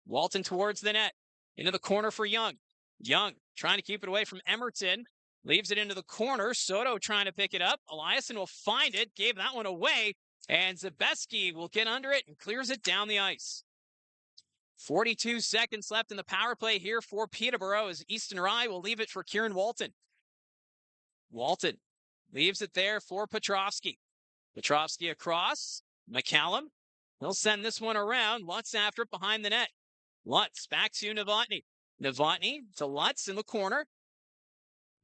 Speaker 2: Walton towards the net. Into the corner for Young. Young trying to keep it away from Emerton. Leaves it into the corner. Soto trying to pick it up. Eliasson will find it. Gave that one away. And Zabeski will get under it and clears it down the ice. 42 seconds left in the power play here for Peterborough as Easton Rye will leave it for Kieran Walton. Walton leaves it there for Petrovsky. Petrovsky across. McCallum. He'll send this one around. Lutz after it behind the net. Lutz back to Novotny. Novotny to Lutz in the corner.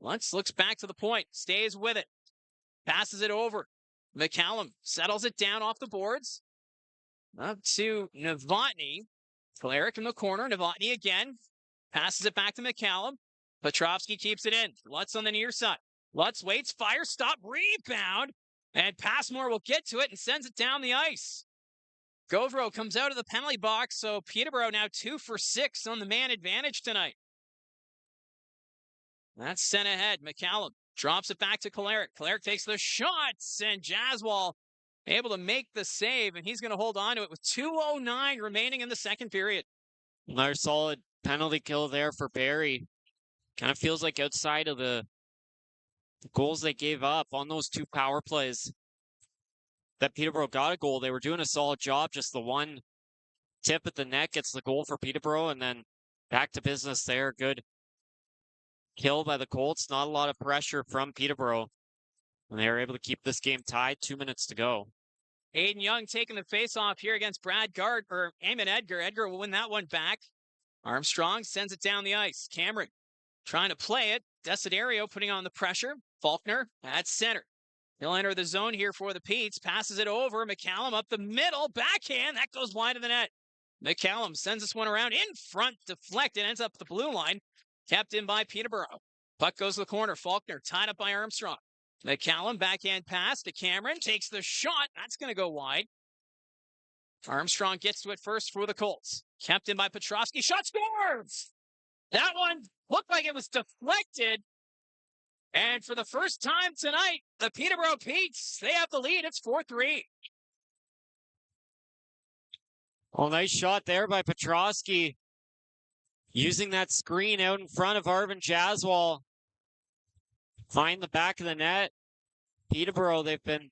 Speaker 2: Lutz looks back to the point. Stays with it. Passes it over. McCallum settles it down off the boards. Up to Novotny. Klarick in the corner. Novotny again. Passes it back to McCallum. Petrovsky keeps it in. Lutz on the near side. Lutz waits. Fire. Stop. Rebound. And Passmore will get to it and sends it down the ice. Govro comes out of the penalty box, so Peterborough now 2 for 6 on the man advantage tonight. That's sent ahead. McCallum drops it back to Klarick. Klarick takes the shots, and Jaswal able to make the save, and he's going to hold on to it with 2:09 remaining in the second period.
Speaker 7: Another solid penalty kill there for Barrie. Kind of feels like outside of the goals they gave up on those 2 power plays that Peterborough got a goal. They were doing a solid job. Just the one tip at the net gets the goal for Peterborough, and then back to business there. Good kill by the Colts. Not a lot of pressure from Peterborough, and they were able to keep this game tied. 2 minutes to go.
Speaker 2: Aiden Young taking the face-off here against Eamon Edgar. Edgar will win that one back. Armstrong sends it down the ice. Cameron trying to play it. Desiderio putting on the pressure. Faulkner at center. He'll enter the zone here for the Petes. Passes it over. McCallum up the middle. Backhand. That goes wide of the net. McCallum sends this one around in front. Deflected. Ends up the blue line. Kept in by Peterborough. Puck goes to the corner. Faulkner tied up by Armstrong. McCallum backhand pass to Cameron. Takes the shot. That's going to go wide. Armstrong gets to it first for the Colts. Kept in by Petrovsky. Shot scores! That one looked like it was deflected. And for the first time tonight, the Peterborough Petes, they have the lead. It's 4-3.
Speaker 7: Well, nice shot there by Petrovsky. Using that screen out in front of Arvin Jaswal. Find the back of the net. Peterborough, they've been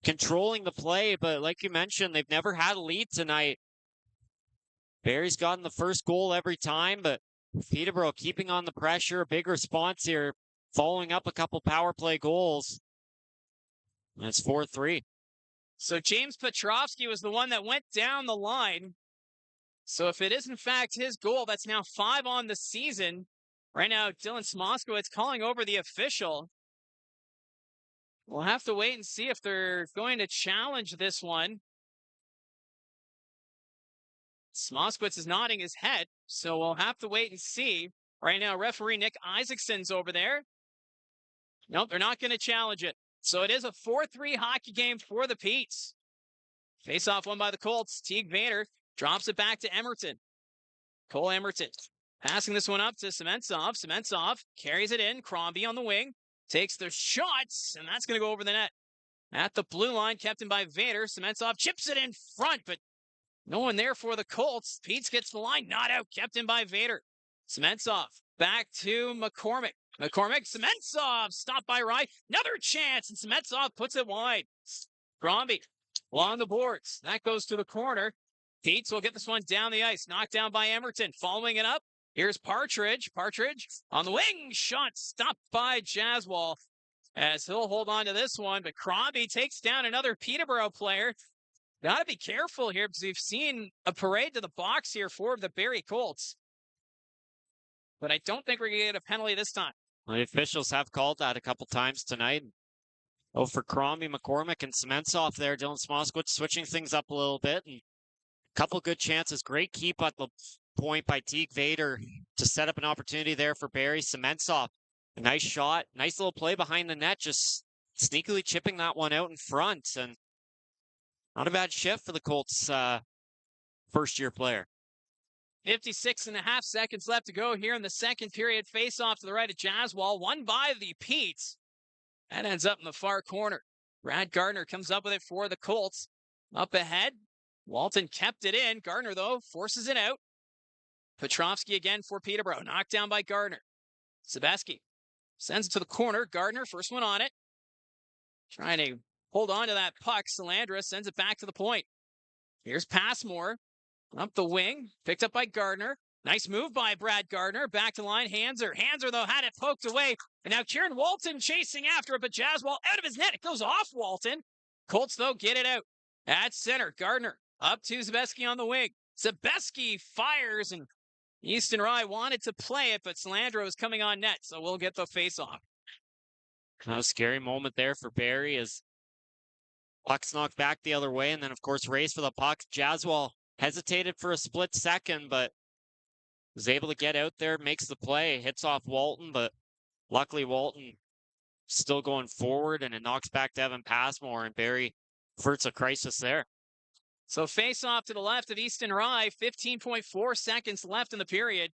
Speaker 7: controlling the play, but like you mentioned, they've never had a lead tonight. Barrie's gotten the first goal every time, but Peterborough keeping on the pressure. A big response here, following up a couple power play goals. And it's 4-3.
Speaker 2: So James Petrovsky was the one that went down the line. So if it is in fact his goal, that's now 5 on the season. Right now, Dylan Smoskowitz calling over the official. We'll have to wait and see if they're going to challenge this one. Smoskowitz is nodding his head, so we'll have to wait and see. Right now, referee Nick Isaacson's over there. Nope, they're not going to challenge it. So it is a 4-3 hockey game for the Petes. Face-off won by the Colts. Teague Vader drops it back to Emerton. Cole Emerton passing this one up to Sementsov. Sementsov carries it in. Crombie on the wing. Takes the shots, and that's going to go over the net. At the blue line, kept in by Vader. Sementsov chips it in front, but no one there for the Colts. Petes gets the line. Not out. Kept in by Vader. Sementsov back to McCormick. McCormick, Sementsov stopped by Rye. Another chance, and Sementsov puts it wide. Crombie along the boards. That goes to the corner. Petes will get this one down the ice. Knocked down by Emerton. Following it up. Here's Partridge. Partridge on the wing. Shot stopped by Jaswal. as he'll hold on to this one, but Crombie takes down another Peterborough player. Got to be careful here because we've seen a parade to the box here for the Barrie Colts. But I don't think we're going to get a penalty this time.
Speaker 7: Well, the officials have called that a couple times tonight. Oh, for Crombie, McCormick, and Sementsov there. Dylan Smoskowitz switching things up a little bit. And a couple good chances. Great keep at the point by Teague Vader to set up an opportunity there for Barrie. Sementsov, a nice shot. Nice little play behind the net, just sneakily chipping that one out in front. And not a bad shift for the Colts first-year player.
Speaker 2: 56.5 seconds left to go here in the second period. Face off to the right of Jaswal. Won by the Petes. That ends up in the far corner. Brad Gardner comes up with it for the Colts. Up ahead. Walton kept it in. Gardner, though, forces it out. Petrovsky again for Peterborough. Knocked down by Gardner. Sebeski sends it to the corner. Gardner, first one on it. Trying to hold on to that puck. Salandra sends it back to the point. Here's Passmore. Up the wing. Picked up by Gardner. Nice move by Brad Gardner. Back to line. Hanser, though, had it poked away. And now Kieran Walton chasing after it, but Jaswal out of his net. It goes off Walton. Colts, though, get it out. At center, Gardner up to Sebeski on the wing. Sebeski fires, and Easton Rye wanted to play it, but Salandra was coming on net, so we'll get the face-off.
Speaker 7: Kind of a scary moment there for Barrie as puck's knocked back the other way, and then, of course, race for the puck. Jaswal hesitated for a split second, but was able to get out there, makes the play, hits off Walton, but luckily Walton still going forward, and it knocks back to Evan Passmore, and Barrie averts a crisis there.
Speaker 2: So face off to the left of Easton Rye, 15.4 seconds left in the period.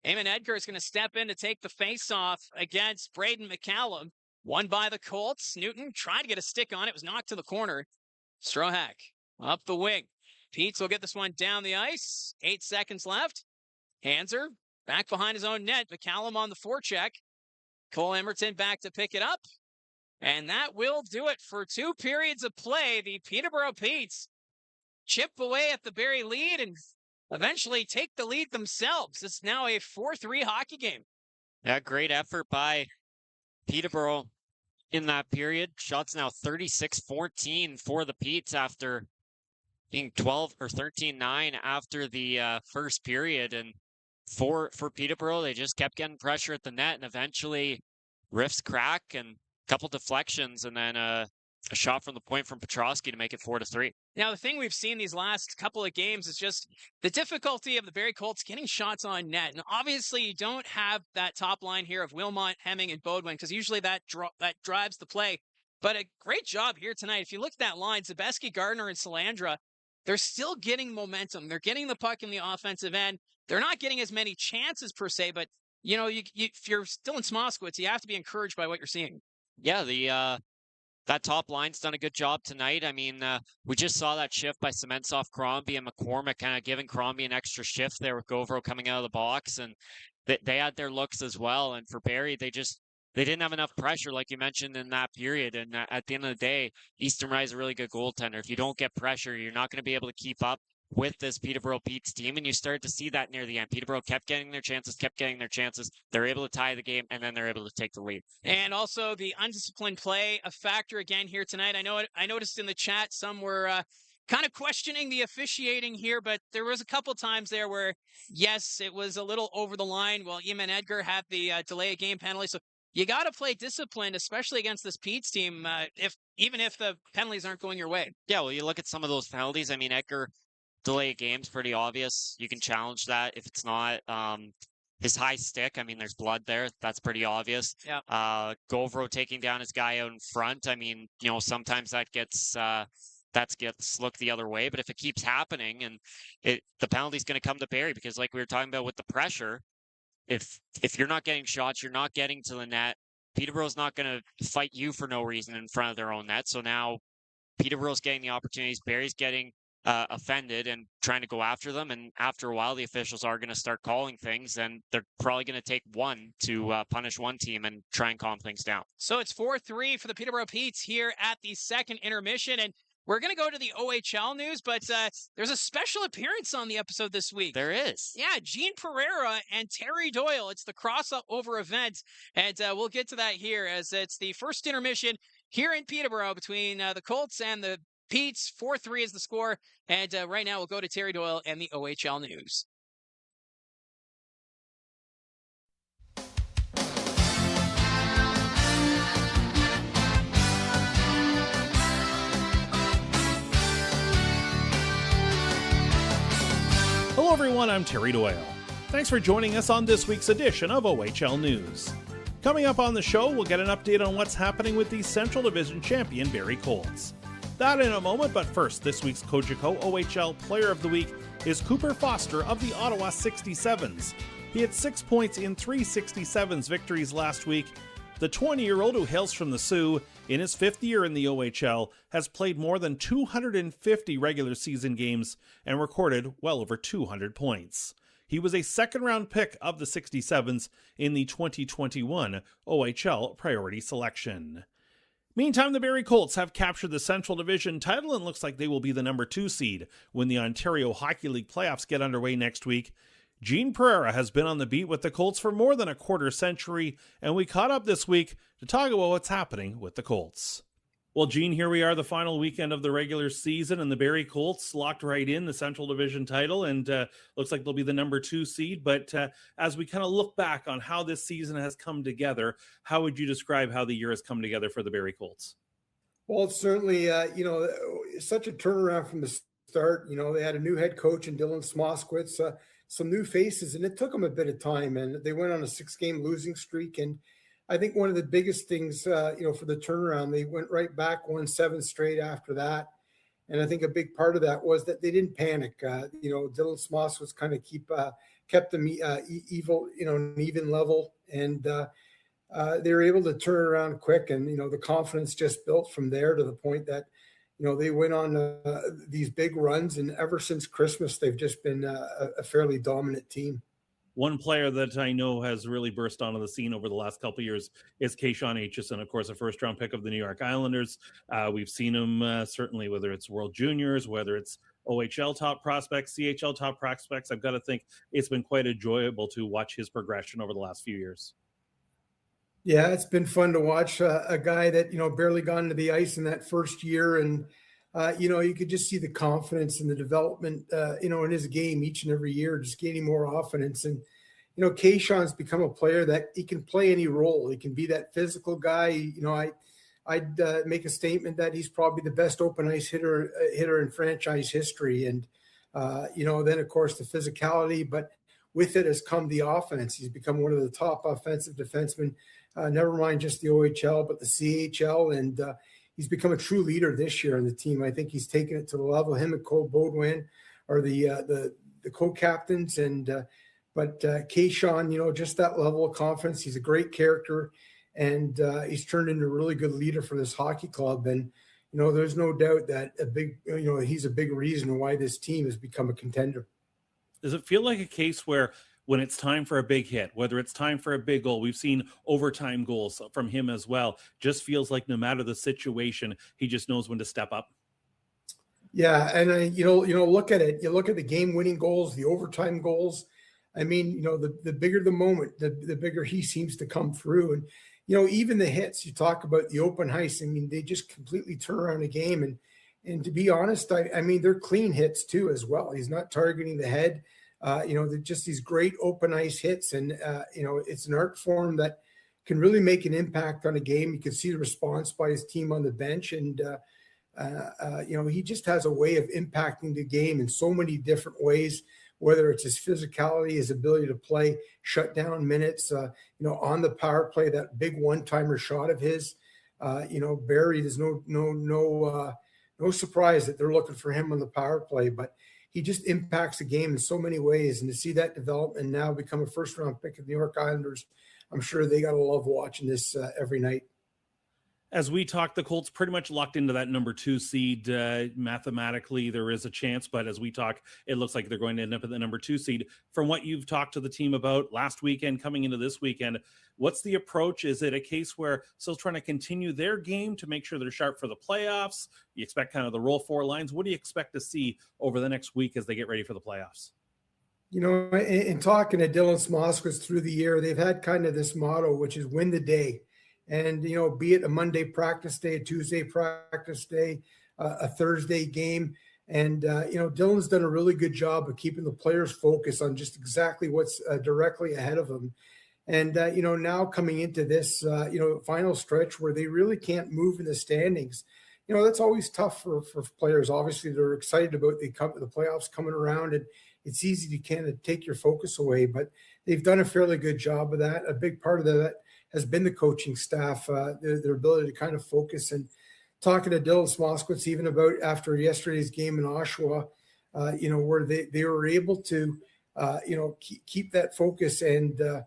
Speaker 2: Eamon Edgar is going to step in to take the face off against Braden McCallum. Won by the Colts. Newton tried to get a stick on it, was knocked to the corner. Strohak up the wing. Peets will get this one down the ice. 8 seconds left. Hanser back behind his own net. McCallum on the forecheck. Cole Emerton back to pick it up. And that will do it for 2 periods of play. The Peterborough Petes chip away at the Barrie lead and eventually take the lead themselves. It's now a 4-3 hockey game.
Speaker 7: Yeah, great effort by Peterborough in that period. Shots now 36-14 for the Petes after being 12 or 13-9 after the first period. And for Peterborough, they just kept getting pressure at the net, and eventually riffs crack and a couple deflections, and then a shot from the point from Petrovsky to make it 4-3.
Speaker 2: Now, the thing we've seen these last couple of games is just the difficulty of the Barrie Colts getting shots on net. And obviously, you don't have that top line here of Wilmot, Hemming, and Bodwin, because usually that drives the play. But a great job here tonight. If you look at that line, Sebeski, Gardner, and Salandra, they're still getting momentum. They're getting the puck in the offensive end. They're not getting as many chances per se, but if you're still in Smoskowitz, you have to be encouraged by what you're seeing.
Speaker 7: Yeah, that top line's done a good job tonight. I mean, we just saw that shift by Sementsov, Crombie, and McCormick, kind of giving Crombie an extra shift there with Govro coming out of the box, and they had their looks as well. And for Barrie, they didn't have enough pressure, like you mentioned in that period. And at the end of the day, Easton Rye is a really good goaltender. If you don't get pressure, you're not going to be able to keep up with this Peterborough Petes team, and you started to see that near the end. Peterborough kept getting their chances. They're able to tie the game, and then they're able to take the lead.
Speaker 2: And also the undisciplined play, a factor again here tonight. I noticed in the chat some were kind of questioning the officiating here, but there was a couple times there where, yes, it was a little over the line. Well, Eamon Edgar had the delay of game penalty, so you got to play disciplined, especially against this Petes team, even if the penalties aren't going your way.
Speaker 7: Yeah, well, you look at some of those penalties. I mean, Edgar delay of game's pretty obvious. You can challenge that if it's not his high stick. I mean, there's blood there. That's pretty obvious.
Speaker 2: Yeah.
Speaker 7: Govro taking down his guy out in front. I mean, sometimes that gets looked the other way. But if it keeps happening, and the penalty's going to come to Barrie, because like we were talking about with the pressure, if you're not getting shots, you're not getting to the net. Peterborough's not going to fight you for no reason in front of their own net. So now Peterborough's getting the opportunities. Barrie's getting offended and trying to go after them, and after a while the officials are going to start calling things, and they're probably going to take one to punish one team and try and calm things down.
Speaker 2: So it's 4-3 for the Peterborough Petes here at the second intermission, and We're going to go to the OHL news, but there's a special appearance on the episode this week.
Speaker 7: There is.
Speaker 2: Yeah, Gene Pereira and Terry Doyle. It's the crossover event, and we'll get to that here as it's the first intermission here in Peterborough between the Colts and the Petes. 4-3 is the score, and right now we'll go to Terry Doyle and the OHL news.
Speaker 8: Hello everyone, I'm Terry Doyle. Thanks for joining us on this week's edition of OHL News. Coming up on the show, we'll get an update on what's happening with the Central Division champion Barrie Colts. That in a moment, but first, this week's Cogeco OHL Player of the Week is Cooper Foster of the Ottawa 67s. He had 6 points in 3 67s victories last week. The 20-year-old who hails from the Sioux, in his 5th year in the OHL, has played more than 250 regular season games and recorded well over 200 points. He was a second-round pick of the 67s in the 2021 OHL Priority Selection. Meantime, the Barrie Colts have captured the Central Division title and looks like they will be the number 2 seed when the Ontario Hockey League playoffs get underway next week. Gene Pereira has been on the beat with the Colts for more than a quarter century, and we caught up this week to talk about what's happening with the Colts. Well, Gene, here we are, the final weekend of the regular season, and the Barrie Colts locked right in the Central Division title, and looks like they'll be the number 2 seed. But as we kind of look back on how this season has come together, how would you describe how the year has come together for the Barrie Colts?
Speaker 9: Well, it's certainly, such a turnaround from the start. They had a new head coach in Dylan Smoskowitz, some new faces, and it took them a bit of time, and they went on a 6-game losing streak. And I think one of the biggest things, for the turnaround, they went right back, won 7 straight after that. And I think a big part of that was that they didn't panic. Dylan Smoskowitz kind of kept them evil, an even level, and they were able to turn around quick. And the confidence just built from there to the point that they went on these big runs, and ever since Christmas, they've just been a fairly dominant team.
Speaker 8: One player that I know has really burst onto the scene over the last couple of years is Kayshawn Aitchison, of course, a first-round pick of the New York Islanders. We've seen him certainly, whether it's World Juniors, whether it's OHL top prospects, CHL top prospects. I've got to think it's been quite enjoyable to watch his progression over the last few years.
Speaker 9: Yeah, it's been fun to watch a guy that, barely got into the ice in that first year. And, you could just see the confidence and the development, in his game each and every year, just gaining more confidence. And, Kayshawn's become a player that he can play any role. He can be that physical guy. I'd make a statement that he's probably the best open ice hitter in franchise history. And, then, of course, the physicality. But with it has come the offense. He's become one of the top offensive defensemen. Never mind just the OHL, but the CHL, and he's become a true leader this year on the team. I think he's taken it to the level. Him and Cole Baudouin are the co-captains, but Kayshawn, just that level of confidence. He's a great character, and he's turned into a really good leader for this hockey club. And there's no doubt that he's a big reason why this team has become a contender.
Speaker 8: Does it feel like a case where when it's time for a big hit, whether it's time for a big goal, we've seen overtime goals from him as well, just feels like no matter the situation, he just knows when to step up?
Speaker 9: Yeah, and look at it. You look at the game-winning goals, the overtime goals. I mean, the bigger the moment, the bigger he seems to come through. And, even the hits, you talk about the open ice. I mean, they just completely turn around a game. And to be honest, I mean, they're clean hits too as well. He's not targeting the head. They're just these great open ice hits. And, it's an art form that can really make an impact on a game. You can see the response by his team on the bench. And, he just has a way of impacting the game in so many different ways, whether it's his physicality, his ability to play shutdown minutes, on the power play, that big one-timer shot of his. Barrie, there's no surprise that they're looking for him on the power play, but he just impacts the game in so many ways. And to see that develop and now become a first-round pick of the New York Islanders, I'm sure they got to love watching this every night.
Speaker 8: As we talk, the Colts pretty much locked into that number 2 seed. Mathematically, there is a chance, but as we talk, it looks like they're going to end up at the number 2 seed. From what you've talked to the team about last weekend, coming into this weekend, what's the approach? Is it a case where still trying to continue their game to make sure they're sharp for the playoffs? You expect kind of the roll 4 lines. What do you expect to see over the next week as they get ready for the playoffs?
Speaker 9: You know, in talking to Dylan Smoskowitz through the year, they've had kind of this motto, which is win the day. And, you know, be it a Monday practice day, a Tuesday practice day, a Thursday game. And, you know, Dylan's done a really good job of keeping the players focused on just exactly what's directly ahead of them. And, you know, now coming into this, you know, final stretch where they really can't move in the standings, you know, that's always tough for players. Obviously, they're excited about the playoffs coming around, and it's easy to kind of take your focus away. But they've done a fairly good job of that. A big part of that has been the coaching staff, their ability to kind of focus. And talking to Dylan Smoskowitz even about after yesterday's game in Oshawa, you know, where they were able to, you know, keep that focus. And, you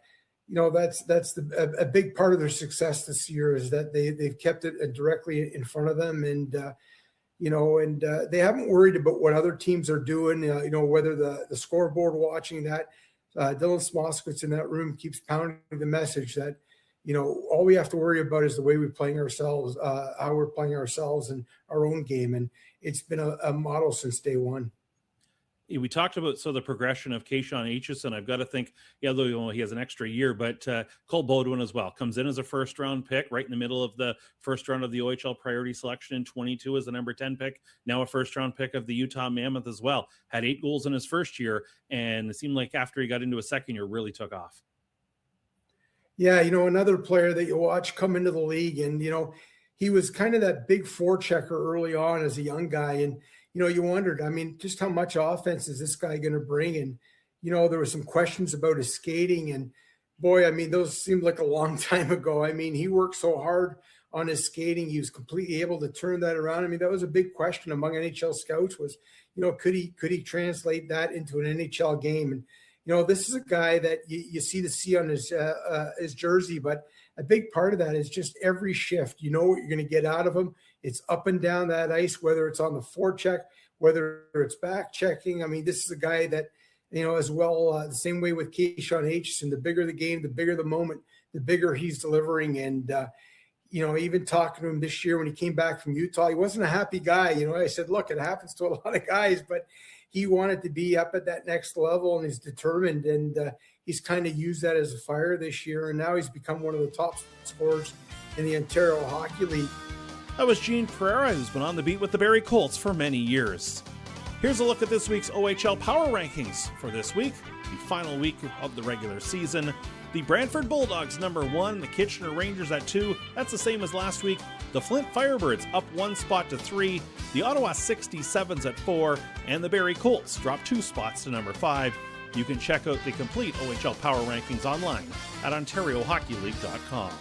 Speaker 9: know, that's a big part of their success this year is that they've kept it directly in front of them. And, you know, and they haven't worried about what other teams are doing, you know, whether the scoreboard watching that. Dylan Smoskowitz in that room keeps pounding the message that, you know, all we have to worry about is the way we're playing ourselves, how we're playing ourselves and our own game. And it's been a model since day one.
Speaker 8: We talked about the progression of Keyshawn Aitchison. I've got to think, yeah, though he has an extra year, but Cole Beaudoin as well comes in as a first-round pick right in the middle of the first round of the OHL priority selection in 22 as the number 10 pick, now a first-round pick of the Utah Mammoth as well. Had 8 goals in his first year, and it seemed like after he got into a second year, really took off.
Speaker 9: Yeah, you know, another player that you watch come into the league, and, you know, he was kind of that big forechecker early on as a young guy. And, you know, you wondered, I mean, just how much offense is this guy going to bring? And, you know, there were some questions about his skating. And, boy, I mean, those seemed like a long time ago. I mean, he worked so hard on his skating. He was completely able to turn that around. I mean, that was a big question among NHL scouts was, you know, could he translate that into an NHL game? And, you know, this is a guy that you see the C on his jersey, but a big part of that is just every shift. You know what you're going to get out of him. It's up and down that ice, whether it's on the forecheck, whether it's back checking. I mean, this is a guy that, you know, as well, the same way with Keyshawn Aitchison, the bigger the game, the bigger the moment, the bigger he's delivering. And, you know, even talking to him this year when he came back from Utah, he wasn't a happy guy. You know, I said, look, it happens to a lot of guys, but he wanted to be up at that next level and he's determined. And he's kind of used that as a fire this year. And now he's become one of the top scorers in the Ontario Hockey League.
Speaker 8: That was Gene Pereira, who's been on the beat with the Barrie Colts for many years. Here's a look at this week's OHL Power Rankings for this week, the final week of the regular season. The Brantford Bulldogs, number 1. The Kitchener Rangers at 2. That's the same as last week. The Flint Firebirds up 1 spot to 3. The Ottawa 67s at 4. And the Barrie Colts drop 2 spots to number 5. You can check out the complete OHL Power Rankings online at OntarioHockeyLeague.com.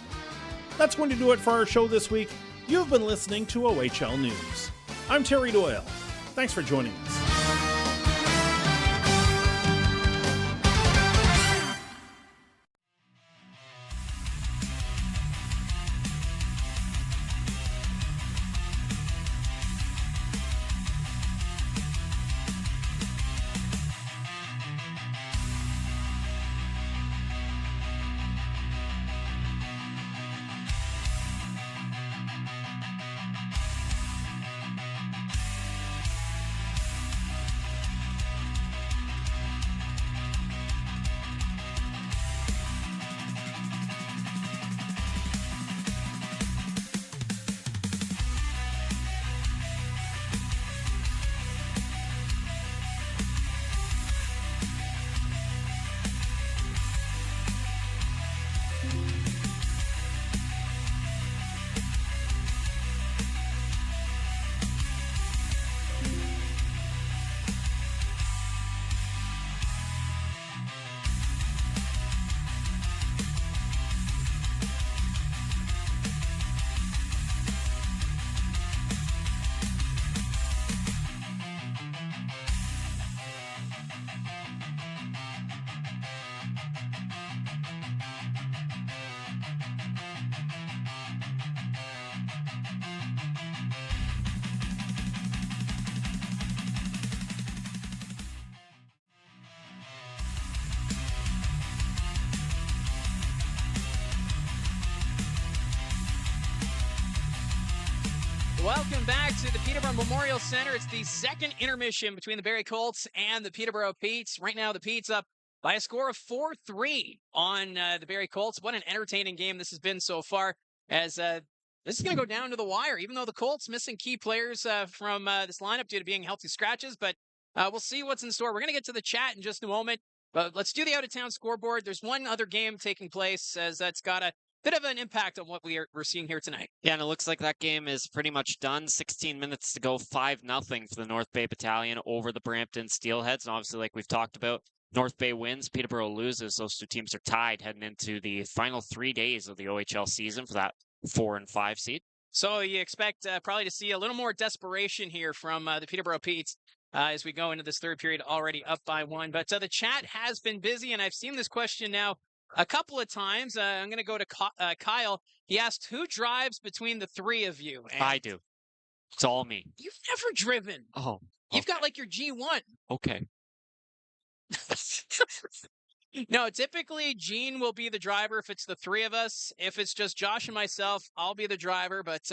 Speaker 8: That's going to do it for our show this week. You've been listening to OHL News. I'm Terry Doyle. Thanks for joining us.
Speaker 2: Welcome back to the Peterborough Memorial Centre. It's the second intermission between the Barrie Colts and the Peterborough Petes. Right now, the Petes up by a score of 4-3 on the Barrie Colts. What an entertaining game this has been so far, as this is going to go down to the wire, even though the Colts missing key players from this lineup due to being healthy scratches. But we'll see what's in store. We're going to get to the chat in just a moment, but let's do the out-of-town scoreboard. There's one other game taking place, as that's got a bit of an impact on what we're seeing here tonight.
Speaker 7: Yeah, and it looks like that game is pretty much done. 16 minutes to go, 5-0 for the North Bay Battalion over the Brampton Steelheads. And obviously, like we've talked about, North Bay wins, Peterborough loses. Those two teams are tied heading into the final 3 days of the OHL season for that 4 and 5 seed.
Speaker 2: So you expect probably to see a little more desperation here from the Peterborough Petes as we go into this third period, already up by 1. But the chat has been busy, and I've seen this question now a couple of times. I'm going to go to Kyle. He asked, who drives between the three of you? And
Speaker 7: I do. It's all me.
Speaker 2: You've never driven.
Speaker 7: Oh. Okay.
Speaker 2: You've got like your G1.
Speaker 7: Okay.
Speaker 2: No, typically Gene will be the driver if it's the three of us. If it's just Josh and myself, I'll be the driver. But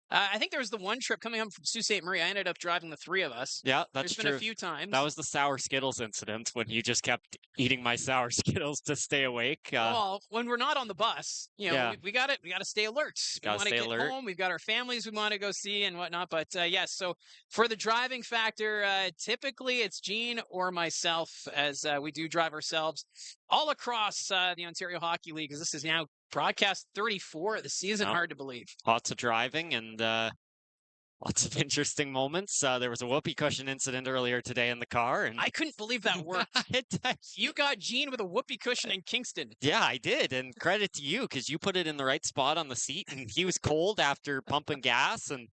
Speaker 2: I think there was the one trip coming home from Sault Ste. Marie. I ended up driving the three of us.
Speaker 7: Yeah, that's
Speaker 2: There's been a few times.
Speaker 7: That was the sour Skittles incident when you just kept eating my sour Skittles to stay awake.
Speaker 2: Well, when we're not on the bus, you know,
Speaker 7: Yeah.
Speaker 2: we got to stay alert. We want to get
Speaker 7: alert.
Speaker 2: home. We've got our families we want to go see and whatnot. But yes, so for the driving factor, typically it's Gene or myself, as we do drive ourselves all across the Ontario Hockey League, because this is now broadcast 34 of the season.
Speaker 7: Yep.
Speaker 2: Hard to believe.
Speaker 7: Lots of driving and lots of interesting moments. There was a whoopee cushion incident earlier today in the car, and
Speaker 2: I couldn't believe that worked. You got Gene with a whoopee cushion in Kingston.
Speaker 7: Yeah, I did, and credit to you because you put it in the right spot on the seat, and he was cold after pumping gas. And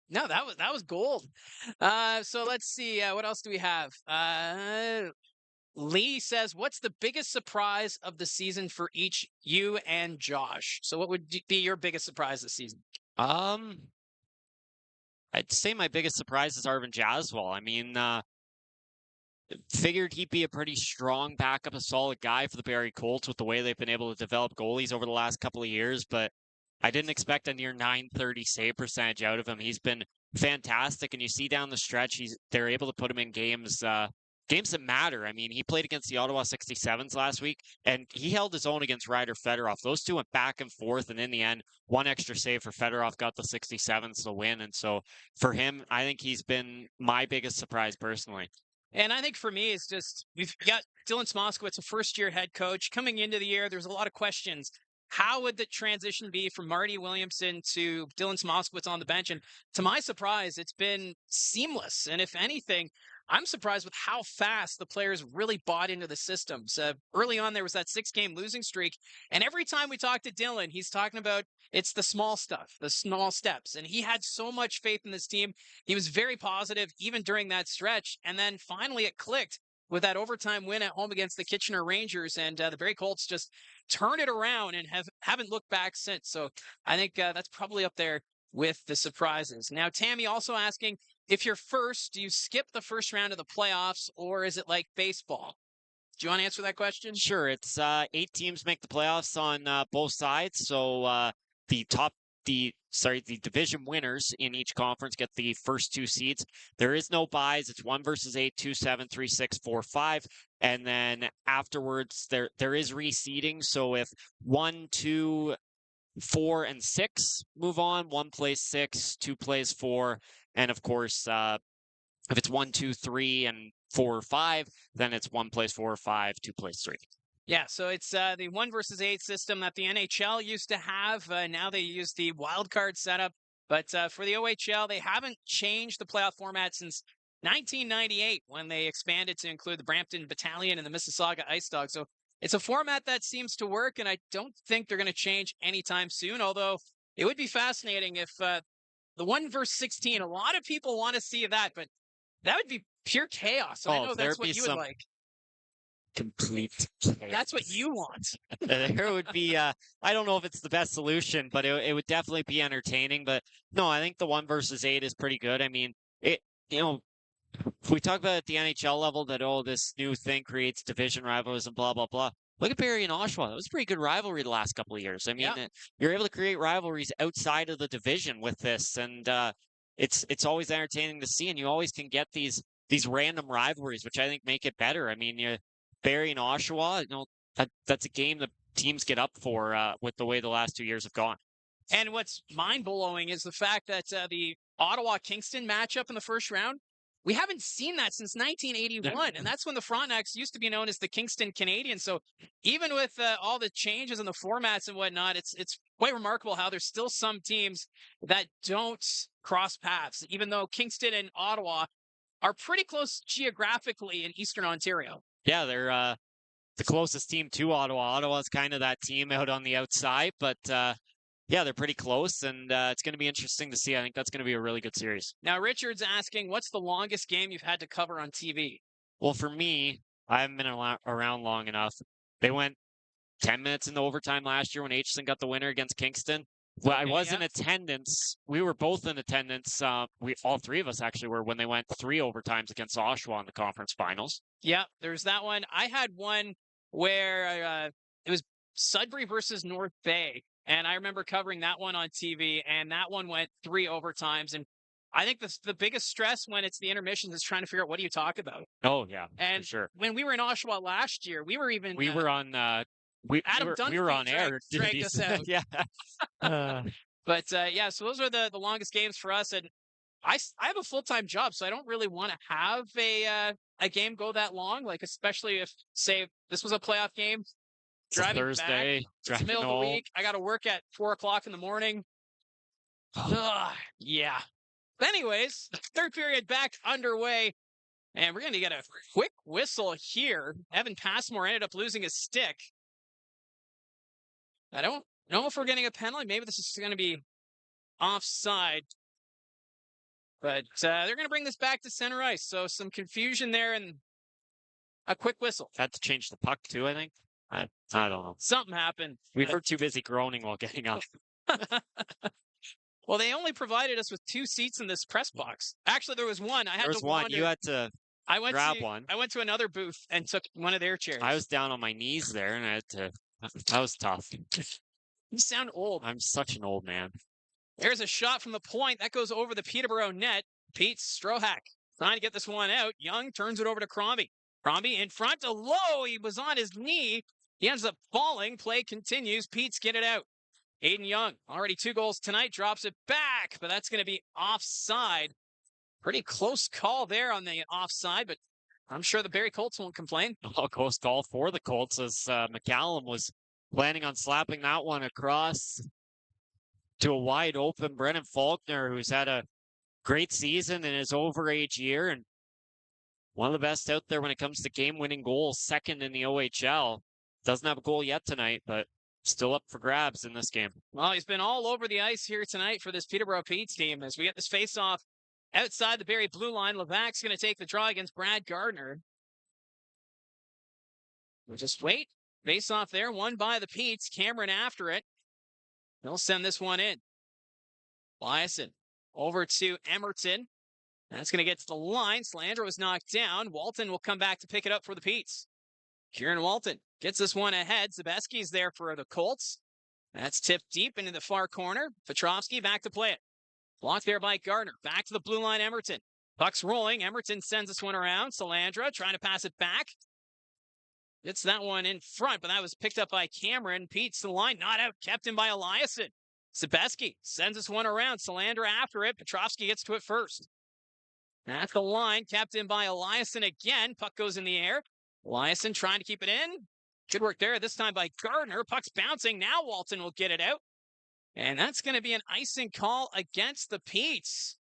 Speaker 2: no, that was gold. So let's see, what else do we have? Lee says, what's the biggest surprise of the season for each you and Josh? So what would be your biggest surprise this season?
Speaker 7: I'd say my biggest surprise is Arvin Jaswal. I mean, figured he'd be a pretty strong backup, a solid guy for the Barrie Colts with the way they've been able to develop goalies over the last couple of years, but I didn't expect a near .930 save percentage out of him. He's been fantastic, and you see down the stretch, they're able to put him in games that matter. I mean, he played against the Ottawa 67s last week, and he held his own against Ryder Fedorov. Those two went back and forth, and in the end, one extra save for Fedorov got the 67s to win. And so for him, I think he's been my biggest surprise personally.
Speaker 2: And I think for me, it's just, we've got Dylan Smoskowitz, a first-year head coach. Coming into the year, there's a lot of questions. How would the transition be from Marty Williamson to Dylan Smoskowitz on the bench? And to my surprise, it's been seamless. And if anything, I'm surprised with how fast the players really bought into the systems. Early on, there was that 6-game losing streak. And every time we talk to Dylan, he's talking about it's the small stuff, the small steps. And he had so much faith in this team. He was very positive even during that stretch. And then finally it clicked with that overtime win at home against the Kitchener Rangers. And the Barrie Colts just turned it around and haven't looked back since. So I think that's probably up there with the surprises. Now, Tammy also asking, if you're first, do you skip the first round of the playoffs, or is it like baseball? Do you want to answer that question?
Speaker 7: Sure. It's 8 teams make the playoffs on both sides. So the division winners in each conference get the first 2 seeds. There is no buys. It's 1 versus 8, 2, 7, 3, 6, 4, 5. And then afterwards, there is reseeding. So if 1, 2, 4, and 6 move on, 1 plays 6, 2 plays 4. And of course, if it's 1, 2, 3, and 4 or 5, then it's 1 plays 4 or 5, 2 plays 3.
Speaker 2: Yeah, so it's the 1 versus 8 system that the NHL used to have. Now they use the wild card setup. But for the OHL, they haven't changed the playoff format since 1998 when they expanded to include the Brampton Battalion and the Mississauga Ice Dogs. So it's a format that seems to work, and I don't think they're going to change anytime soon, although it would be fascinating if the 1 versus 16, a lot of people want to see that, but that would be pure chaos. I know that's what you would like.
Speaker 7: Complete chaos.
Speaker 2: That's what you want.
Speaker 7: There would be, I don't know if it's the best solution, but it would definitely be entertaining. But no, I think the 1 versus 8 is pretty good. I mean, if we talk about at the NHL level that, this new thing creates division rivals and blah, blah, blah. Look at Barrie and Oshawa. That was a pretty good rivalry the last couple of years. I mean,
Speaker 2: Yeah.
Speaker 7: you're able to create rivalries outside of the division with this, and it's always entertaining to see. And you always can get these random rivalries, which I think make it better. I mean, Barrie and Oshawa, that's a game that teams get up for with the way the last 2 years have gone.
Speaker 2: And what's mind-blowing is the fact that the Ottawa-Kingston matchup in the first round, we haven't seen that since 1981, and that's when the Frontenacs used to be known as the Kingston Canadians. So even with all the changes in the formats and whatnot, it's quite remarkable how there's still some teams that don't cross paths, even though Kingston and Ottawa are pretty close geographically in Eastern Ontario.
Speaker 7: Yeah, they're the closest team to Ottawa. Ottawa's kind of that team out on the outside, but yeah, they're pretty close, and it's going to be interesting to see. I think that's going to be a really good series.
Speaker 2: Now, Richard's asking, what's the longest game you've had to cover on TV?
Speaker 7: Well, for me, I haven't been around long enough. They went 10 minutes into overtime last year when Aitchison got the winner against Kingston. Well, I was in attendance. We were both in attendance. All three of us actually were when they went 3 overtimes against Oshawa in the conference finals.
Speaker 2: Yeah, there's that one. I had one where it was Sudbury versus North Bay. And I remember covering that one on TV, and that one went 3 overtimes. And I think the biggest stress when it's the intermissions is trying to figure out what do you talk about.
Speaker 7: Oh, yeah,
Speaker 2: and
Speaker 7: for sure.
Speaker 2: When we were in Oshawa last year, we were even...
Speaker 7: We were on... we were on air.
Speaker 2: Dragged us out.
Speaker 7: Yeah.
Speaker 2: But, yeah, so those are the longest games for us. And I have a full-time job, so I don't really want to have a game go that long, like especially if, say, this was a playoff game. Driving
Speaker 7: Thursday,
Speaker 2: back, it's the middle of the week. I got to work at 4:00 in the morning. Yeah. But anyways, third period back underway, and we're going to get a quick whistle here. Evan Passmore ended up losing his stick. I don't know if we're getting a penalty. Maybe this is going to be offside. But they're going to bring this back to center ice. So some confusion there and a quick whistle.
Speaker 7: Had to change the puck too, I think. I don't know.
Speaker 2: Something happened.
Speaker 7: We were too busy groaning while getting up.
Speaker 2: Well, they only provided us with 2 seats in this press box. Actually, there was one.
Speaker 7: There was one. You had to grab one.
Speaker 2: I went to another booth and took one of their chairs.
Speaker 7: I was down on my knees there, and I had to. That was tough.
Speaker 2: You sound old.
Speaker 7: I'm such an old man.
Speaker 2: There's a shot from the point. That goes over the Peterborough net. Pete Strohak trying to get this one out. Young turns it over to Crombie. Crombie in front to Lowe. He was on his knee. He ends up falling. Play continues. Pete's get it out. Aiden Young, already 2 goals tonight, drops it back, but that's going to be offside. Pretty close call there on the offside, but I'm sure the Barrie Colts won't complain.
Speaker 7: Oh, close call for the Colts as McCallum was planning on slapping that one across to a wide open Brennan Faulkner, who's had a great season in his overage year and one of the best out there when it comes to game-winning goals, second in the OHL. Doesn't have a goal yet tonight, but still up for grabs in this game.
Speaker 2: Well, he's been all over the ice here tonight for this Peterborough Pete's team as we get this face-off outside the Barrie blue line. Levac's going to take the draw against Brad Gardner. We'll just wait. Face-off there, won by the Petes. Cameron after it. They'll send this one in. Eliasson over to Emerton. That's going to get to the line. Slandra was knocked down. Walton will come back to pick it up for the Petes. Kieran Walton gets this one ahead. Zabeski's there for the Colts. That's tipped deep into the far corner. Petrovsky back to play it. Blocked there by Gardner. Back to the blue line, Emerton. Puck's rolling. Emerton sends this one around. Salandra trying to pass it back. Gets that one in front, but that was picked up by Cameron. Pete's to the line. Not out. Kept in by Eliasson. Zabeski sends this one around. Salandra after it. Petrovsky gets to it first. At the line. Kept in by Eliasson again. Puck goes in the air. Eliasson trying to keep it in. Good work there, this time by Gardner. Puck's bouncing. Now Walton will get it out. And that's going to be an icing call against the Petes.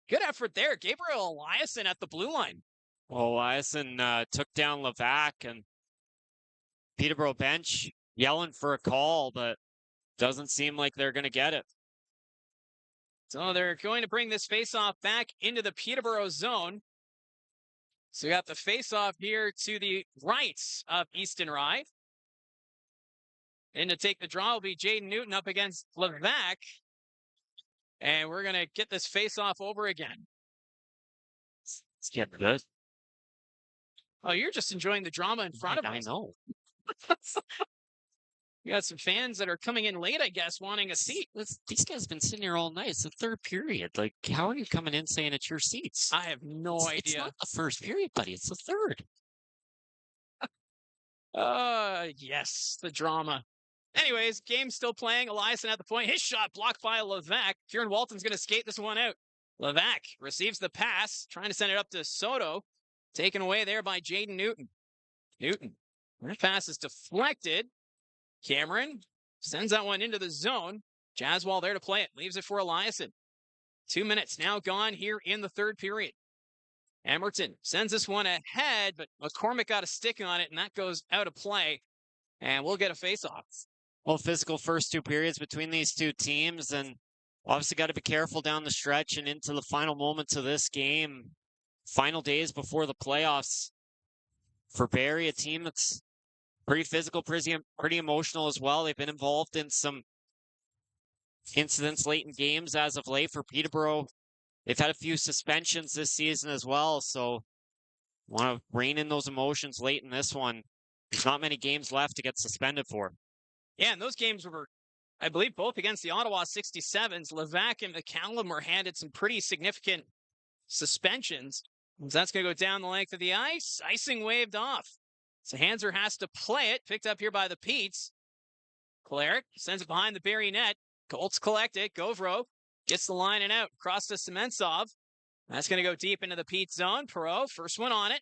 Speaker 2: Good effort there. Gabriel Eliasson at the blue line.
Speaker 7: Well, Eliasson took down Levac, and Peterborough bench yelling for a call, but doesn't seem like they're going to get it.
Speaker 2: So they're going to bring this faceoff back into the Peterborough zone. So we got the faceoff here to the right of Easton Rye. And to take the draw will be Jaden Newton up against Levac. And we're going to get this faceoff over again.
Speaker 7: It's getting good.
Speaker 2: Oh, you're just enjoying the drama in front of us.
Speaker 7: I know.
Speaker 2: You got some fans that are coming in late, I guess, wanting a seat.
Speaker 7: These guys have been sitting here all night. It's the third period. Like, how are you coming in saying it's your seats?
Speaker 2: I have no
Speaker 7: It's
Speaker 2: idea.
Speaker 7: not the first period, buddy. It's the third.
Speaker 2: Yes, the drama. Anyways, game still playing. Eliason at the point. His shot blocked by Levac. Kieran Walton's going to skate this one out. Levac receives the pass, trying to send it up to Soto. Taken away there by Jaden Newton. That pass is deflected. Cameron sends that one into the zone. Jaswal there to play it. Leaves it for Eliason. 2 minutes now gone here in the third period. Emerton sends this one ahead, but McCormick got a stick on it, and that goes out of play. And we'll get a face-off.
Speaker 7: Well, physical first 2 periods between these two teams, and obviously got to be careful down the stretch and into the final moments of this game. Final days before the playoffs for Barrie, a team that's pretty physical, pretty emotional as well. They've been involved in some incidents late in games as of late for Peterborough. They've had a few suspensions this season as well, so want to rein in those emotions late in this one. There's not many games left to get suspended for.
Speaker 2: Yeah, and those games were, I believe, both against the Ottawa 67s. Levac and McCallum were handed some pretty significant suspensions. So that's going to go down the length of the ice. Icing waved off. So Hanser has to play it. Picked up here by the Petes. Cleric sends it behind the Barrie net. Colts collect it. Govro gets the line and out. Across to Sementsov. That's going to go deep into the Pete zone. Perreault, first one on it.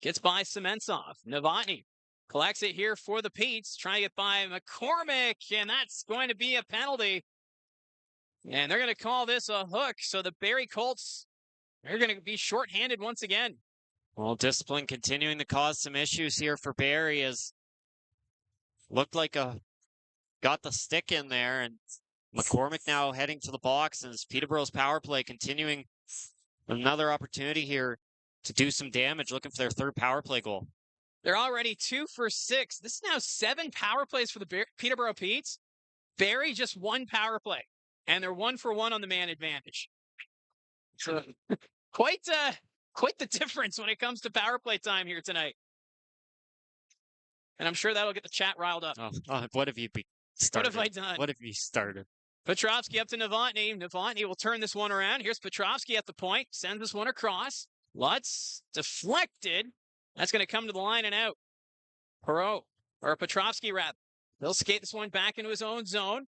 Speaker 2: Gets by Sementsov. Novotny collects it here for the Petes. Trying to get by McCormick. And that's going to be a penalty. And they're going to call this a hook. So the Barrie Colts, they're going to be shorthanded once again.
Speaker 7: Well, discipline continuing to cause some issues here for Barrie, as looked like got the stick in there, and McCormick now heading to the box, as Peterborough's power play continuing another opportunity here to do some damage, looking for their third power play goal.
Speaker 2: They're already 2 for 6. This is now 7 power plays for the Peterborough Petes. Barrie just 1 power play, and they're 1 for 1 on the man advantage. So quite the difference when it comes to power play time here tonight. And I'm sure that'll get the chat riled up.
Speaker 7: Oh, what have you started?
Speaker 2: What have I done?
Speaker 7: What have you started?
Speaker 2: Petrovsky up to Novotny. Novotny will turn this one around. Here's Petrovsky at the point. Sends this one across. Lutz deflected. That's going to come to the line and out. Petrovsky rather. He'll skate this one back into his own zone.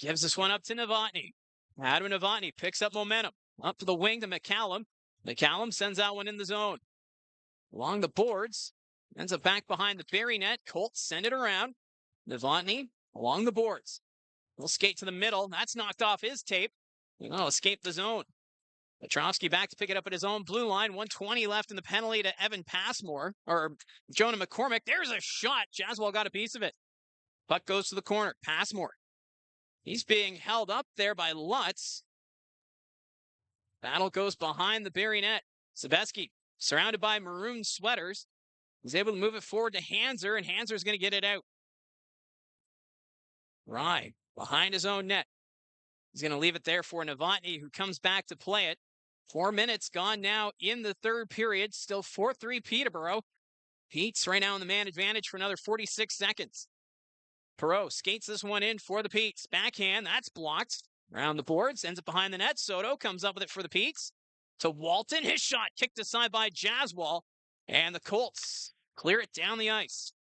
Speaker 2: Gives this one up to Novotny. Adam Novotny picks up momentum. Up to the wing to McCallum. McCallum sends that one in the zone. Along the boards. Ends up back behind the Barrie net. Colts send it around. Novotny along the boards. He'll skate to the middle. That's knocked off his tape. He'll escape the zone. Petrovsky back to pick it up at his own blue line. 1:20 left in the penalty to Evan Passmore. Or Jonah McCormick. There's a shot. Jaswal got a piece of it. Puck goes to the corner. Passmore. He's being held up there by Lutz. Battle goes behind the Barrie net. Sebeski, surrounded by maroon sweaters, is able to move it forward to Hanser, and Hanser's going to get it out. Rye, behind his own net. He's going to leave it there for Novotny, who comes back to play it. 4 minutes gone now in the third period. Still 4-3 Peterborough. Pete's right now in the man advantage for another 46 seconds. Perreault skates this one in for the Petes. Backhand, that's blocked. Around the boards, ends up behind the net. Soto comes up with it for the Petes. To Walton, his shot kicked aside by Jaswal. And the Colts clear it down the ice.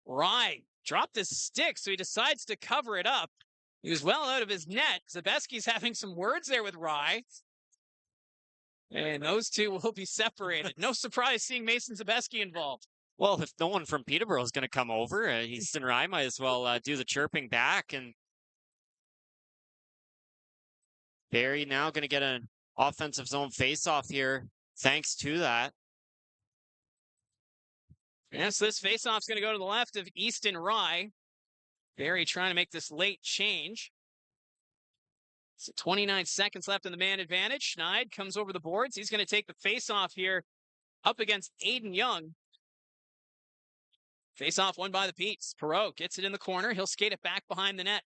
Speaker 2: Rye dropped his stick, so he decides to cover it up. He was well out of his net. Zabeski's having some words there with Rye. And those two will be separated. No surprise seeing Mason Zabeski involved.
Speaker 7: Well, if no one from Peterborough is going to come over, Easton Rye might as well do the chirping back. And Barrie now going to get an offensive zone faceoff here, thanks to that.
Speaker 2: Yes, this faceoff's going to go to the left of Easton Rye. Barrie trying to make this late change. So 29 seconds left in the man advantage. Schneid comes over the boards. He's going to take the faceoff here up against Aiden Young. Faceoff won by the Petes. Perreault gets it in the corner. He'll skate it back behind the net.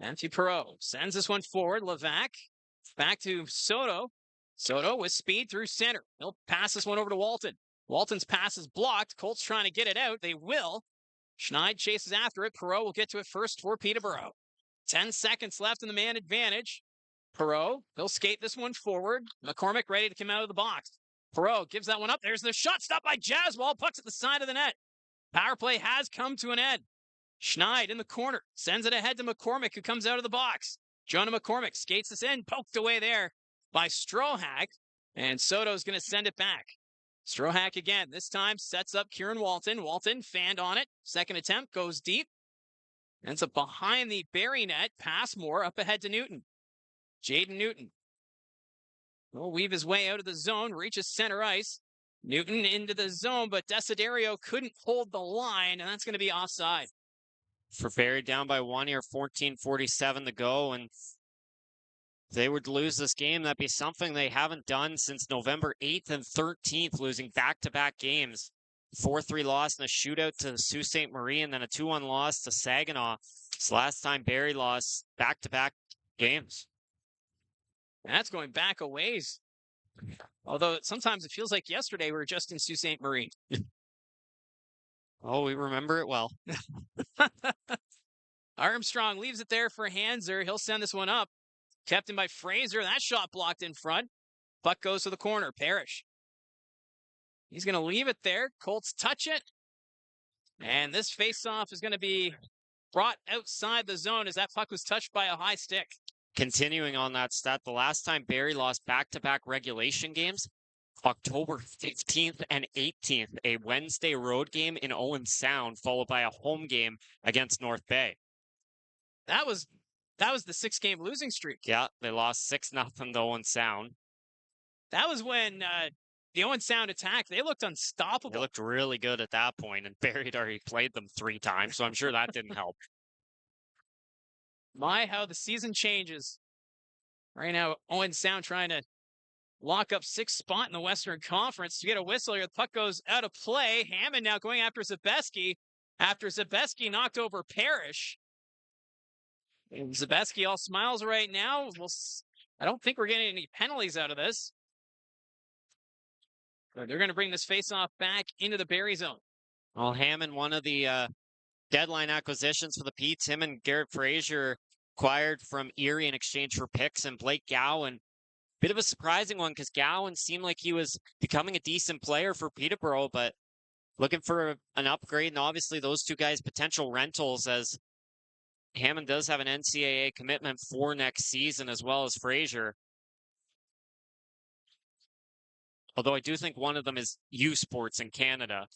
Speaker 2: Matthew Perreault sends this one forward. Levac back to Soto. Soto with speed through center. He'll pass this one over to Walton. Walton's pass is blocked. Colts trying to get it out. They will. Schneid chases after it. Perreault will get to it first for Peterborough. 10 seconds left in the man advantage. Perreault, he'll skate this one forward. McCormick ready to come out of the box. Perreault gives that one up. There's the shot. Stopped by Jaswal. Puck's at the side of the net. Power play has come to an end. Schneid in the corner. Sends it ahead to McCormick, who comes out of the box. Jonah McCormick skates this in. Poked away there by Strohack. And Soto's going to send it back. Strohack again. This time sets up Kieran Walton. Walton fanned on it. Second attempt goes deep. Ends up behind the Barrie net. Passmore up ahead to Newton. Jaden Newton will weave his way out of the zone. Reaches center ice. Newton into the zone, but Desiderio couldn't hold the line, and that's going to be offside.
Speaker 7: For Barrie down by 1 here, 14:47 to go, and if they would lose this game, that'd be something they haven't done since November 8th and 13th, losing back-to-back games. 4-3 loss in a shootout to Sault Ste. Marie, and then a 2-1 loss to Saginaw. It's the last time Barrie lost back-to-back games.
Speaker 2: That's going back a ways. Although sometimes it feels like yesterday we were just in Sault Ste. Marie.
Speaker 7: Oh, we remember it well.
Speaker 2: Armstrong leaves it there for Hanser. He'll send this one up. Kept in by Fraser. That shot blocked in front. Puck goes to the corner. Parrish. He's going to leave it there. Colts touch it. And this faceoff is going to be brought outside the zone as that puck was touched by a high stick.
Speaker 7: Continuing on that stat, the last time Barrie lost back-to-back regulation games, October 15th and 18th, a Wednesday road game in Owen Sound, followed by a home game against North Bay.
Speaker 2: That was the 6-game losing streak.
Speaker 7: Yeah, they lost 6-0 to Owen Sound.
Speaker 2: That was when the Owen Sound attack, they looked unstoppable.
Speaker 7: They looked really good at that point, and Barrie had already played them 3 times, so I'm sure that didn't help.
Speaker 2: My, how the season changes. Right now, Owen Sound trying to lock up 6th spot in the Western Conference. You get a whistle here. The puck goes out of play. Hammond now going after Zabeski. After Zabeski knocked over Parrish. And Zabeski all smiles right now. I don't think we're getting any penalties out of this. But they're going to bring this faceoff back into the Barrie zone.
Speaker 7: Well, Hammond, one of the deadline acquisitions for the Petes, him and Garrett Fraser acquired from Erie in exchange for picks, and Blake Gowan. Bit of a surprising one because Gowan seemed like he was becoming a decent player for Peterborough, but looking for an upgrade. And obviously those two guys potential rentals, as Hammond does have an NCAA commitment for next season, as well as Fraser. Although I do think one of them is U Sports in Canada.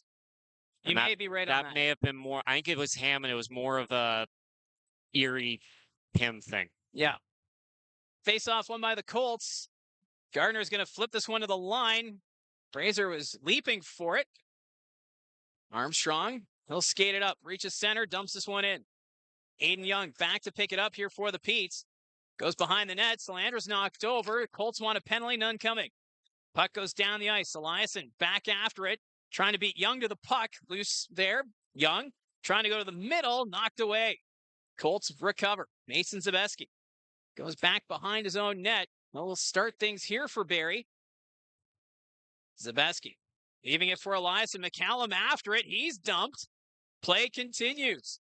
Speaker 2: You may be right on that.
Speaker 7: That may have been more, I think it was Hammond. It was more of a Erie him thing.
Speaker 2: Yeah. Face off won by the Colts. Gardner's going to flip this one to the line. Fraser was leaping for it. Armstrong, he'll skate it up, reaches center, dumps this one in. Aiden Young back to pick it up here for the Petes. Goes behind the net. Solandra's knocked over. Colts want a penalty, none coming. Puck goes down the ice. Eliasson back after it. Trying to beat Young to the puck. Loose there. Young trying to go to the middle. Knocked away. Colts recover. Mason Zabeski goes back behind his own net. We'll start things here for Barrie. Zabeski leaving it for Eliasson. McCallum after it. He's dumped. Play continues.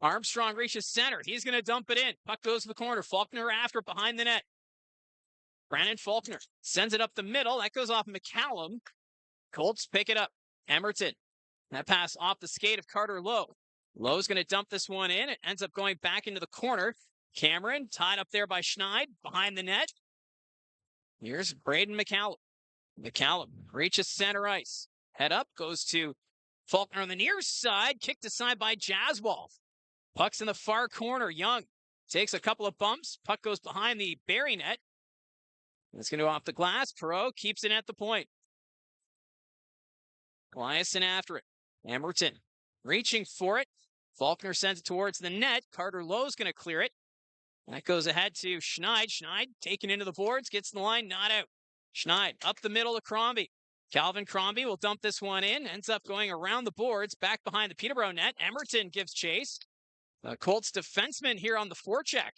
Speaker 2: Armstrong reaches center. He's going to dump it in. Puck goes to the corner. Faulkner after it behind the net. Brandon Faulkner sends it up the middle. That goes off McCallum. Colts pick it up. Emerton. That pass off the skate of Carter Lowe. Lowe's going to dump this one in. It ends up going back into the corner. Cameron tied up there by Schneid behind the net. Here's Braden McCallum. McCallum reaches center ice. Head up, goes to Faulkner on the near side. Kicked aside by Jaswal. Puck's in the far corner. Young takes a couple of bumps. Puck goes behind the Barrie net. It's going to go off the glass. Perreault keeps it at the point. Eliasson after it. Emerton reaching for it. Faulkner sends it towards the net. Carter Lowe's going to clear it. That goes ahead to Schneid. Schneid taken into the boards. Gets the line, not out. Schneid up the middle to Crombie. Calvin Crombie will dump this one in. Ends up going around the boards. Back behind the Peterborough net. Emerton gives chase. The Colts defenseman here on the forecheck.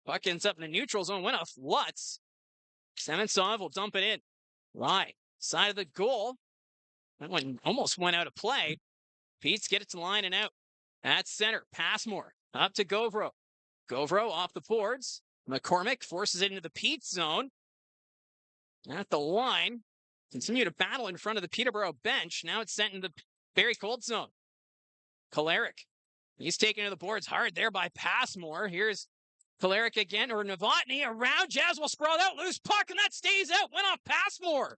Speaker 2: Puck ends up in the neutral zone. Went off Lutz. Semensov will dump it in. Rye side of the goal. That one almost went out of play. Pete's get it to line and out. At center, Passmore up to Govro. Govro off the boards. McCormick forces it into the Pete zone. At the line, continue to battle in front of the Peterborough bench. Now it's sent into the Barrie Colts zone. Kolarek, he's taken to the boards hard there by Passmore. Here's Kolarek again, or Novotny around. Jaswell sprawled out, loose puck, and that stays out. Went off Passmore.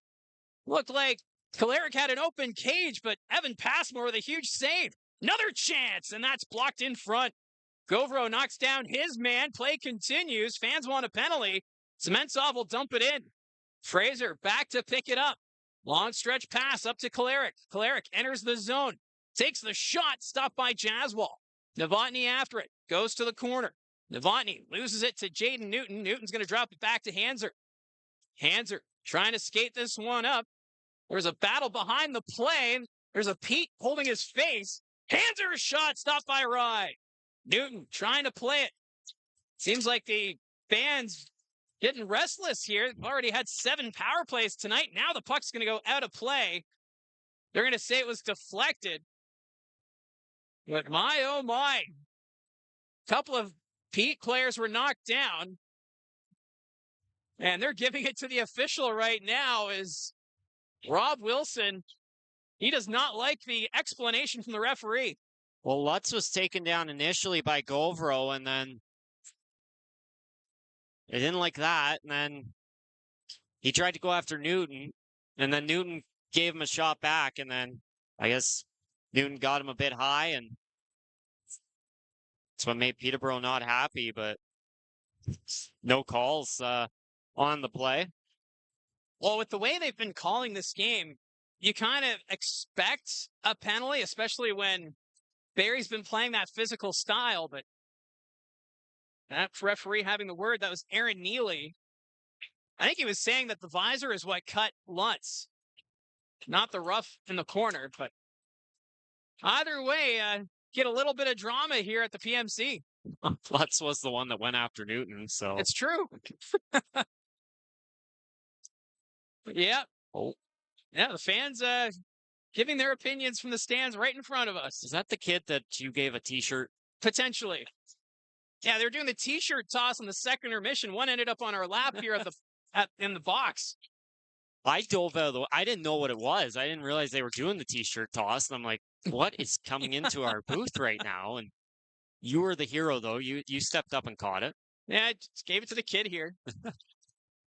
Speaker 2: Looked like Kolarek had an open cage, but Evan Passmore with a huge save. Another chance, and that's blocked in front. Govro knocks down his man. Play continues. Fans want a penalty. Sementsov will dump it in. Fraser back to pick it up. Long stretch pass up to Kolarek. Kolarek enters the zone. Takes the shot. Stopped by Jaswell. Novotny after it. Goes to the corner. Novotny loses it to Jaden Newton. Newton's going to drop it back to Hanser. Hanser trying to skate this one up. There's a battle behind the play. There's a Pete holding his face. Hanser's shot stopped by Rye. Newton trying to play it. Seems like the fans getting restless here. They've already had 7 power plays tonight. Now the puck's going to go out of play. They're going to say it was deflected. But my, oh my. A couple of Pete players were knocked down. And they're giving it to the official right now is Rob Wilson. He does not like the explanation from the referee.
Speaker 7: Well, Lutz was taken down initially by Govro, and then they didn't like that. And then he tried to go after Newton, and then Newton gave him a shot back. And then I guess Newton got him a bit high, and that's what made Peterborough not happy. But no calls on the play.
Speaker 2: Well, with the way they've been calling this game, you kind of expect a penalty, especially when Barrie's been playing that physical style. But that referee having the word, that was Aaron Neely. I think he was saying that the visor is what cut Lutz, not the rough in the corner. But either way, get a little bit of drama here at the PMC.
Speaker 7: Lutz was the one that went after Newton, so
Speaker 2: it's true. Yeah.
Speaker 7: Oh.
Speaker 2: Yeah, the fans giving their opinions from the stands right in front of us.
Speaker 7: Is that the kid that you gave a T-shirt?
Speaker 2: Potentially. Yeah, they're doing the T-shirt toss on the second intermission. One ended up on our lap here in the box.
Speaker 7: I dove out of the way. I didn't know what it was. I didn't realize they were doing the T-shirt toss. And I'm like, what is coming into our booth right now? And you were the hero, though. You stepped up and caught it.
Speaker 2: Yeah, I just gave it to the kid here.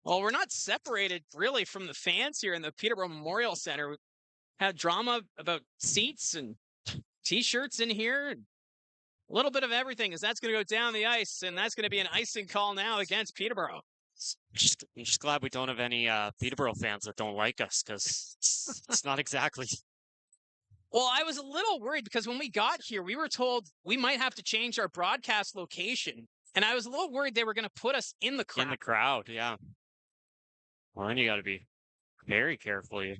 Speaker 2: Well, we're not separated really from the fans here in the Peterborough Memorial Centre. We've had drama about seats and T-shirts in here. And a little bit of everything as that's going to go down the ice, and that's going to be an icing call now against Peterborough.
Speaker 7: I'm just glad we don't have any Peterborough fans that don't like us, because it's not exactly.
Speaker 2: Well, I was a little worried because when we got here, we were told we might have to change our broadcast location. And I was a little worried they were going to put us in the crowd.
Speaker 7: In the crowd, yeah. Well, then you got to be very careful. You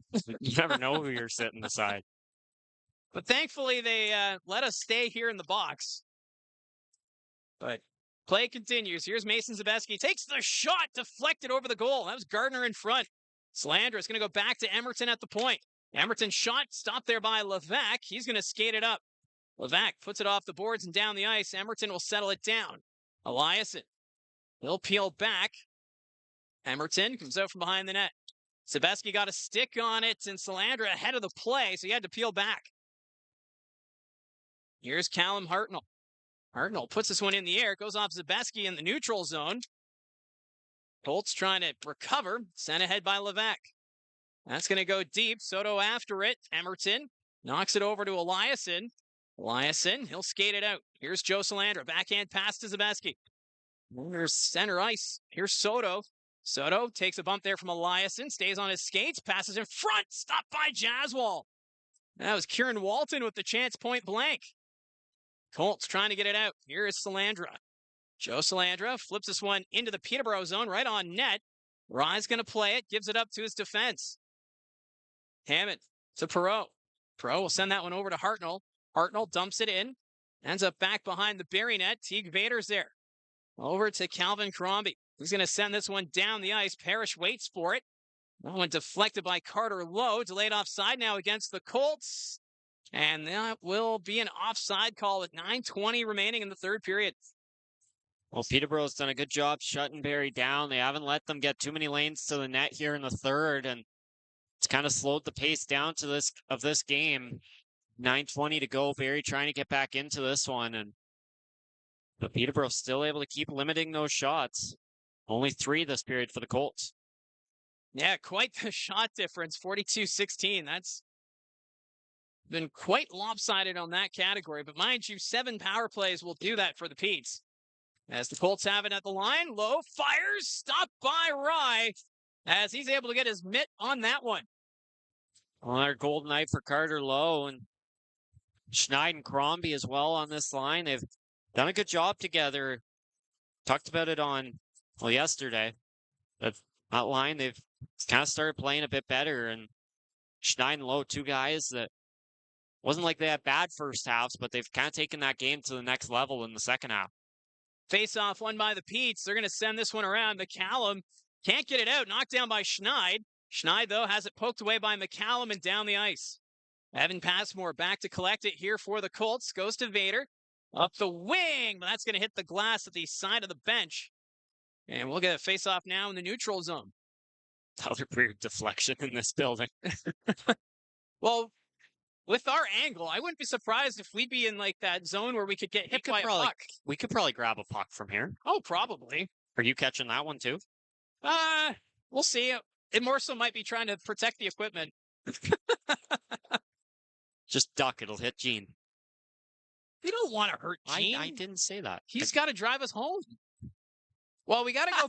Speaker 7: never know who you're sitting beside.
Speaker 2: But thankfully, they let us stay here in the box. But play continues. Here's Mason Zabeski. Takes the shot, deflected over the goal. That was Gardner in front. Salandra is going to go back to Emerton at the point. Emerton shot, stopped there by Levac. He's going to skate it up. Levac puts it off the boards and down the ice. Emerton will settle it down. Eliason, he'll peel back. Emerton comes out from behind the net. Zabeski got a stick on it, and Salandra ahead of the play, so he had to peel back. Here's Callum Hartnell. Hartnell puts this one in the air, goes off Zabeski in the neutral zone. Colts trying to recover, sent ahead by Levac. That's going to go deep. Soto after it. Emerton knocks it over to Eliason. Eliason, he'll skate it out. Here's Joe Salandra. Backhand pass to Zabeski. There's center ice. Here's Soto. Soto takes a bump there from Eliason. Stays on his skates. Passes in front. Stopped by Jaswell. That was Kieran Walton with the chance point blank. Colts trying to get it out. Here is Salandra. Joe Salandra flips this one into the Peterborough zone right on net. Rye's going to play it. Gives it up to his defense. Hammond to Perreault. Perreault will send that one over to Hartnell. Hartnell dumps it in. Ends up back behind the Barrie net. Teague Vader's there. Over to Calvin Crombie. He's going to send this one down the ice. Parrish waits for it. That one deflected by Carter Lowe. Delayed offside now against the Colts. And that will be an offside call with 9:20 remaining in the third period.
Speaker 7: Well, Peterborough's done a good job shutting Barrie down. They haven't let them get too many lanes to the net here in the third, and it's kind of slowed the pace down to this game. 9:20 to go. Barrie trying to get back into this one, but Peterborough still able to keep limiting those shots. Only 3 this period for the Colts.
Speaker 2: Yeah, quite the shot difference, 42-16. That's been quite lopsided on that category. But mind you, 7 power plays will do that for the Petes. As the Colts have it at the line, Lowe fires, stopped by Rye, as he's able to get his mitt on that one.
Speaker 7: Another golden night for Carter Lowe, and Schneid and Crombie as well on this line. They've done a good job together. Talked about it on, yesterday. But that line, they've kind of started playing a bit better. And Schneid and Lowe, 2 guys that wasn't like they had bad first halves, but they've kind of taken that game to the next level in the second half.
Speaker 2: Face-off won by the Petes. They're going to send this one around. McCallum can't get it out. Knocked down by Schneid. Schneid, though, has it poked away by McCallum and down the ice. Evan Passmore back to collect it here for the Colts. Goes to Vader. Up the wing, but that's going to hit the glass at the side of the bench. And we'll get a face-off now in the neutral zone.
Speaker 7: Another weird deflection in this building.
Speaker 2: Well, with our angle, I wouldn't be surprised if we'd be in like that zone where we could get hit by a puck.
Speaker 7: We could probably grab a puck from here.
Speaker 2: Oh, probably.
Speaker 7: Are you catching that one too?
Speaker 2: We'll see. It more so might be trying to protect the equipment.
Speaker 7: Just duck. It'll hit Gene.
Speaker 2: You don't want to hurt Gene.
Speaker 7: I didn't say that.
Speaker 2: He's got to drive us home. Well, we got to go.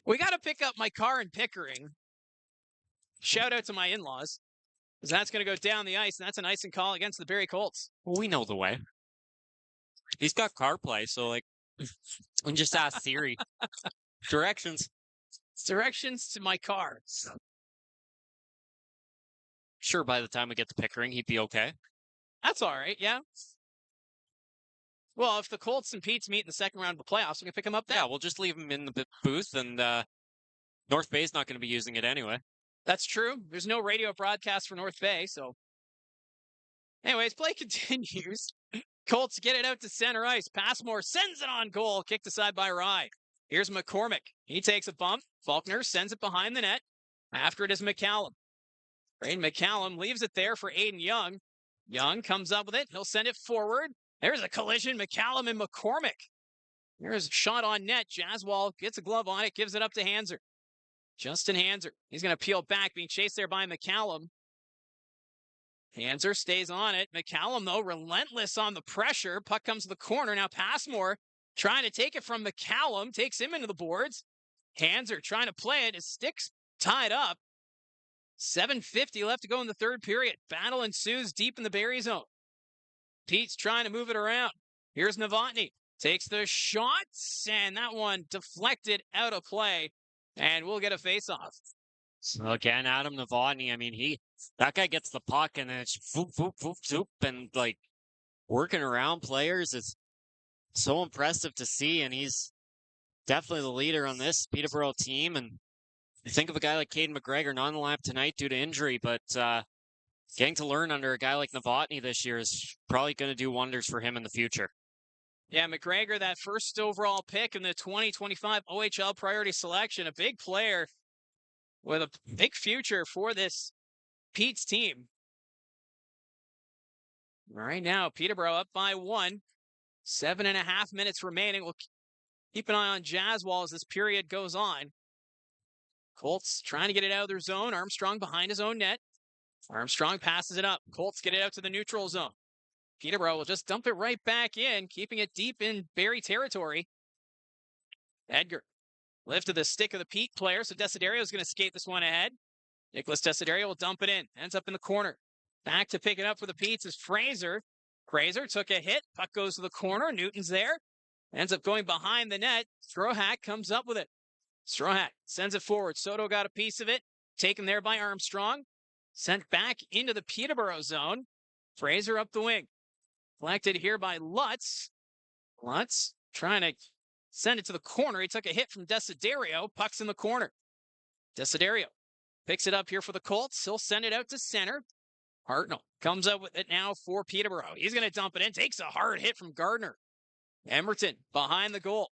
Speaker 2: We got to pick up my car in Pickering. Shout out to my in-laws. Because that's going to go down the ice, and that's an icing call against the Barrie Colts.
Speaker 7: Well, we know the way. He's got CarPlay, so we can just ask Siri. Directions.
Speaker 2: Directions to my car.
Speaker 7: Sure, by the time we get to Pickering, he'd be okay.
Speaker 2: That's all right, yeah. Well, if the Colts and Petes meet in the second round of the playoffs, we can pick him up there.
Speaker 7: Yeah, we'll just leave him in the booth, and North Bay's not going to be using it anyway.
Speaker 2: That's true. There's no radio broadcast for North Bay, so. Anyways, play continues. Colts get it out to center ice. Passmore sends it on goal. Kicked aside by Rye. Here's McCormick. He takes a bump. Faulkner sends it behind the net. After it is McCallum. Braden McCallum leaves it there for Aiden Young. Young comes up with it. He'll send it forward. There's a collision. McCallum and McCormick. There's a shot on net. Jaswal gets a glove on it. Gives it up to Hanser. Justin Hanser. He's going to peel back. Being chased there by McCallum. Hanser stays on it. McCallum, though, relentless on the pressure. Puck comes to the corner. Now Passmore trying to take it from McCallum. Takes him into the boards. Hanser trying to play it. His stick's tied up. 7:50 left to go in the third period. Battle ensues deep in the Barrie zone. Pete's trying to move it around. Here's Novotny. Takes the shots, and that one deflected out of play. And we'll get a face-off.
Speaker 7: So again, Adam Novotny, I mean, that guy gets the puck and then it's voop, voop, voop, zoop, and like working around players is so impressive to see. And he's definitely the leader on this Peterborough team. And you think of a guy like Caden McGregor, not on the lineup tonight due to injury, but getting to learn under a guy like Novotny this year is probably going to do wonders for him in the future.
Speaker 2: Yeah, McGregor, that first overall pick in the 2025 OHL priority selection, a big player with a big future for this Pete's team. Right now, Peterborough up by 1. 7.5 minutes remaining. We'll keep an eye on Jaswal as this period goes on. Colts trying to get it out of their zone. Armstrong behind his own net. Armstrong passes it up. Colts get it out to the neutral zone. Peterborough will just dump it right back in, keeping it deep in Barrie territory. Edgar lifted the stick of the Pete player, so Desiderio is going to skate this one ahead. Nicholas Desiderio will dump it in. Ends up in the corner. Back to pick it up for the Petes is Fraser. Fraser took a hit. Puck goes to the corner. Newton's there. Ends up going behind the net. Strohat comes up with it. Strohat sends it forward. Soto got a piece of it. Taken there by Armstrong. Sent back into the Peterborough zone. Fraser up the wing. Collected here by Lutz. Lutz trying to send it to the corner. He took a hit from Desiderio. Puck's in the corner. Desiderio picks it up here for the Colts. He'll send it out to center. Hartnell comes up with it now for Peterborough. He's going to dump it in. Takes a hard hit from Gardner. Emerton behind the goal.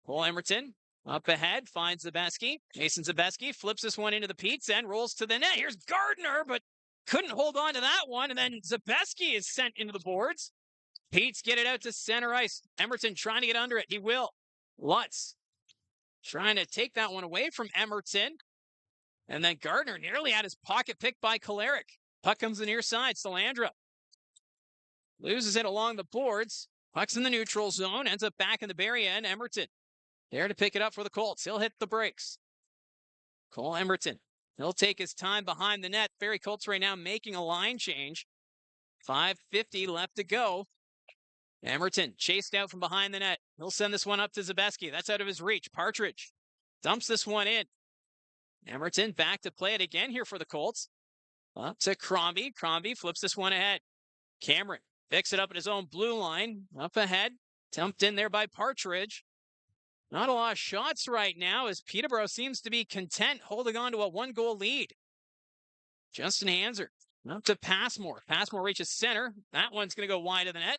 Speaker 2: Cole Emerton up ahead, finds Zabeski. Jason Zabeski flips this one into the Pete's end, rolls to the net. Here's Gardner, but couldn't hold on to that one. And then Zabeski is sent into the boards. Pete's get it out to center ice. Emerton trying to get under it. He will. Lutz trying to take that one away from Emerton. And then Gardner nearly had his pocket picked by Kolarek. Puck comes the near side. Salandra loses it along the boards. Puck's in the neutral zone. Ends up back in the Barrie end. Emerton there to pick it up for the Colts. He'll hit the brakes. Cole Emerton. He'll take his time behind the net. Barrie Colts right now making a line change. 5:50 left to go. Emerton chased out from behind the net. He'll send this one up to Zabeski. That's out of his reach. Partridge dumps this one in. Emerton back to play it again here for the Colts. Up to Crombie. Crombie flips this one ahead. Cameron picks it up at his own blue line. Up ahead. Dumped in there by Partridge. Not a lot of shots right now as Peterborough seems to be content holding on to a 1-goal lead. Justin Hanser up to Passmore. Passmore reaches center. That one's going to go wide of the net.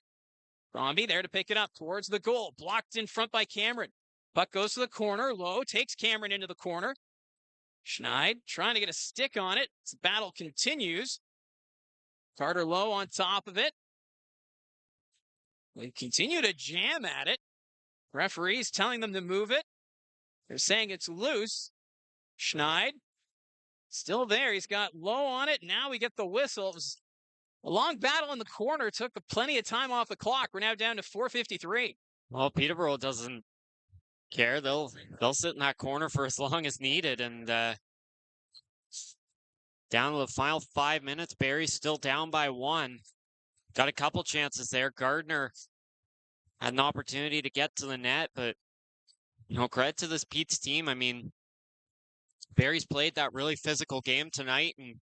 Speaker 2: Crombie there to pick it up towards the goal. Blocked in front by Cameron. Puck goes to the corner. Lowe takes Cameron into the corner. Schneid trying to get a stick on it. This battle continues. Carter Lowe on top of it. They continue to jam at it. Referees telling them to move it. They're saying it's loose. Schneid still there. He's got Lowe on it. Now we get the whistle. It was a long battle in the corner. Took plenty of time off the clock. We're now down to 4:53.
Speaker 7: Well, Peterborough doesn't care. They'll sit in that corner for as long as needed. And down to the final 5 minutes, Barrie's still down by 1. Got a couple chances there. Gardner had an opportunity to get to the net, but credit to this Pete's team. I mean, Barrie's played that really physical game tonight, and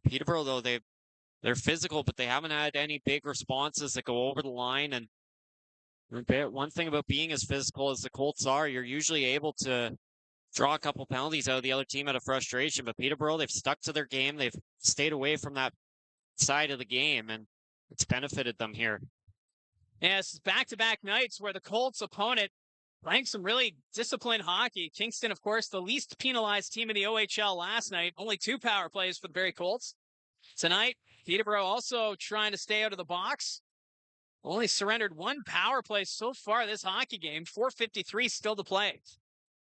Speaker 7: Peterborough, though, they're physical, but they haven't had any big responses that go over the line. And one thing about being as physical as the Colts are, you're usually able to draw a couple penalties out of the other team out of frustration. But Peterborough, they've stuck to their game. They've stayed away from that side of the game, and it's benefited them here.
Speaker 2: Yes, back-to-back nights where the Colts opponent playing some really disciplined hockey. Kingston, of course, the least penalized team in the OHL last night. Only 2 power plays for the Barrie Colts. Tonight, Peterborough also trying to stay out of the box. Only surrendered 1 power play so far this hockey game. 4:53 still to play.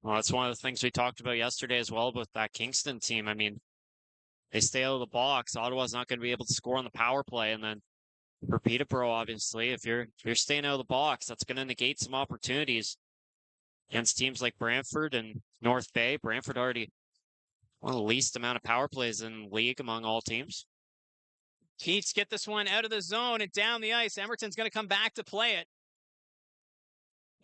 Speaker 7: Well, that's one of the things we talked about yesterday as well with that Kingston team. I mean, they stay out of the box. Ottawa's not going to be able to score on the power play. And then for Peterborough, obviously, if you're staying out of the box, that's going to negate some opportunities against teams like Brantford and North Bay. Brantford already one of the least amount of power plays in the league among all teams.
Speaker 2: Pete's get this one out of the zone and down the ice. Emerton's going to come back to play it.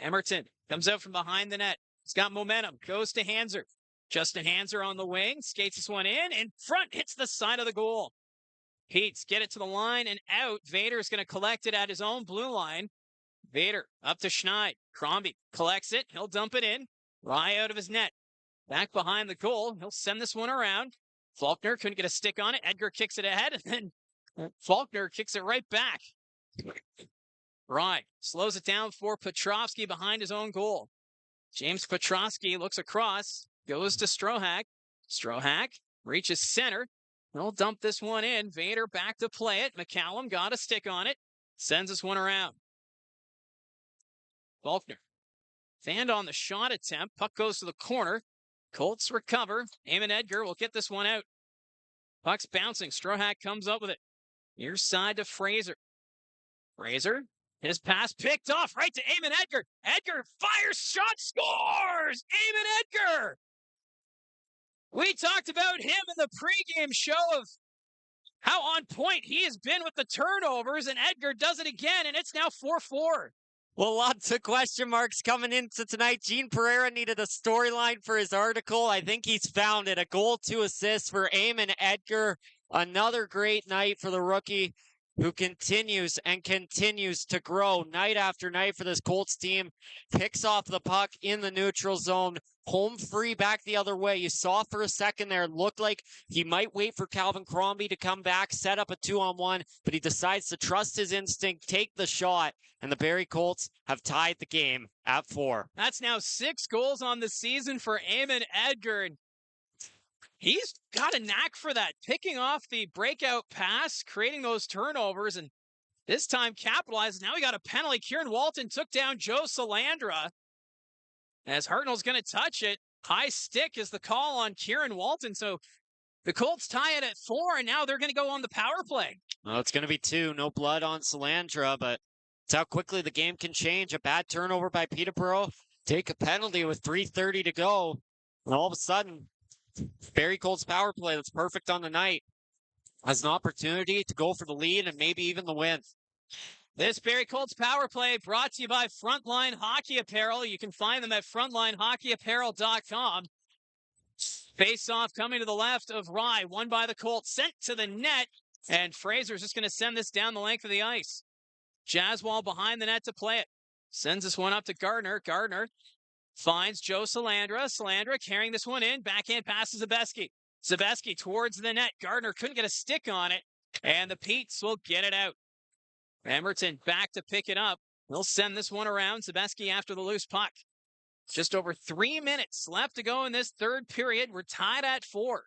Speaker 2: Emerton comes out from behind the net. He's got momentum. Goes to Hanser. Justin Hanser on the wing. Skates this one in front. Hits the side of the goal. Pete's get it to the line and out. Vader's going to collect it at his own blue line. Vader up to Schneid. Crombie collects it. He'll dump it in. Rye out of his net. Back behind the goal. He'll send this one around. Faulkner couldn't get a stick on it. Edgar kicks it ahead, and then Faulkner kicks it right back. Rye slows it down for Petrovsky behind his own goal. James Petrovsky looks across. Goes to Strohak. Strohak reaches center. He'll dump this one in. Vader back to play it. McCallum got a stick on it. Sends this one around. Faulkner. Fanned on the shot attempt. Puck goes to the corner. Colts recover. Eamon Edgar will get this one out. Puck's bouncing. Strohak comes up with it. Near side to Fraser. Fraser. His pass picked off right to Eamon Edgar. Edgar fires, shot, scores! Eamon Edgar! We talked about him in the pregame show of how on point he has been with the turnovers, and Edgar does it again, and it's now 4-4.
Speaker 7: Well, lots of question marks coming into tonight. Gene Pereira needed a storyline for his article. I think he's found it. A goal, 2 assists for Eamon Edgar. Another great night for the rookie. who continues and continues to grow night after night for this Colts team, picks off the puck in the neutral zone, home free back the other way. You saw for a second there, it looked like he might wait for Calvin Crombie to come back, set up a 2-on-1, but he decides to trust his instinct, take the shot, and the Barrie Colts have tied the game at 4.
Speaker 2: That's now 6 goals on the season for Eamon Edgar. He's got a knack for that, picking off the breakout pass, creating those turnovers, and this time capitalized. Now we got a penalty. Kieran Walton took down Joe Salandra. As Hartnell's going to touch it, high stick is the call on Kieran Walton. So the Colts tie it at 4, and now they're going to go on the power play.
Speaker 7: Well, it's going to be 2. No blood on Salandra, but it's how quickly the game can change. A bad turnover by Peterborough. Take a penalty with 3:30 to go. And all of a sudden, Barrie Colts power play that's perfect on the night has an opportunity to go for the lead and maybe even the win.
Speaker 2: This Barrie Colts power play brought to you by Frontline Hockey Apparel. You can find them at frontlinehockeyapparel.com. Face-off coming to the left of Rye, won by the Colts, sent to the net, and Fraser's just going to send this down the length of the ice. Jaswal behind the net to play it. Sends this one up to Gardner. Gardner finds Joe Salandra. Salandra carrying this one in. Backhand pass to Zabeski. Zabeski towards the net. Gardner couldn't get a stick on it, and the Petes will get it out. Emerton back to pick it up. They'll send this one around. Zabeski after the loose puck. Just over 3 minutes left to go in this third period. We're tied at 4.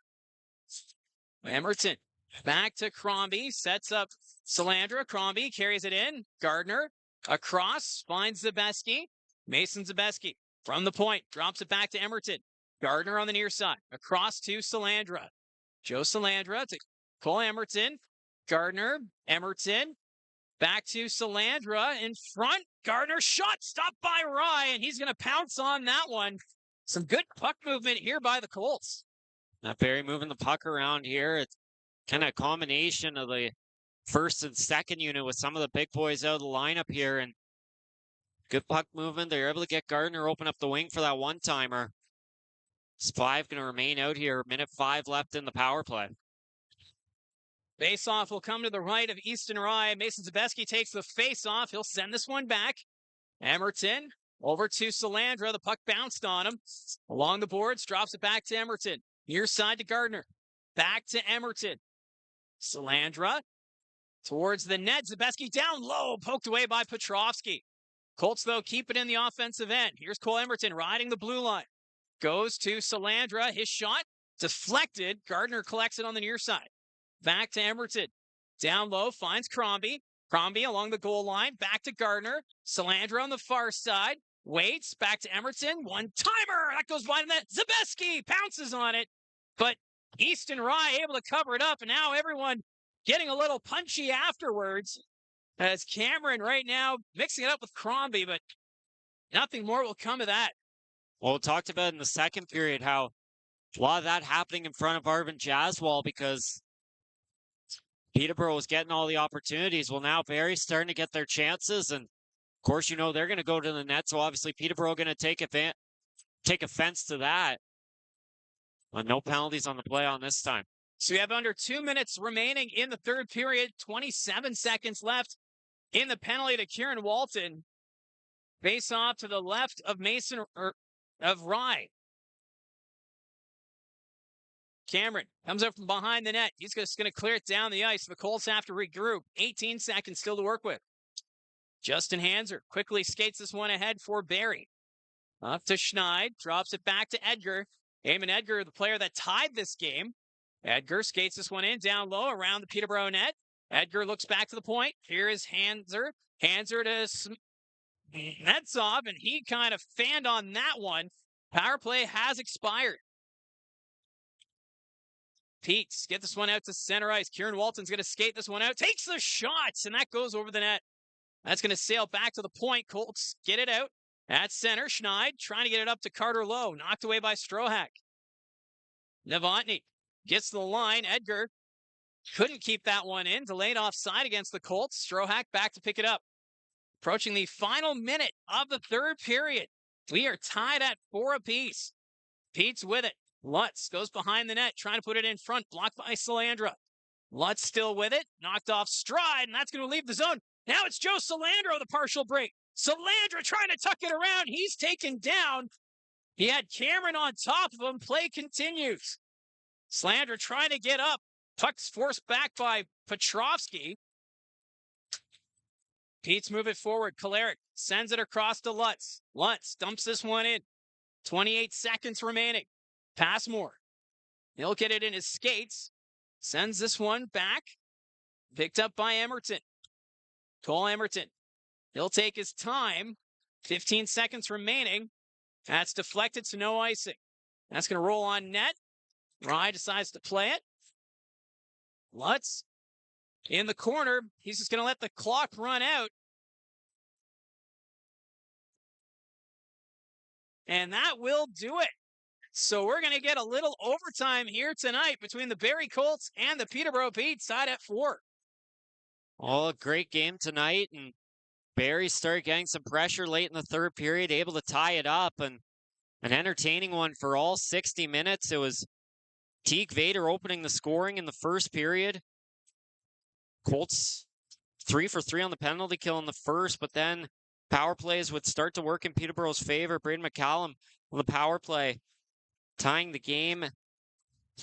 Speaker 2: Emerton back to Crombie. Sets up Salandra. Crombie carries it in. Gardner across. Finds Zabeski. Mason Zabeski from the point. Drops it back to Emerton. Gardner on the near side. Across to Salandra. Joe Salandra to Cole Emerton. Gardner. Emerton. Back to Salandra in front. Gardner shot stopped by Rye, and he's going to pounce on that one. Some good puck movement here by the Colts.
Speaker 7: Not Barrie moving the puck around here. It's kind of a combination of the first and second unit with some of the big boys out of the lineup here, and good puck movement. They're able to get Gardner open up the wing for that one-timer. It's 5 going to remain out here. Minute 5 left in the power play.
Speaker 2: Face-off will come to the right of Easton Rye. Mason Zabeski takes the face-off. He'll send this one back. Emerton over to Salandra. The puck bounced on him. Along the boards, drops it back to Emerton. Near side to Gardner. Back to Emerton. Salandra towards the net. Zabeski down low. Poked away by Petrovsky. Colts, though, keep it in the offensive end. Here's Cole Emerton riding the blue line. Goes to Salandra. His shot deflected. Gardner collects it on the near side. Back to Emerton. Down low, finds Crombie. Crombie along the goal line. Back to Gardner. Salandra on the far side. Waits. Back to Emerton. One-timer. That goes wide of that. Zabeski pounces on it. But Easton Rye able to cover it up. And now everyone getting a little punchy afterwards. As Cameron right now mixing it up with Crombie. But nothing more will come of that.
Speaker 7: Well, we talked about in the second period how a lot of that happening in front of Arvin Jaswal because Peterborough was getting all the opportunities. Well, now Barrie's starting to get their chances. And, of course, you know they're going to go to the net. So, obviously, Peterborough going to take offense to that. But no penalties on the play on this time.
Speaker 2: So we have under 2 minutes remaining in the third period. 27 seconds left in the penalty to Kieran Walton. Face off to the left of of Rye. Cameron comes up from behind the net. He's just going to clear it down the ice. The Colts have to regroup. 18 seconds still to work with. Justin Hanser quickly skates this one ahead for Barrie. Up to Schneid. Drops it back to Edgar. Eamon Edgar, the player that tied this game. Edgar skates this one in down low around the Peterborough net. Edgar looks back to the point. Here is Hanser. Hanser to Netsov, and he kind of fanned on that one. Power play has expired. Pete's get this one out to center ice. Kieran Walton's going to skate this one out. Takes the shots, and that goes over the net. That's going to sail back to the point. Colts get it out. At center, Schneid trying to get it up to Carter Lowe. Knocked away by Strohak. Novotny gets the line. Edgar couldn't keep that one in. Delayed offside against the Colts. Strohak back to pick it up. Approaching the final minute of the third period. We are tied at 4 apiece. Pete's with it. Lutz goes behind the net, trying to put it in front. Blocked by Salandra. Lutz still with it. Knocked off stride, and that's going to leave the zone. Now it's Joe Salandro, the partial break. Salandro trying to tuck it around. He's taken down. He had Cameron on top of him. Play continues. Salandro trying to get up. Puck's forced back by Petrovsky. Pete's move it forward. Kolarek sends it across to Lutz. Lutz dumps this one in. 28 seconds remaining. Passmore. He'll get it in his skates. Sends this one back. Picked up by Emerton. Cole Emerton. He'll take his time. 15 seconds remaining. That's deflected, so no icing. That's going to roll on net. Rye decides to play it. Lutz in the corner. He's just going to let the clock run out. And that will do it. So we're going to get a little overtime here tonight between the Barrie Colts and the Peterborough Petes, tied at 4.
Speaker 7: Oh, a great game tonight. And Barrie started getting some pressure late in the third period, able to tie it up. And an entertaining one for all 60 minutes. It was Teague Vader opening the scoring in the first period. Colts 3 for 3 on the penalty kill in the first, but then power plays would start to work in Peterborough's favor. Braden McCallum on the power play, tying the game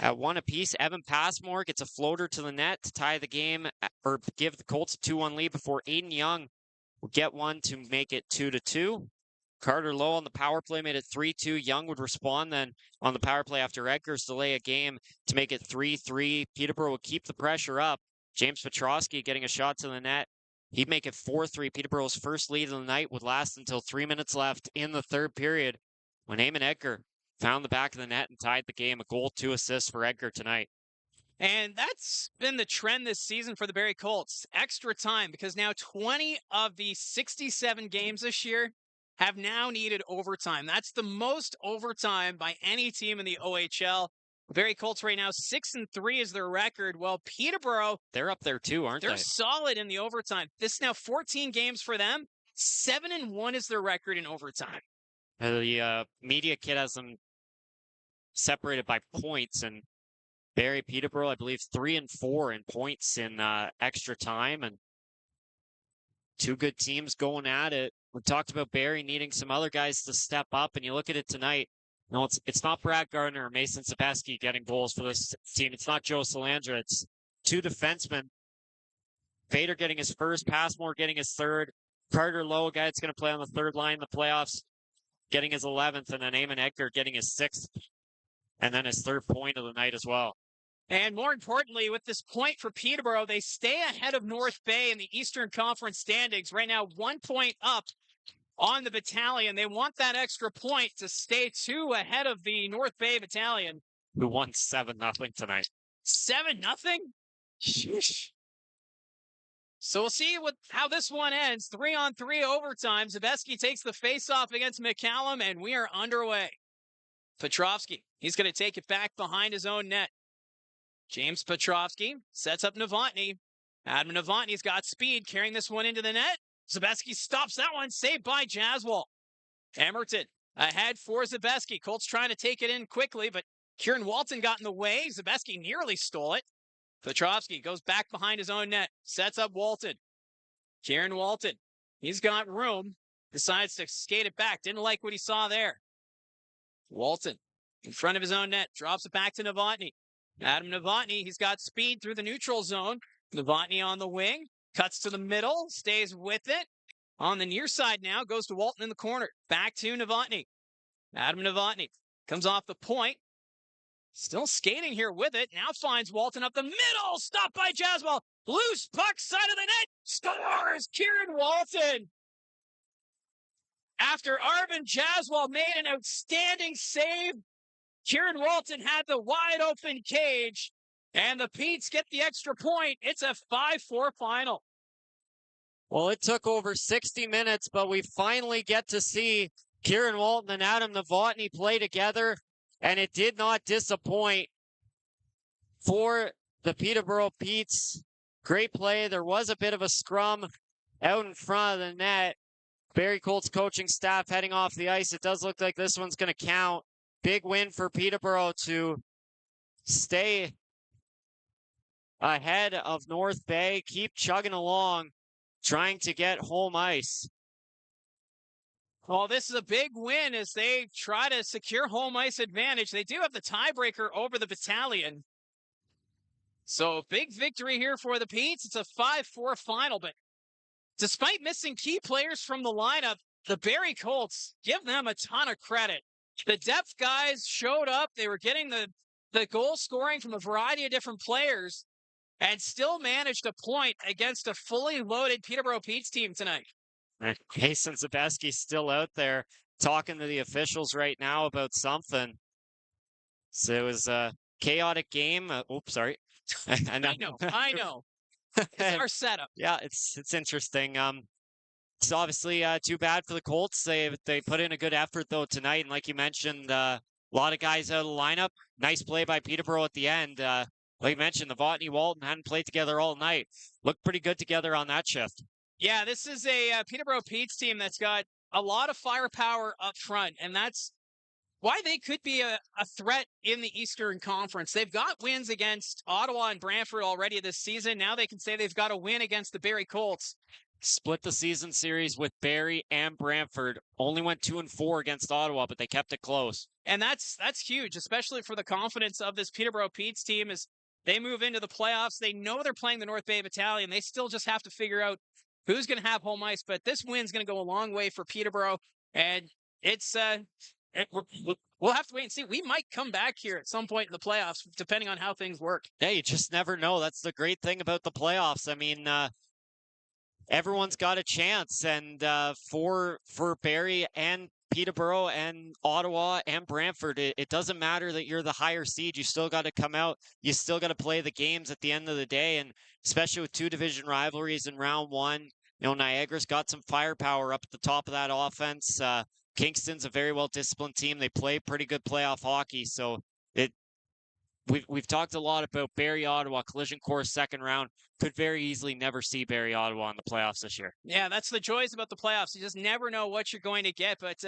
Speaker 7: at 1 apiece. Evan Passmore gets a floater to the net to tie the game, or give the Colts a 2-1 lead before Aiden Young will get one to make it 2-2. Carter Lowe on the power play made it 3-2. Young would respond then on the power play after Edgar's delay a game to make it 3-3. Peterborough would keep the pressure up. James Petrosky getting a shot to the net. He'd make it 4-3. Peterborough's first lead of the night would last until 3 minutes left in the third period when Eamon Edgar found the back of the net and tied the game. A goal, 2 assists for Edgar tonight.
Speaker 2: And that's been the trend this season for the Barrie Colts. Extra time, because now 20 of the 67 games this year have now needed overtime. That's the most overtime by any team in the OHL. The Barrie Colts right now 6-3 is their record. Well, Peterborough,
Speaker 7: they're up there too, aren't they?
Speaker 2: They're solid in the overtime. This is now 14 games for them. 7-1 is their record in overtime.
Speaker 7: The media kit has them separated by points, and Barrie Peterborough, I believe, 3-4 in points in extra time, and 2 good teams going at it. We talked about Barrie needing some other guys to step up, and you look at it tonight. No, it's not Brad Gardner or Mason Sapeski getting goals for this team. It's not Joe Salandra. It's 2 defensemen. Vader getting his first, Passmore getting his third. Carter Lowe, a guy that's going to play on the third line in the playoffs, getting his 11th, and then Eamon Edgar getting his 6th, and then his 3rd point of the night as well.
Speaker 2: And more importantly, with this point for Peterborough, they stay ahead of North Bay in the Eastern Conference standings. Right now, 1 point up on the Battalion. They want that extra point to stay 2 ahead of the North Bay Battalion,
Speaker 7: who won 7-0 tonight.
Speaker 2: 7-0? Sheesh. So we'll see how this one ends. 3-on-3 overtime. Zabeski takes the faceoff against McCallum, and we are underway. Petrovsky, he's going to take it back behind his own net. James Petrovsky sets up Novotny. Adam Novotny's got speed, carrying this one into the net. Zabeski stops that one, saved by Jaswal. Emerton ahead for Zabeski. Colts trying to take it in quickly, but Kieran Walton got in the way. Zabeski nearly stole it. Petrovsky goes back behind his own net, sets up Walton. Kieran Walton, he's got room, decides to skate it back. Didn't like what he saw there. Walton in front of his own net, drops it back to Novotny. Adam Novotny, he's got speed through the neutral zone. Novotny on the wing, cuts to the middle, stays with it. On the near side now, goes to Walton in the corner. Back to Novotny. Adam Novotny comes off the point. Still skating here with it. Now finds Walton up the middle. Stopped by Jaswal. Loose puck, side of the net. Scores Kieran Walton. After Arvin Jaswal made an outstanding save, Kieran Walton had the wide open cage, and the Petes get the extra point. It's a 5-4 final.
Speaker 7: Well, it took over 60 minutes, but we finally get to see Kieran Walton and Adam Novotny play together, and it did not disappoint for the Peterborough Petes. Great play. There was a bit of a scrum out in front of the net. Barrie Colts coaching staff heading off the ice. It does look like this one's going to count. Big win for Peterborough to stay ahead of North Bay, keep chugging along, trying to get home ice.
Speaker 2: Well, this is a big win as they try to secure home ice advantage. They do have the tiebreaker over the Battalion. So big victory here for the Petes. It's a 5-4 final, but despite missing key players from the lineup, the Barrie Colts, give them a ton of credit. The depth guys showed up. They were getting the goal scoring from a variety of different players and still managed a point against a fully loaded Peterborough Petes team tonight.
Speaker 7: Jason Zabeski's still out there talking to the officials right now about something. So it was a chaotic game. Oops, sorry.
Speaker 2: I know. It's our setup.
Speaker 7: Yeah, it's interesting. It's obviously too bad for the Colts. They put in a good effort though tonight, and like you mentioned, a lot of guys out of the lineup. Nice play by Peterborough at the end. Like you mentioned, the Votney Walton hadn't played together all night. Looked pretty good together on that shift.
Speaker 2: Yeah, this is a Peterborough Petes team that's got a lot of firepower up front, and that's why they could be a threat in the Eastern Conference. They've got wins against Ottawa and Brantford already this season. Now they can say they've got a win against the Barrie Colts.
Speaker 7: Split the season series with Barrie and Brantford. Only went 2-4 against Ottawa, but they kept it close.
Speaker 2: And that's huge, especially for the confidence of this Peterborough Petes team as they move into the playoffs. They know they're playing the North Bay Battalion. They still just have to figure out who's going to have home ice, but this win's going to go a long way for Peterborough, and it's we'll have to wait and see. We might come back here at some point in the playoffs, depending on how things work.
Speaker 7: Yeah, you just never know. That's the great thing about the playoffs. I mean, everyone's got a chance, and for Barrie and Peterborough and Ottawa and Brantford, it doesn't matter that you're the higher seed. You still got to come out. You still got to play the games at the end of the day, and especially with two division rivalries in round one. You know, Niagara's got some firepower up at the top of that offense. Kingston's a very well-disciplined team. They play pretty good playoff hockey. So we've talked a lot about Barrie Ottawa collision course second round. Could very easily never see Barrie Ottawa in the playoffs this year.
Speaker 2: Yeah, that's the joys about the playoffs. You just never know what you're going to get. But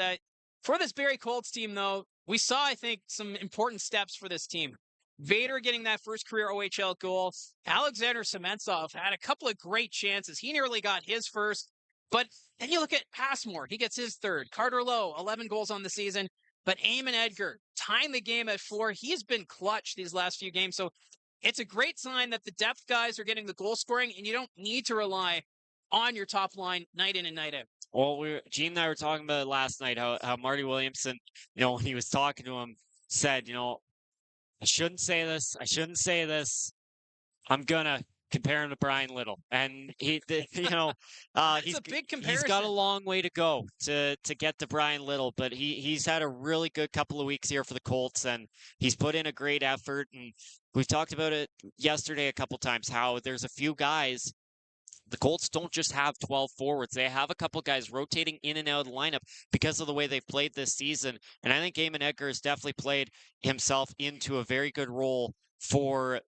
Speaker 2: for this Barrie Colts team, though, we saw, I think, some important steps for this team. Vader getting that first career OHL goal. Alexander Sementsov had a couple of great chances. He nearly got his first. But then you look at Passmore. He gets his third. Carter Lowe, 11 goals on the season. But Eamon Edgar, tying the game at 4. He's been clutch these last few games. So it's a great sign that the depth guys are getting the goal scoring, and you don't need to rely on your top line night in and night out.
Speaker 7: Well, Gene and I were talking about it last night, how Marty Williamson, you know, when he was talking to him, said, you know, I shouldn't say this. I'm going to compare him to Brian Little. And he, you know,
Speaker 2: he's a big comparison.
Speaker 7: He's got a long way to go to get to Brian Little, but he's had a really good couple of weeks here for the Colts, and he's put in a great effort. And we've talked about it yesterday a couple times, how there's a few guys. The Colts don't just have 12 forwards. They have a couple guys rotating in and out of the lineup because of the way they've played this season. And I think Eamon Edgar has definitely played himself into a very good role for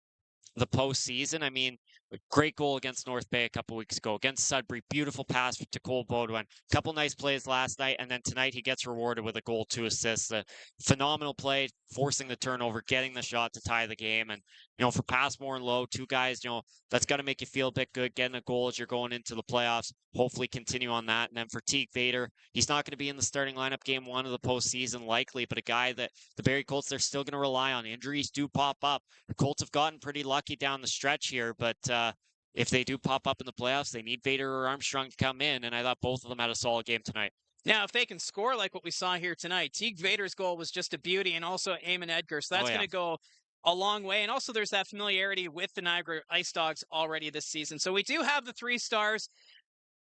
Speaker 7: the postseason. I mean, a great goal against North Bay a couple weeks ago. Against Sudbury, beautiful pass to Cole Baudouin. A couple nice plays last night, and then tonight he gets rewarded with a goal, 2 assists. A phenomenal play, forcing the turnover, getting the shot to tie the game. And, you know, for Passmore and Lowe, two guys, you know, that's got to make you feel a bit good, getting a goal as you're going into the playoffs. Hopefully continue on that. And then for Teague Vader, he's not going to be in the starting lineup game 1 of the postseason likely, but a guy that the Barrie Colts, they're still going to rely on. Injuries do pop up. The Colts have gotten pretty lucky down the stretch here, but if they do pop up in the playoffs, they need Vader or Armstrong to come in, and I thought both of them had a solid game tonight.
Speaker 2: Now, if they can score like what we saw here tonight, Teague Vader's goal was just a beauty, and also Eamon Edgar, so that's going to go a long way. And also there's that familiarity with the Niagara Ice Dogs already this season. So we do have the 3 stars.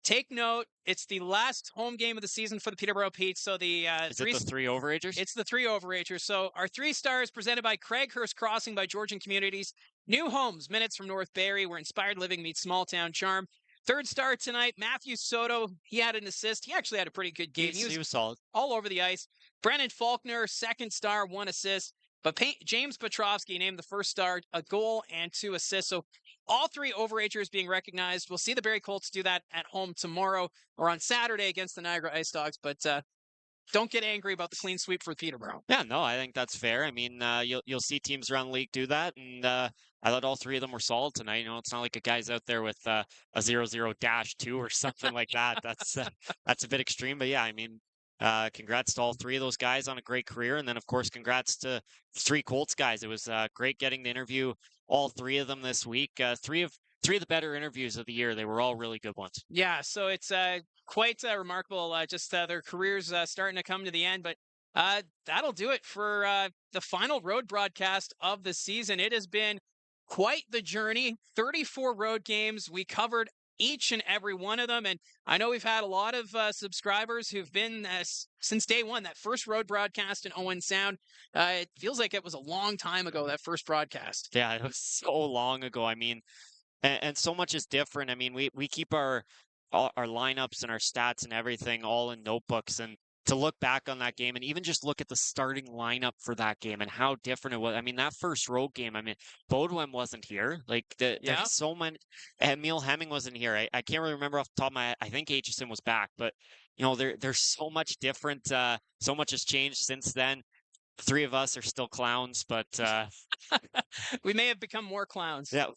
Speaker 2: Take note, it's the last home game of the season for the Peterborough Petes. So the
Speaker 7: Is it the 3 overagers?
Speaker 2: It's the 3 overagers. So our 3 stars presented by Craighurst Crossing by Georgian Communities. New homes, minutes from North Barrie, where inspired living meets small town charm. 3rd star tonight, Matthew Soto. He had an assist. He actually had a pretty good game.
Speaker 7: He was solid.
Speaker 2: All over the ice. Brennan Faulkner, 2nd star, 1 assist. But James Petrovsky named the 1st star, a goal and 2 assists. So all 3 overagers being recognized. We'll see the Barrie Colts do that at home tomorrow or on Saturday against the Niagara Ice Dogs. But don't get angry about the clean sweep for Peterborough.
Speaker 7: Yeah, no, I think that's fair. I mean, you'll see teams around the league do that, and I thought all three of them were solid tonight. You know, it's not like a guy's out there with a 0-0-2 or something like that. That's a bit extreme, but yeah, I mean, congrats to all three of those guys on a great career, and then of course, congrats to three Colts guys. It was great getting to interview all three of them this week. Three of the better interviews of the year. They were all really good ones.
Speaker 2: Yeah, so it's quite remarkable. Just their careers starting to come to the end, but that'll do it for the final road broadcast of the season. It has been quite the journey. 34 road games. We covered each and every one of them, and I know we've had a lot of subscribers who've been since day one. That first road broadcast in Owen Sound. It feels like it was a long time ago, that first broadcast.
Speaker 7: Yeah, it was so long ago. I mean, and so much is different. I mean, we keep our lineups and our stats and everything all in notebooks, and to look back on that game and even just look at the starting lineup for that game and how different it was. I mean, that first road game, I mean, Bodwin wasn't here. Like, there's so many. Emil Hemming wasn't here. I can't really remember off the top of my head. I think Aitchison was back, but, you know, there's so much different. So much has changed since then. The three of us are still clowns, but
Speaker 2: we may have become more clowns.
Speaker 7: Yeah,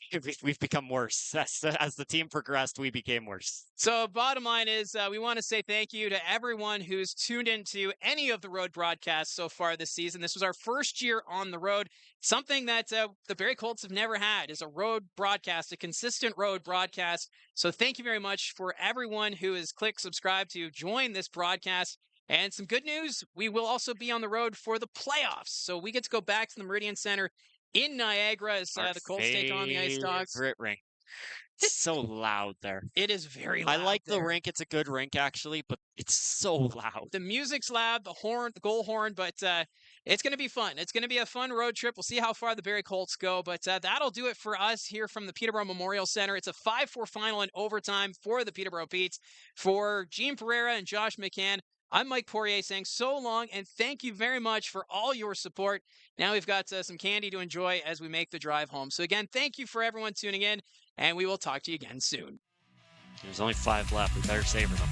Speaker 7: we've become worse. As the team progressed, we became worse.
Speaker 2: So bottom line is we want to say thank you to everyone who's tuned into any of the road broadcasts so far this season. This was our first year on the road. Something that the Barrie Colts have never had is a road broadcast, a consistent road broadcast. So thank you very much for everyone who has clicked subscribe to join this broadcast. And some good news, we will also be on the road for the playoffs. So we get to go back to the Meridian Center in Niagara as the Colts take on the Ice Dogs.
Speaker 7: Favorite rink. It's so loud there.
Speaker 2: It is very loud.
Speaker 7: I like the rink. It's a good rink, actually, but it's so loud.
Speaker 2: The music's loud, the horn, the goal horn, but it's going to be fun. It's going to be a fun road trip. We'll see how far the Barrie Colts go, but that'll do it for us here from the Peterborough Memorial Centre. It's a 5-4 final in overtime for the Peterborough Petes. For Gene Pereira and Josh McCann, I'm Mike Poirier saying so long, and thank you very much for all your support. Now we've got some candy to enjoy as we make the drive home. So again, thank you for everyone tuning in, and we will talk to you again soon.
Speaker 7: There's only 5 left. We better savor them.